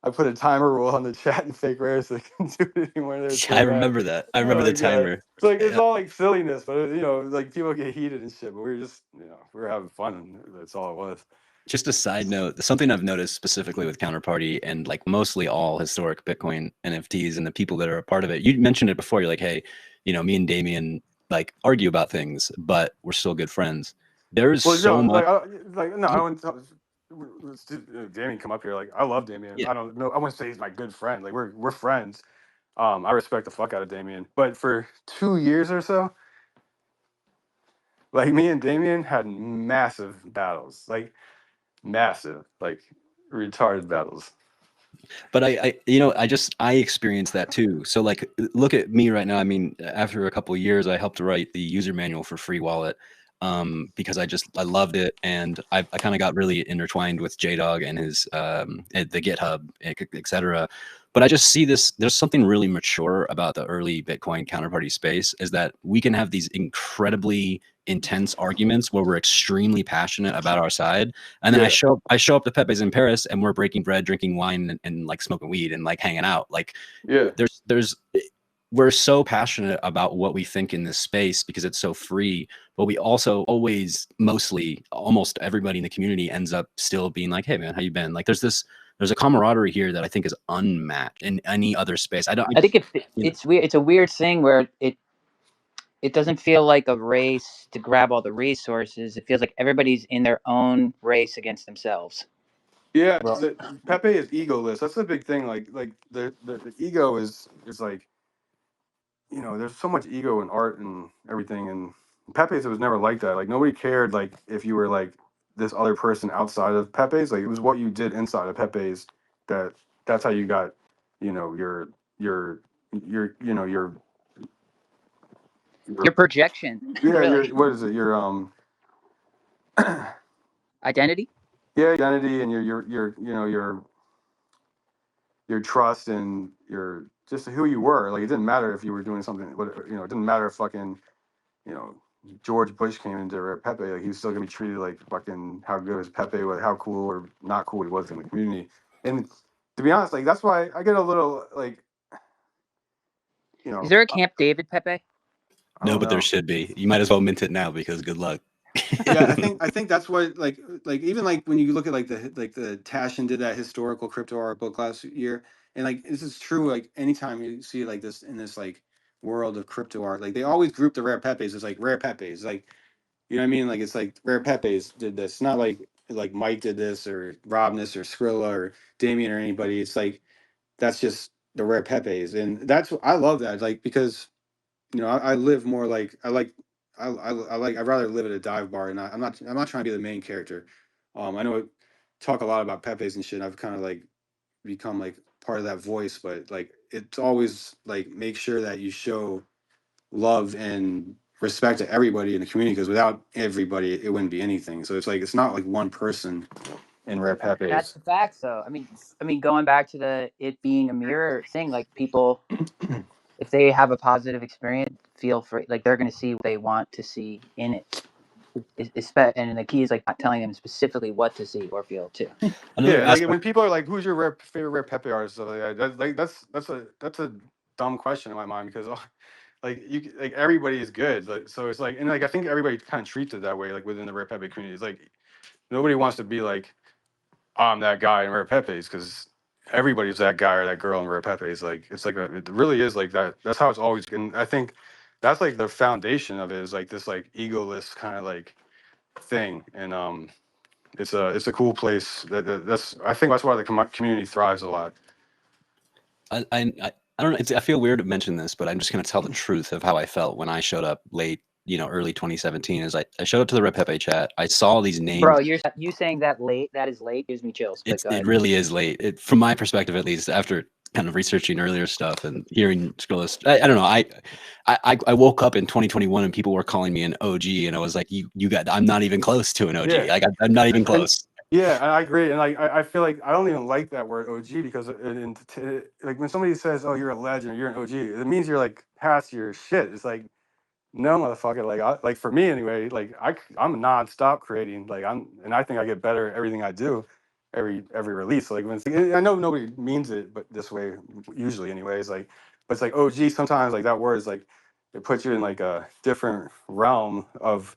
I put a timer rule on the chat and fake rare so they couldn't do it anymore. I remember that. I remember the timer. It's like it's all like silliness, but like people get heated and shit. But we were just we were having fun, and that's all it was. Just a side note, something I've noticed specifically with Counterparty and like mostly all historic Bitcoin NFTs and the people that are a part of it. You mentioned it before. You're like, hey, me and Damien like argue about things, but we're still good friends. There's so much. No, I wouldn't. Damien come up here. Like, I love Damien. Yeah. I don't know. I wouldn't say he's my good friend. Like, we're friends. I respect the fuck out of Damien. But for 2 years or so, like me and Damien had massive battles. Like massive, like retarded battles. But I experienced that too. So like, look at me right now. I mean, after a couple of years, I helped write the user manual for Free Wallet. because I loved it, and I kind of got really intertwined with JDog and his at the GitHub, etc. But I just see this. There's something really mature about the early Bitcoin counterparty space, is that we can have these incredibly intense arguments where we're extremely passionate about our side, and then I show up to Pepe's in Paris, and we're breaking bread, drinking wine, and like smoking weed and like hanging out. Like, there's we're so passionate about what we think in this space because it's so free, but we also always, almost everybody in the community ends up still being like, hey man, how you been? Like there's a camaraderie here that I think is unmatched in any other space. I think it's weird. It's a weird thing where it doesn't feel like a race to grab all the resources. It feels like everybody's in their own race against themselves. Yeah, Pepe is egoless. That's the big thing. Like the ego is like, you know, there's so much ego in art and everything, and Pepe's, it was never like that. Like nobody cared like if you were like this other person outside of Pepe's. Like it was what you did inside of Pepe's that's how you got, you know, your you know your projection. Really. what is it, your identity. Identity, and your you know your trust and your just who you were. Like it didn't matter if you were doing something, you know, it didn't matter if fucking, you know, George Bush came into Rare Pepe, like he was still gonna be treated like fucking how good was Pepe, how cool or not cool he was in the community. And to be honest, like that's why I get a little like, you know. Is there a Camp David Pepe? No, but there should be. You might as well mint it now because good luck. Yeah, I think that's what like even like when you look at like the Tashin did that historical crypto art book last year, and like this is true like anytime you see like this in this like world of crypto art, like they always group the Rare Pepes as like Rare Pepes, like, you know what I mean, like it's like Rare Pepes did this, not like Mike did this or Robness or Scrilla or Damien or anybody. It's like that's just the Rare Pepes, and that's I love that, like because, you know, I live more like I'd rather live at a dive bar, and I'm not trying to be the main character. I know I talk a lot about Pepe's and shit. And I've kind of like become like part of that voice, but like it's always like make sure that you show love and respect to everybody in the community, because without everybody it wouldn't be anything. So it's like it's not like one person in Rare Pepe's. That's the fact, though. I mean, going back to it being a mirror thing, like people, if they have a positive experience, feel free, like they're going to see what they want to see in it. And the key is like not telling them specifically what to see or feel too. Yeah, like when people are like, "Who's your favorite Rare Pepe artist?" Like that's a dumb question in my mind, because like everybody is good. Like, so it's like, and like I think everybody kind of treats it that way, like within the Rare Pepe community. It's like nobody wants to be like, I'm that guy in Rare Pepe's, because everybody's that guy or that girl in Rare Pepe's. Like it's like it really is like that. That's how it's always been. I think that's like the foundation of it, is like this like egoless kind of like thing, and it's a cool place. That's I think that's why the community thrives a lot. I don't know. I feel weird to mention this, but I'm just going to tell the truth of how I felt when I showed up late, you know, early 2017. Is I showed up to the Rare Pepe chat. I saw these names. Bro, you saying that is late gives me chills. It really is late. From my perspective, at least, after kind of researching earlier stuff and hearing Skrilla, I don't know. I woke up in 2021 and people were calling me an OG, and I was like, you got, I'm not even close to an OG. Yeah. Like I'm not even close. Yeah, I agree, and like I feel like I don't even like that word OG, because like when somebody says, "Oh, you're a legend," or "You're an OG," it means you're like past your shit. It's like, no, motherfucker. Like for me anyway, like I'm nonstop creating. Like and I think I get better at everything I do, every release. Like I know nobody means it, but this way usually anyways. Like, but it's like OG sometimes, like that word is like it puts you in like a different realm of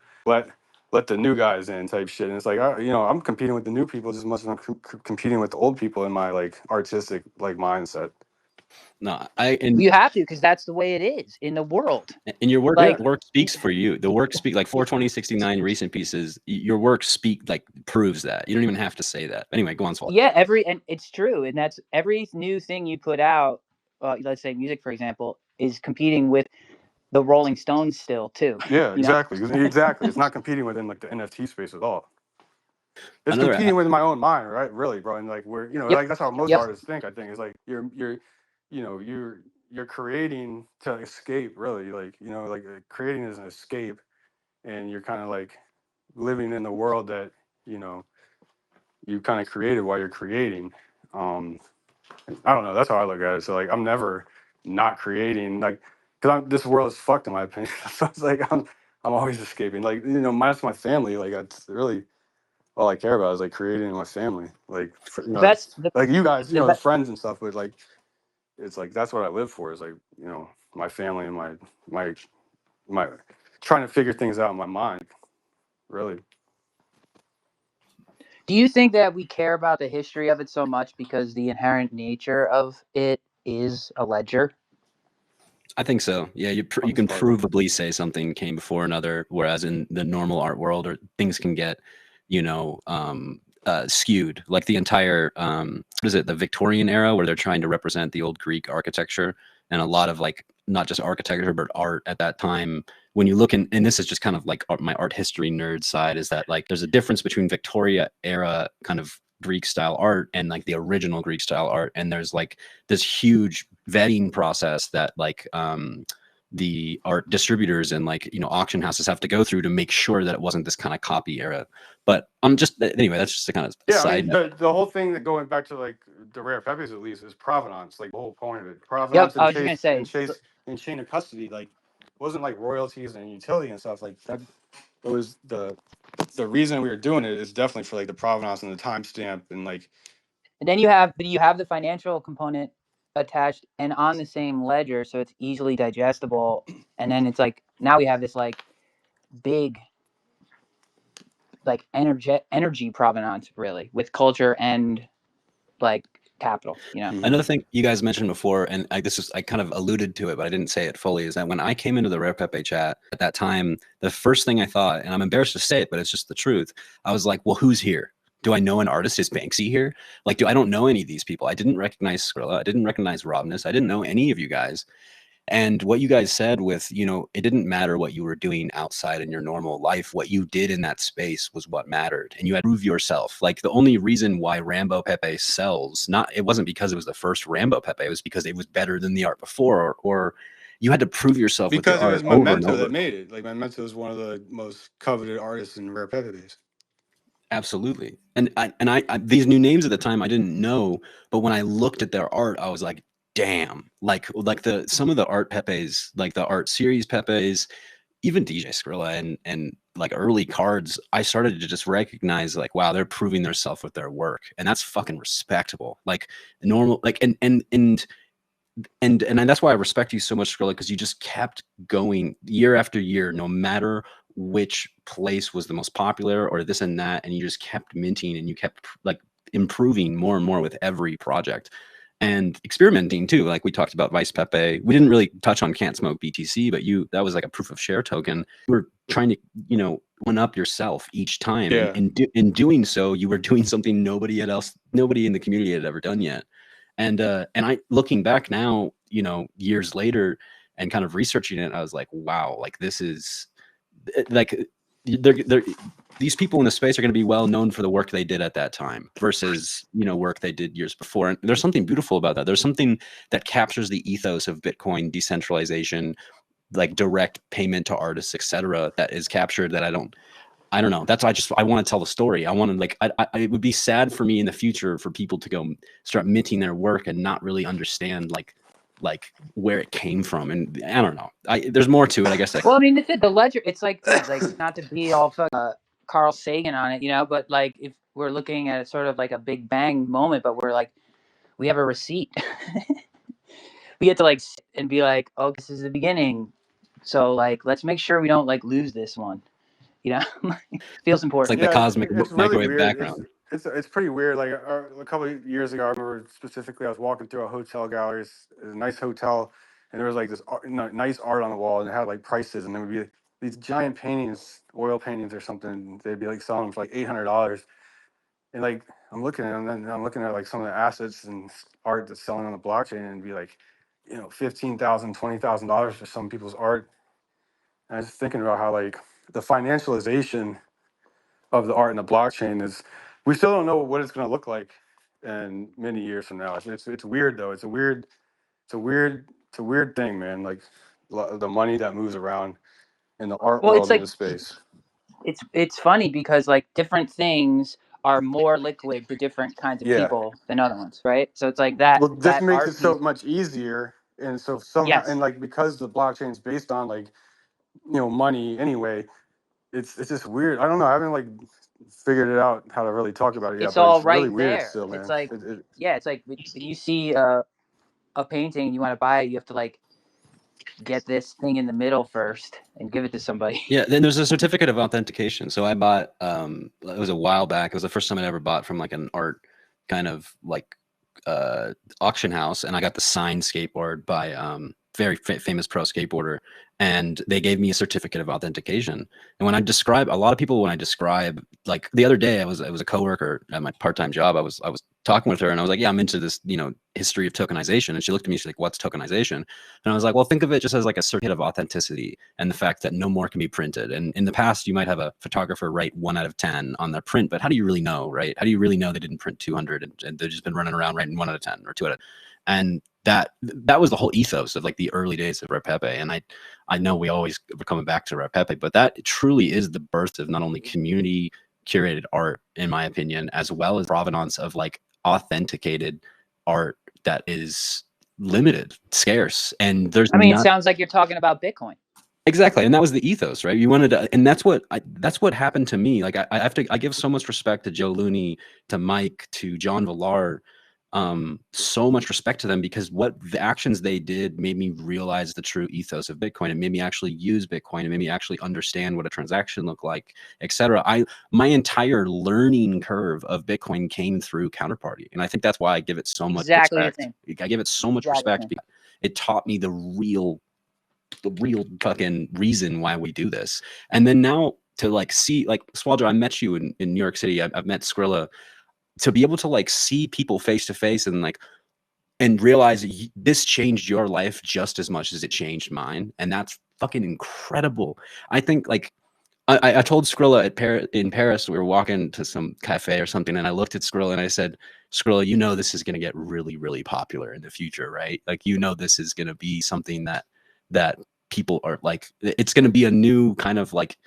let the new guys in type shit. And it's like, you know, I'm competing with the new people just as much as I'm competing with the old people in my like artistic like mindset. No, you have to, because that's the way it is in the world. And your work, like, work speaks for you. The work speak like 42069 recent pieces. Your work proves that. You don't even have to say that. Anyway, go on, Swallja. Yeah, and it's true, and that's every new thing you put out. Let's say music, for example, is competing with the Rolling Stones still too. Yeah, exactly. Exactly. It's not competing within like the NFT space at all. It's competing with my own mind, right? Really, bro. And like we're, you know, like that's how most artists think. I think it's like you're creating to escape, really. Like, you know, like creating is an escape, and you're kind of like living in the world that, you know, you kind of created while you're creating. I don't know. That's how I look at it. So like, I'm never not creating, like, because this world is fucked in my opinion. So it's like I'm always escaping. Like, you know, minus my family. Like that's really all I care about is like creating my family. Like, you know, That's like you guys, you the know, friends and stuff. But like, it's like that's what I live for. Is like, you know, my family and my trying to figure things out in my mind. Really. Do you think that we care about the history of it so much because the inherent nature of it is a ledger? I think so. Yeah, you can provably say something came before another, whereas in the normal art world, or things can get, you know, skewed. Like the entire what is it, the Victorian era, where they're trying to represent the old Greek architecture, and a lot of like not just architecture but art at that time. When you look in, and this is just kind of like my art history nerd side, is that like there's a difference between Victoria era kind of Greek style art and like the original Greek style art, and there's like this huge vetting process that like the art distributors and like, you know, auction houses have to go through to make sure that it wasn't this kind of copy era. But I'm just, anyway, that's just a kind of side note. The whole thing that going back to like the Rare Pepes at least is provenance. Like the whole point of it, Yep, provenance I was just gonna say, and chain of custody. Like it wasn't like royalties and utility and stuff like that. It was the reason we were doing it is definitely for like the provenance and the timestamp and like. and then you have the financial component attached and on the same ledger, so it's easily digestible. And then it's like now we have this like big like energy provenance really with culture and like capital, you know. Another thing you guys mentioned before, and I kind of alluded to it, but I didn't say it fully, is that when I came into the Rare Pepe chat at that time, the first thing I thought, and I'm embarrassed to say it, but it's just the truth, I was like, well, who's here? Do I know an artist? Is Banksy here? Like, I don't know any of these people. I didn't recognize Scrilla. I didn't recognize Robness. I didn't know any of you guys. And what you guys said with, you know, it didn't matter what you were doing outside in your normal life. What you did in that space was what mattered. And you had to prove yourself. Like the only reason why Rambo Pepe sells, it wasn't because it was the first Rambo Pepe. It was because it was better than the art before, or you had to prove yourself Because with your it was art over and Memento over. that made it. Like Memento is one of the most coveted artists in Rare Pepe days. Absolutely. And I these new names at the time I didn't know, but when I looked at their art, I was like, damn, like some of the art Pepes, like the art series Pepes, even DJ Scrilla and like early cards, I started to just recognize like, wow, they're proving themselves with their work, and that's fucking respectable. Like normal, like and that's why I respect you so much, Scrilla, because you just kept going year after year, no matter which place was the most popular or this and that, and you just kept minting and you kept like improving more and more with every project and experimenting too. Like we talked about Vice Pepe. We didn't really touch on Can't Smoke BTC, but that was like a proof of share token. You were trying to, you know, one up yourself each time. Yeah. And in doing so, you were doing something nobody in the community had ever done yet. And I, looking back now, you know, years later and kind of researching it, I was like, wow, like this is like these people in the space are going to be well known for the work they did at that time versus, you know, work they did years before. And there's something beautiful about that. There's something that captures the ethos of Bitcoin decentralization, like direct payment to artists, etc., that is captured that I don't know. That's I want to tell the story. I want to like it would be sad for me in the future for people to go start minting their work and not really understand like where it came from. And I don't know. There's more to it, I guess. Well, I mean, the ledger. It's like not to be all Carl Sagan on it, you know, but like if we're looking at it sort of like a Big Bang moment, but we're like we have a receipt. We get to like sit and be like, oh, this is the beginning. So like let's make sure we don't like lose this one. You know, feels important. It's like the cosmic microwave weird. background. It's pretty weird. Like a couple of years ago, I remember specifically I was walking through a hotel gallery, a nice hotel, and there was like this nice art on the wall, and it had like prices, and there would be these giant paintings, oil paintings or something. They'd be like selling them for like $800, and like I'm looking at them, and I'm looking at like some of the assets and art that's selling on the blockchain, and be like, you know, $15,000, $20,000 for some people's art. And I was thinking about how like the financialization of the art in the blockchain is, we still don't know what it's going to look like in many years from now. It's weird though. It's a weird thing, man. Like the money that moves around in the art Well, it's world in like this space. it's funny because like different things are more liquid to different kinds of Yeah. people than other ones, right? So it's like that Well, this that makes it art so piece. much easier, and so somehow, Yes, and like because the blockchain is based on like money anyway, it's just weird. I don't know. I haven't like figured it out how to really talk about it yet, it's but all it's really right weird there. still, It's man. like yeah, it's like when you see a painting and you want to buy it, you have to like get this thing in the middle first and give it to somebody. Yeah, then there's a certificate of authentication. So I bought it was a while back. It was the first time I ever bought from like an art kind of like auction house, and I got the signed skateboard by very famous pro skateboarder, and they gave me a certificate of authentication. And when I describe, a lot of people, when I describe, like the other day, I was a coworker at my part-time job. I was talking with her, and I was like, yeah, I'm into this, history of tokenization. And she looked at me, she's like, what's tokenization? And I was like, well, think of it just as like a certificate of authenticity, and the fact that no more can be printed. And in the past, you might have a photographer write 1 out of 10 on their print, but how do you really know, right? How do you really know they didn't print 200 and they've just been running around writing 1 out of 10 or 2 out of, and that was the whole ethos of like the early days of Rare Pepe. And I know we always are coming back to Rare Pepe, but that truly is the birth of not only community curated art, in my opinion, as well as provenance of like authenticated art that is limited, scarce, and there's I mean, it not sounds like you're talking about Bitcoin. exactly, and that was the ethos, right? You wanted to, and that's what happened to me. Like I give so much respect to Joe Looney, to Mike, to John Villar, so much respect to them, because what the actions they did made me realize the true ethos of Bitcoin. It made me actually use Bitcoin. It made me actually understand what a transaction looked like, etc. My entire learning curve of Bitcoin came through Counterparty, and I think that's why I give it so much Exactly the respect. same. I give it so much Exactly the respect same. because it taught me the real fucking reason why we do this. And then now to like see, like, Swallja, I met you in New York City. I've met Scrilla. To be able to like see people face to face and like, and realize this changed your life just as much as it changed mine, and that's fucking incredible. I think like I told Scrilla in Paris, we were walking to some cafe or something, and I looked at Scrilla and I said, Scrilla, this is going to get really, really popular in the future, right? Like, this is going to be something that people are like, it's going to be a new kind of like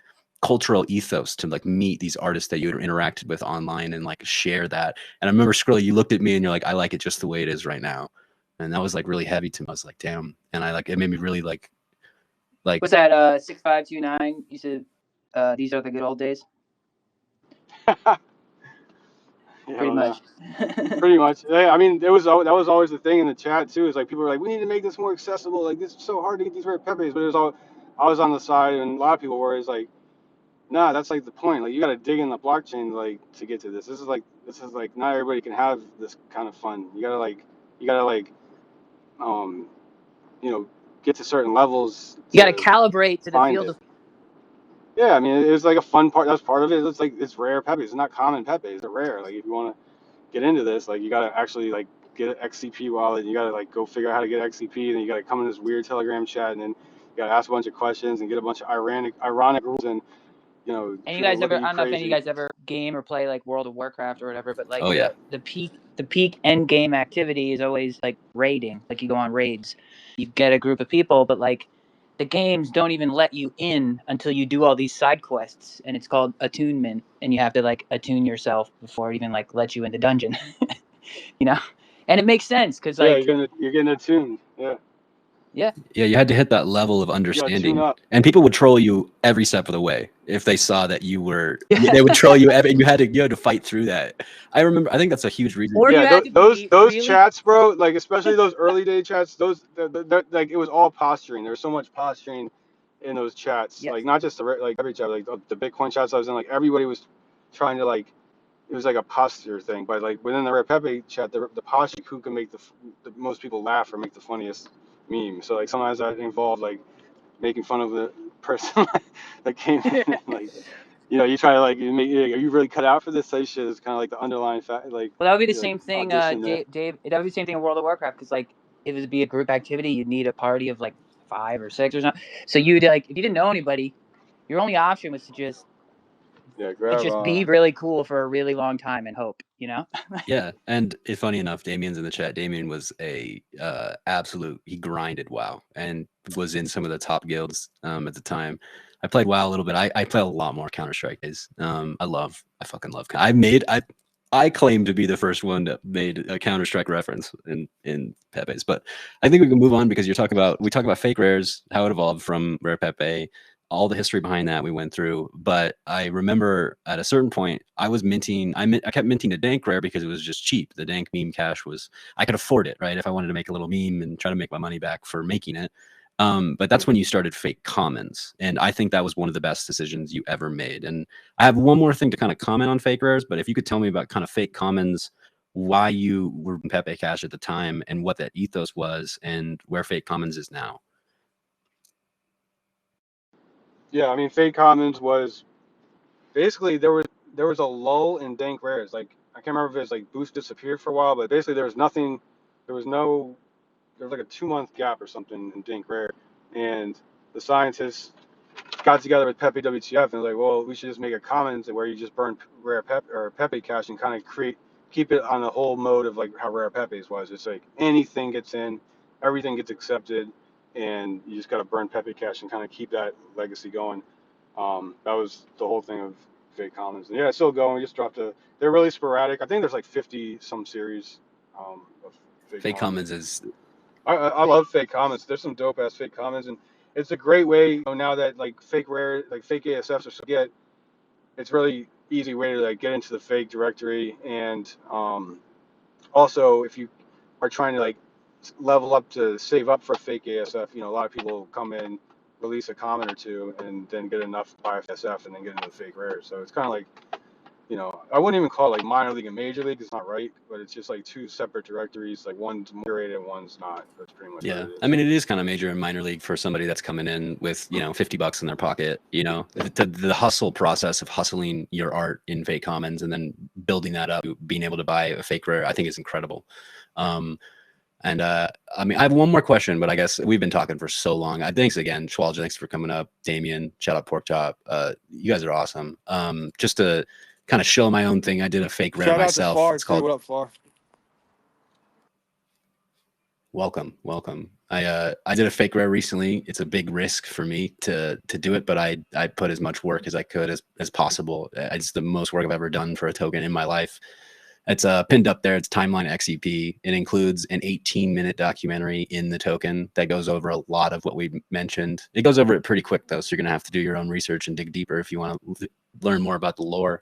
cultural ethos to like meet these artists that you interacted with online and like share that. And I remember, Scrilla, you looked at me and you're like, I like it just the way it is right now. And that was like really heavy to me. I was like, damn. And it made me really like What's that? 6529. You said these are the good old days. Pretty much. Pretty much. Yeah, I mean, that was always the thing in the chat too. Is like people were like, we need to make this more accessible. Like, this is so hard to get these Rare Pepes. But it was all, I was on the side, and a lot of people were. It's like, nah, that's like the point. Like, you got to dig in the blockchain like to get to this. This is like not everybody can have this kind of fun. You gotta like get to certain levels. You got to calibrate to the field of. Yeah, I mean, it was like a fun part. That's part of it. It's like, it's rare Pepes. It's not common Pepes. They're rare. Like, if you want to get into this, like, you gotta actually like get an XCP wallet, and you gotta like go figure out how to get XCP, and then you gotta come in this weird Telegram chat, and then you gotta ask a bunch of questions and get a bunch of ironic rules, and And you people guys look ever? at I you don't know if any of you crazy. guys ever game or play like World of Warcraft or whatever, but like oh yeah, the peak end game activity is always like raiding. Like, you go on raids, you get a group of people, but like the games don't even let you in until you do all these side quests, and it's called attunement, and you have to like attune yourself before it even like let you in the dungeon. And it makes sense because Yeah, like you're getting attuned. Yeah, yeah, you had to hit that level of you gotta tune understanding, up. and people would troll you every step of the way if they saw that you were. Yeah. They would troll you, and you had to fight through that. I remember. I think that's a huge reason. Or you Yeah, had to those be those really chats, bro. Like, especially those early day chats. Those like, it was all posturing. There was so much posturing in those chats. yes. Like, not just like every chat, like the Bitcoin chats I was in. Like, everybody was trying to like, it was like a posture thing. But like within the Rare Pepe chat, the posture, who can make the most people laugh or make the funniest meme. So like sometimes that involved like making fun of the person that came in and like, you try to like make, are you really cut out for this type shit? It's kind of like the underlying fact, like, Well, that would be the like same thing, audition there. Dave. That would be the same thing in World of Warcraft, because like if it would be a group activity, you'd need a party of like 5 or 6 or something. So you'd like, if you didn't know anybody, your only option was to just Yeah, grab be really cool for a really long time and hope, Yeah, and funny enough, Damien's in the chat. Damien was a absolute. He grinded WoW and was in some of the top guilds at the time. I played WoW a little bit. I play a lot more Counter-Strike days. I fucking love. I claim to be the first one that made a Counter-Strike reference in Pepe's, but I think we can move on because we talk about fake rares, how it evolved from Rare Pepe, all the history behind that we went through. But I remember at a certain point, I was minting. I kept minting a dank rare because it was just cheap. The dank meme cash was, I could afford it, right? If I wanted to make a little meme and try to make my money back for making it. But that's when you started fake commons. And I think that was one of the best decisions you ever made. And I have one more thing to kind of comment on fake rares, but if you could tell me about kind of fake commons, why you were in Pepe Cash at the time and what that ethos was and where fake commons is now. Yeah, I mean, fake commons was basically there was a lull in dank rares. Like I can't remember if it was like boost disappeared for a while, but basically there was nothing. There was like a 2-month gap or something in dank rare, and the scientists got together with Pepe WTF and was like, well, we should just make a commons where you just burn Rare Pepe or Pepe Cash and kind of keep it on the whole mode of like how Rare Pepe's was. It's like anything gets in, everything gets accepted, and you just got to burn Pepe Cash and kind of keep that legacy going. That was the whole thing of fake commons. And yeah, it's still going. We just dropped they're really sporadic. I think there's like 50 some series of Fake commons is. I love fake commons. There's some dope ass fake commons, and it's a great way, now that like fake ASFs are so get, it's really easy way to like get into the fake directory. And also if you are trying to like level up to save up for fake ASF, a lot of people come in, release a comment or two, and then get enough to buy ASF and then get into the fake rares. So it's kind of like, I wouldn't even call it like minor league and major league. It's not right, but it's just like two separate directories. Like one's curated and one's not. That's pretty much. Yeah, I mean, it is kind of major and minor league for somebody that's coming in with $50 in their pocket. The hustle process of hustling your art in fake commons and then building that up, being able to buy a fake rare, I think is incredible. I mean, I have one more question, but I guess we've been talking for so long. Thanks again, Swallja. Thanks for coming up. Damien, shout out Pork Chop. You guys are awesome. Just to kind of show my own thing, I did a fake rare myself. It's called. What up, Far? Welcome. I did a fake rare recently. It's a big risk for me to do it, but I put as much work as I could as possible. It's the most work I've ever done for a token in my life. It's pinned up there. It's TIMELINEXCP. It includes an 18-minute documentary in the token that goes over a lot of what we mentioned. It goes over it pretty quick though, so you're gonna have to do your own research and dig deeper if you want to learn more about the lore.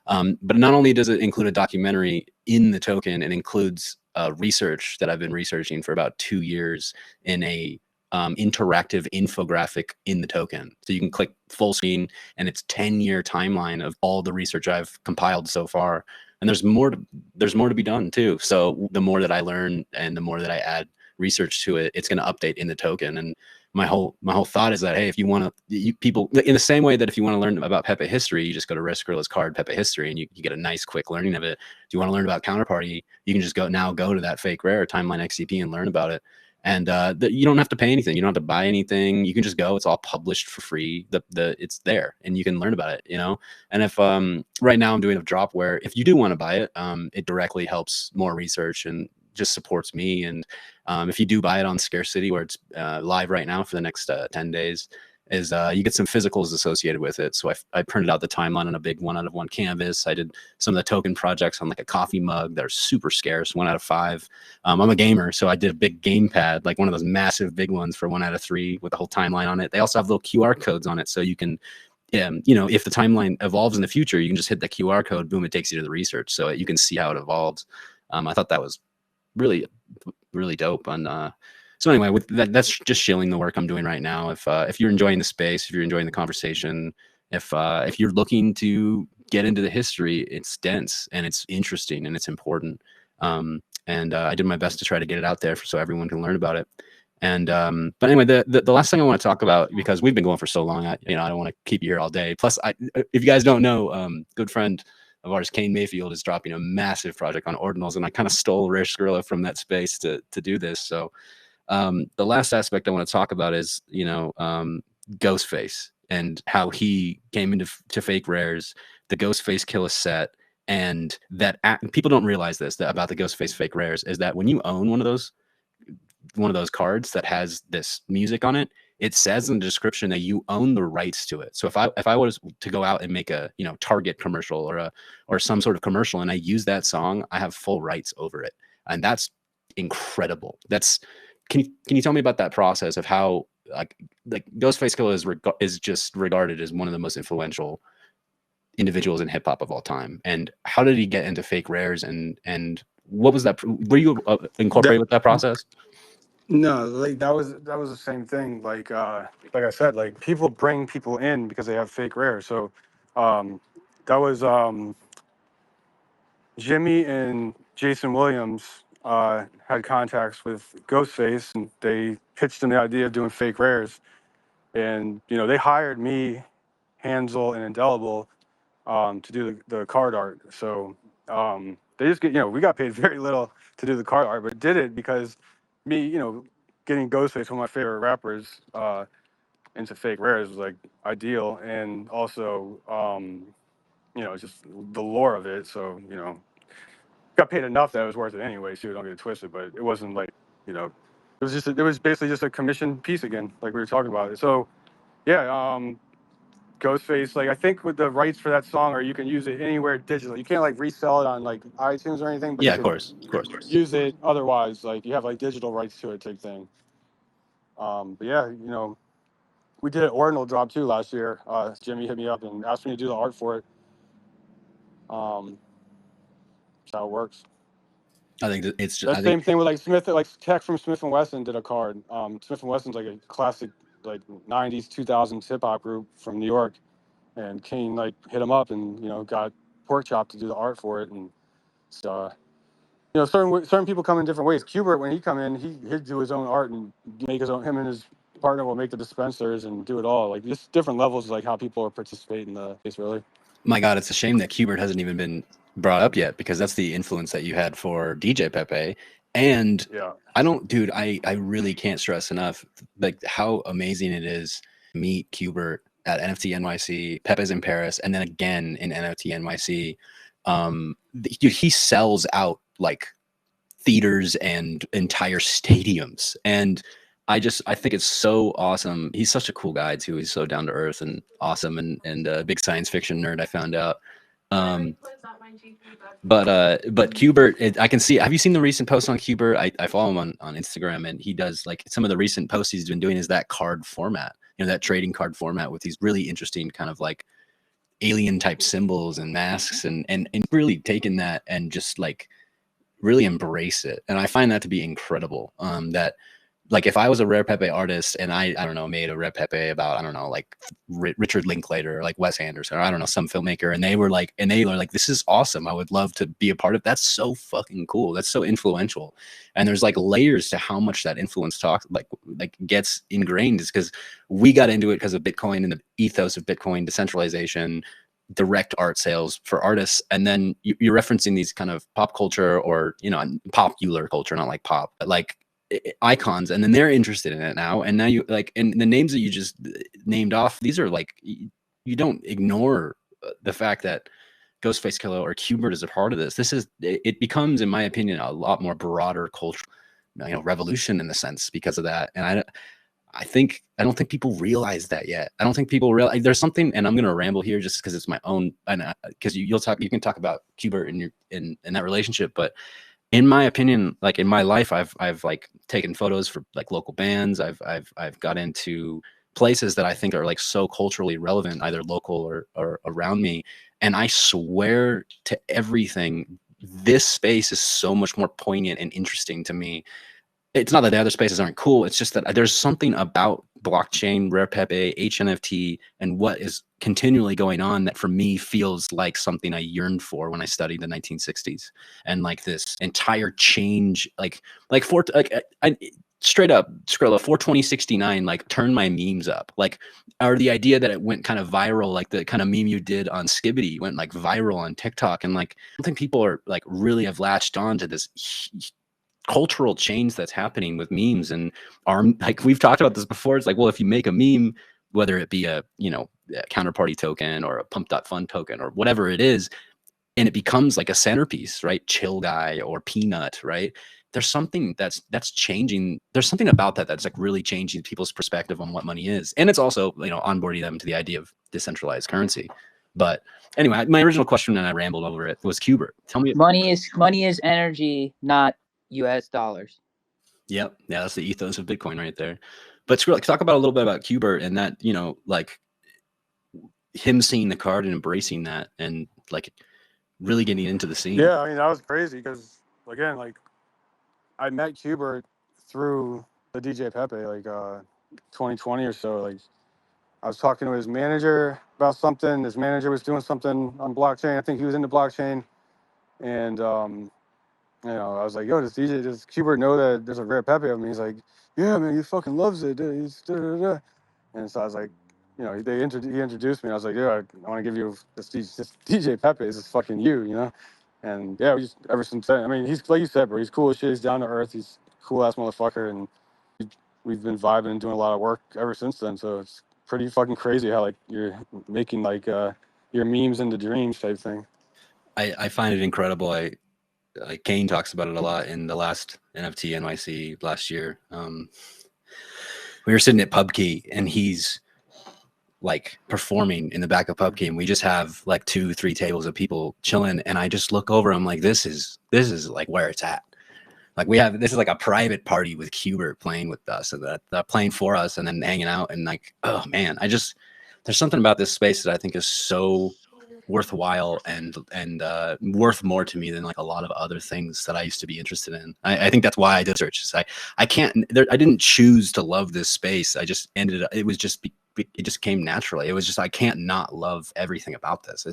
But not only does it include a documentary in the token, it includes research that I've been researching for about 2 years in a interactive infographic in the token. So you can click full screen and it's 10-year timeline of all the research I've compiled so far. And there's more to be done too. So the more that I learn and the more that I add research to it, it's going to update in the token. And my whole thought is that, hey, if you want to, people in the same way that if you want to learn about Pepe history, you just go to Skrilla's card Pepe history and you get a nice quick learning of it. If you want to learn about Counterparty, you can just go to that fake rare TIMELINEXCP and learn about it. And you don't have to pay anything. You don't have to buy anything. You can just go. It's all published for free. It's there, and you can learn about it. And if right now I'm doing a drop where if you do want to buy it, it directly helps more research and just supports me. And if you do buy it on Scarcity, where it's live right now for the next 10 days, is you get some physicals associated with it. So I printed out the timeline on a big 1/1 canvas. I did some of the token projects on like a coffee mug that are super scarce, 1 out of 5. I'm a gamer, so I did a big gamepad, like one of those massive big ones for 1 out of 3 with the whole timeline on it. They also have little QR codes on it, so you can, if the timeline evolves in the future, you can just hit the QR code, boom, it takes you to the research, so you can see how it evolves. I thought that was really, really dope. And so anyway, with that's just shilling the work I'm doing right now. If you're enjoying the space, if you're enjoying the conversation, if you're looking to get into the history, it's dense and it's interesting and it's important. And I did my best to try to get it out there so everyone can learn about it. And but anyway, the last thing I want to talk about, because we've been going for so long, I don't want to keep you here all day. Plus, if you guys don't know, good friend of ours, Kane Mayfield, is dropping a massive project on ordinals, and I kind of stole Rare Scrilla from that space to do this. So the last aspect I want to talk about is Ghostface and how he came into fake rares, the Ghostface kill a set, and that people don't realize this about the Ghostface fake rares is that when you own one of those cards that has this music on it, it says in the description that you own the rights to it. So if I was to go out and make a, you know, Target commercial or some sort of commercial and I use that song, I have full rights over it. And that's incredible. Can you tell me about that process of how like Ghostface Killah is just regarded as one of the most influential individuals in hip hop of all time, and how did he get into fake rares, and what was that? Were you incorporated with that process? No, like that was the same thing. Like I said, like people bring people in because they have fake rares. So that was Jimmy and Jason Williams had contacts with Ghostface, and they pitched him the idea of doing fake rares. And you know, they hired me, Hansel, and Indelible to do the card art. So they just get, you know, we got paid very little to do the card art, but did it because me, you know, getting Ghostface, one of my favorite rappers, into fake rares was like ideal, and also you know, just the lore of it. So you know, got paid enough that it was worth it anyway. So don't get it twisted, but it wasn't like, you know, it was basically just a commission piece again, like we were talking about it. So yeah, Ghostface, like I think with the rights for that song, or you can use it anywhere digital. You can't like resell it on like iTunes or anything, but Yeah, you of can course. use it otherwise. Like you have like digital rights to it type thing. But yeah, you know, we did an ordinal drop too last year. Jimmy hit me up and asked me to do the art for it. That's how it works. I think that it's just, That same thing with like Smith, like Tech from Smith and Wesson did a card. Smith and Wesson's like a classic, like '90s, 2000s hip hop group from New York, and Kane like hit him up and you know got Pork Chop to do the art for it. And so you know, certain people come in different ways. Qbert, when he come in, he'd do his own art and make his own. Him and his partner will make the dispensers and do it all. Like just different levels, like how people are participating in the case. Really, my God, it's a shame that Qbert hasn't even been brought up yet, because that's the influence that you had for DJPEPE. And yeah. I really can't stress enough like how amazing it is to meet Qbert at NFT NYC, Pepe's in Paris, and then again in NFT NYC. Dude, he sells out like theaters and entire stadiums, and I think it's so awesome. He's such a cool guy too. He's so down to earth and awesome, and a big science fiction nerd, I found out. But Qbert, I can see. Have you seen the recent posts on Qbert? I follow him on Instagram, and he does like some of the recent posts he's been doing is that card format, you know, that trading card format with these really interesting kind of like alien type symbols and masks, and really taking that and just like really embrace it. And I find that to be incredible. That like if I was a Rare Pepe artist and I don't know, made a Rare Pepe about, I don't know, like Richard Linklater or like Wes Anderson or I don't know, some filmmaker, and they were like, this is awesome, I would love to be a part of. That's so fucking cool. That's so influential. And there's like layers to how much that influence like gets ingrained, is because we got into it because of Bitcoin and the ethos of Bitcoin, decentralization, direct art sales for artists. And then you're referencing these kind of pop culture, or, you know, popular culture, not like pop, but like icons, and then they're interested in it now. And now you like, and the names that you just named off, these are like, you don't ignore the fact that Ghostface Killah or Qbert is a part of this. It becomes, in my opinion, a lot more broader cultural, you know, revolution in the sense because of that. And I don't think people realize that yet. I don't think people realize there's something, and I'm going to ramble here just because it's my own, and because you can talk about Qbert in that relationship, but in my opinion, like in my life, I've like taken photos for like local bands. I've got into places that I think are like so culturally relevant, either local or around me. And I swear to everything, this space is so much more poignant and interesting to me. It's not that the other spaces aren't cool. It's just that there's something about blockchain, Rare Pepe, HNFT, and what is continually going on that for me feels like something I yearned for when I studied the 1960s. And like this entire change, I straight up Scrilla 42069, like turn my memes up, like, or the idea that it went kind of viral, like the kind of meme you did on Skibbity went like viral on TikTok. And like, I don't think people are like really have latched on to this cultural change that's happening with memes. And like we've talked about this before, it's like, well, if you make a meme, whether it be a, you know, a counterparty token or a pump.fun token or whatever it is, and it becomes like a centerpiece, right? Chill Guy or Peanut, right? there's something that's changing. There's something about that that's like really changing people's perspective on what money is, and it's also, you know, onboarding them to the idea of decentralized currency. But anyway, my original question, and I rambled over it, was Qbert. Tell me. Money is energy, not US dollars. Yep. Yeah, that's the ethos of Bitcoin right there. But Scrilla, talk about a little bit about Qbert and that, you know, like him seeing the card and embracing that and like really getting into the scene. Yeah, I mean, that was crazy because, again, like, I met Qbert through the DJPEPE, like 2020 or so. Like, I was talking to his manager about something. His manager was doing something on blockchain. I think he was into blockchain. And, you know, I was like, yo, does Qbert know that there's a Rare Pepe of me? He's like, yeah, man, he fucking loves it. Dude. He's da-da-da. And so I was like, you know, he introduced me. I was like, yeah, I want to give you this DJPEPE. This is fucking you, you know? And yeah, we just, ever since then, I mean, he's, like you said, bro, he's cool as shit. He's down to earth. He's a cool ass motherfucker. And we've been vibing and doing a lot of work ever since then. So it's pretty fucking crazy how, like, you're making, like, your memes into dreams type thing. I find it incredible. Like Kane talks about it a lot in the last NFT NYC last year. We were sitting at PubKey and he's like performing in the back of PubKey, and we just have like 2-3 tables of people chilling. And I just look over, I'm like, this is like where it's at. Like this is like a private party with Qbert playing with us, and that playing for us, and then hanging out. And like, oh man, there's something about this space that I think is so worthwhile and worth more to me than like a lot of other things that I used to be interested in. I think that's why I did searches. I didn't choose to love this space. I just ended up, it just came naturally. It was just, I can't not love everything about this.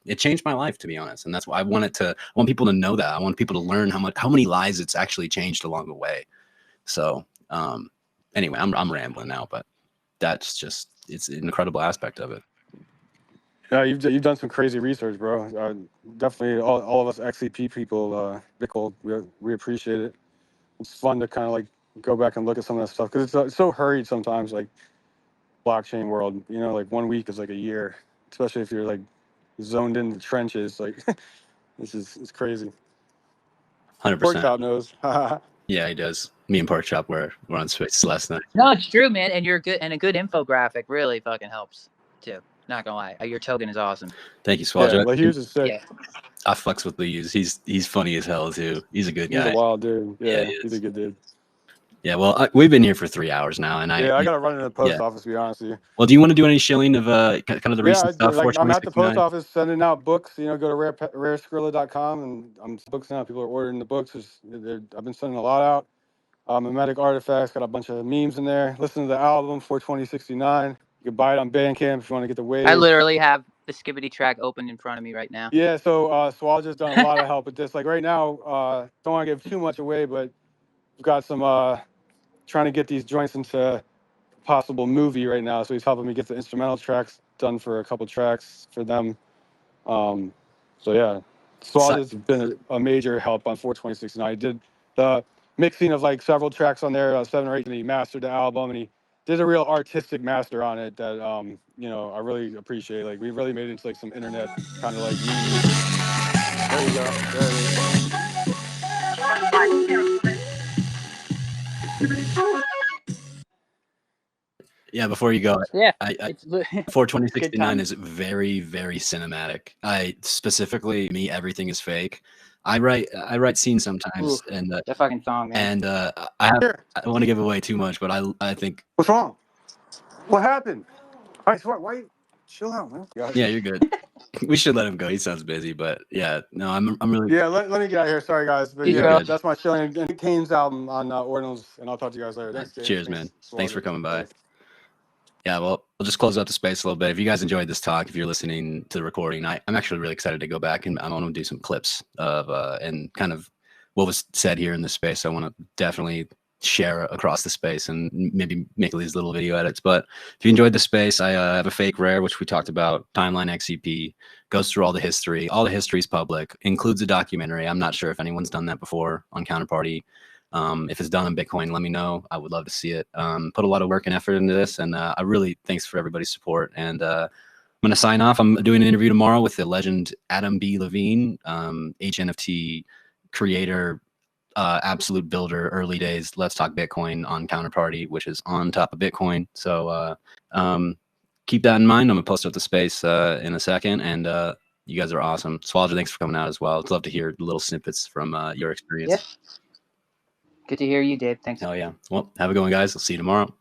It changed my life, to be honest. And that's why I want people to know that. I want people to learn how many lives it's actually changed along the way. So anyway, I'm rambling now, but that's just, it's an incredible aspect of it. Yeah, you've done some crazy research, bro. Definitely, all of us XCP people, Bitcoin, we appreciate it. It's fun to kind of like go back and look at some of that stuff because it's so hurried sometimes. Like blockchain world, you know, like 1 week is like a year, especially if you're like zoned in the trenches. Like it's crazy. 100%. Pork Chop knows. Yeah, he does. Me and Pork Chop were on Spaces last night. No, it's true, man. And you're good, and a good infographic really fucking helps too. Not gonna lie, your token is awesome. Thank you, Swallja. Yeah, like Hughes is sick. Yeah. I flex with the Hughes. He's funny as hell too. He's a good guy. He's a wild dude. Yeah, he he's a good dude. Yeah, well, we've been here for 3 hours now, and I gotta run into the post office, to be honest with you. Well, do you want to do any shilling of kind of the recent stuff? Like, I'm at the post office sending out books. You know, go to rarescrilla.com, and I'm books now. People are ordering the books. I've been sending a lot out. Mimetic Artifacts, got a bunch of memes in there. Listen to the album 42069. You can buy it on Bandcamp if you want to get the wave. I literally have the Skibbity track open in front of me right now. Yeah, so Swallja's done a lot of help with this. Like right now, don't want to give too much away, but we've got some trying to get these joints into possible movie right now. So he's helping me get the instrumental tracks done for a couple tracks for them. So yeah, Swallja's been a major help on 42069. He did the mixing of like several tracks on there, 7 or 8, and he mastered the album, and he did a real artistic master on it that you know, I really appreciate. Like we really made it into like some internet kind of like music. There you go. There it is. Yeah, before you go, yeah, 42069 is very, very cinematic. Me, everything is fake. I write scenes sometimes. Ooh, and that fucking song, man. And I don't want to give away too much, but I think. What's wrong? What happened? I swear, why? Chill out, man. Yeah, you're good. We should let him go. He sounds busy, but yeah, no, I'm really. Yeah, let me get out of here. Sorry, guys, but yeah, that's my shilling and Kane's album on Ordinals, and I'll talk to you guys later. Thanks, Dave. Cheers, man. Thanks for coming by. Yeah, well, we'll just close out the space a little bit. If you guys enjoyed this talk, if you're listening to the recording, I'm actually really excited to go back and I want to do some clips of and kind of what was said here in this space. I want to definitely share across the space and maybe make these little video edits. But if you enjoyed the space, I have a fake rare, which we talked about. TIMELINEXCP goes through all the history. All the history is public, includes a documentary. I'm not sure if anyone's done that before on Counterparty. If it's done on Bitcoin, let me know. I would love to see it. Put a lot of work and effort into this, and I really thanks for everybody's support. And I'm going to sign off. I'm doing an interview tomorrow with the legend Adam B. Levine, HNFT creator, absolute builder, early days, Let's Talk Bitcoin on Counterparty, which is on top of Bitcoin. So keep that in mind. I'm gonna post up the space in a second, and you guys are awesome. Swallja, thanks for coming out as well. I'd love to hear little snippets from your experience. Yep. Good to hear you, Dave. Thanks. Hell yeah. Well, have a good one, guys. I'll see you tomorrow.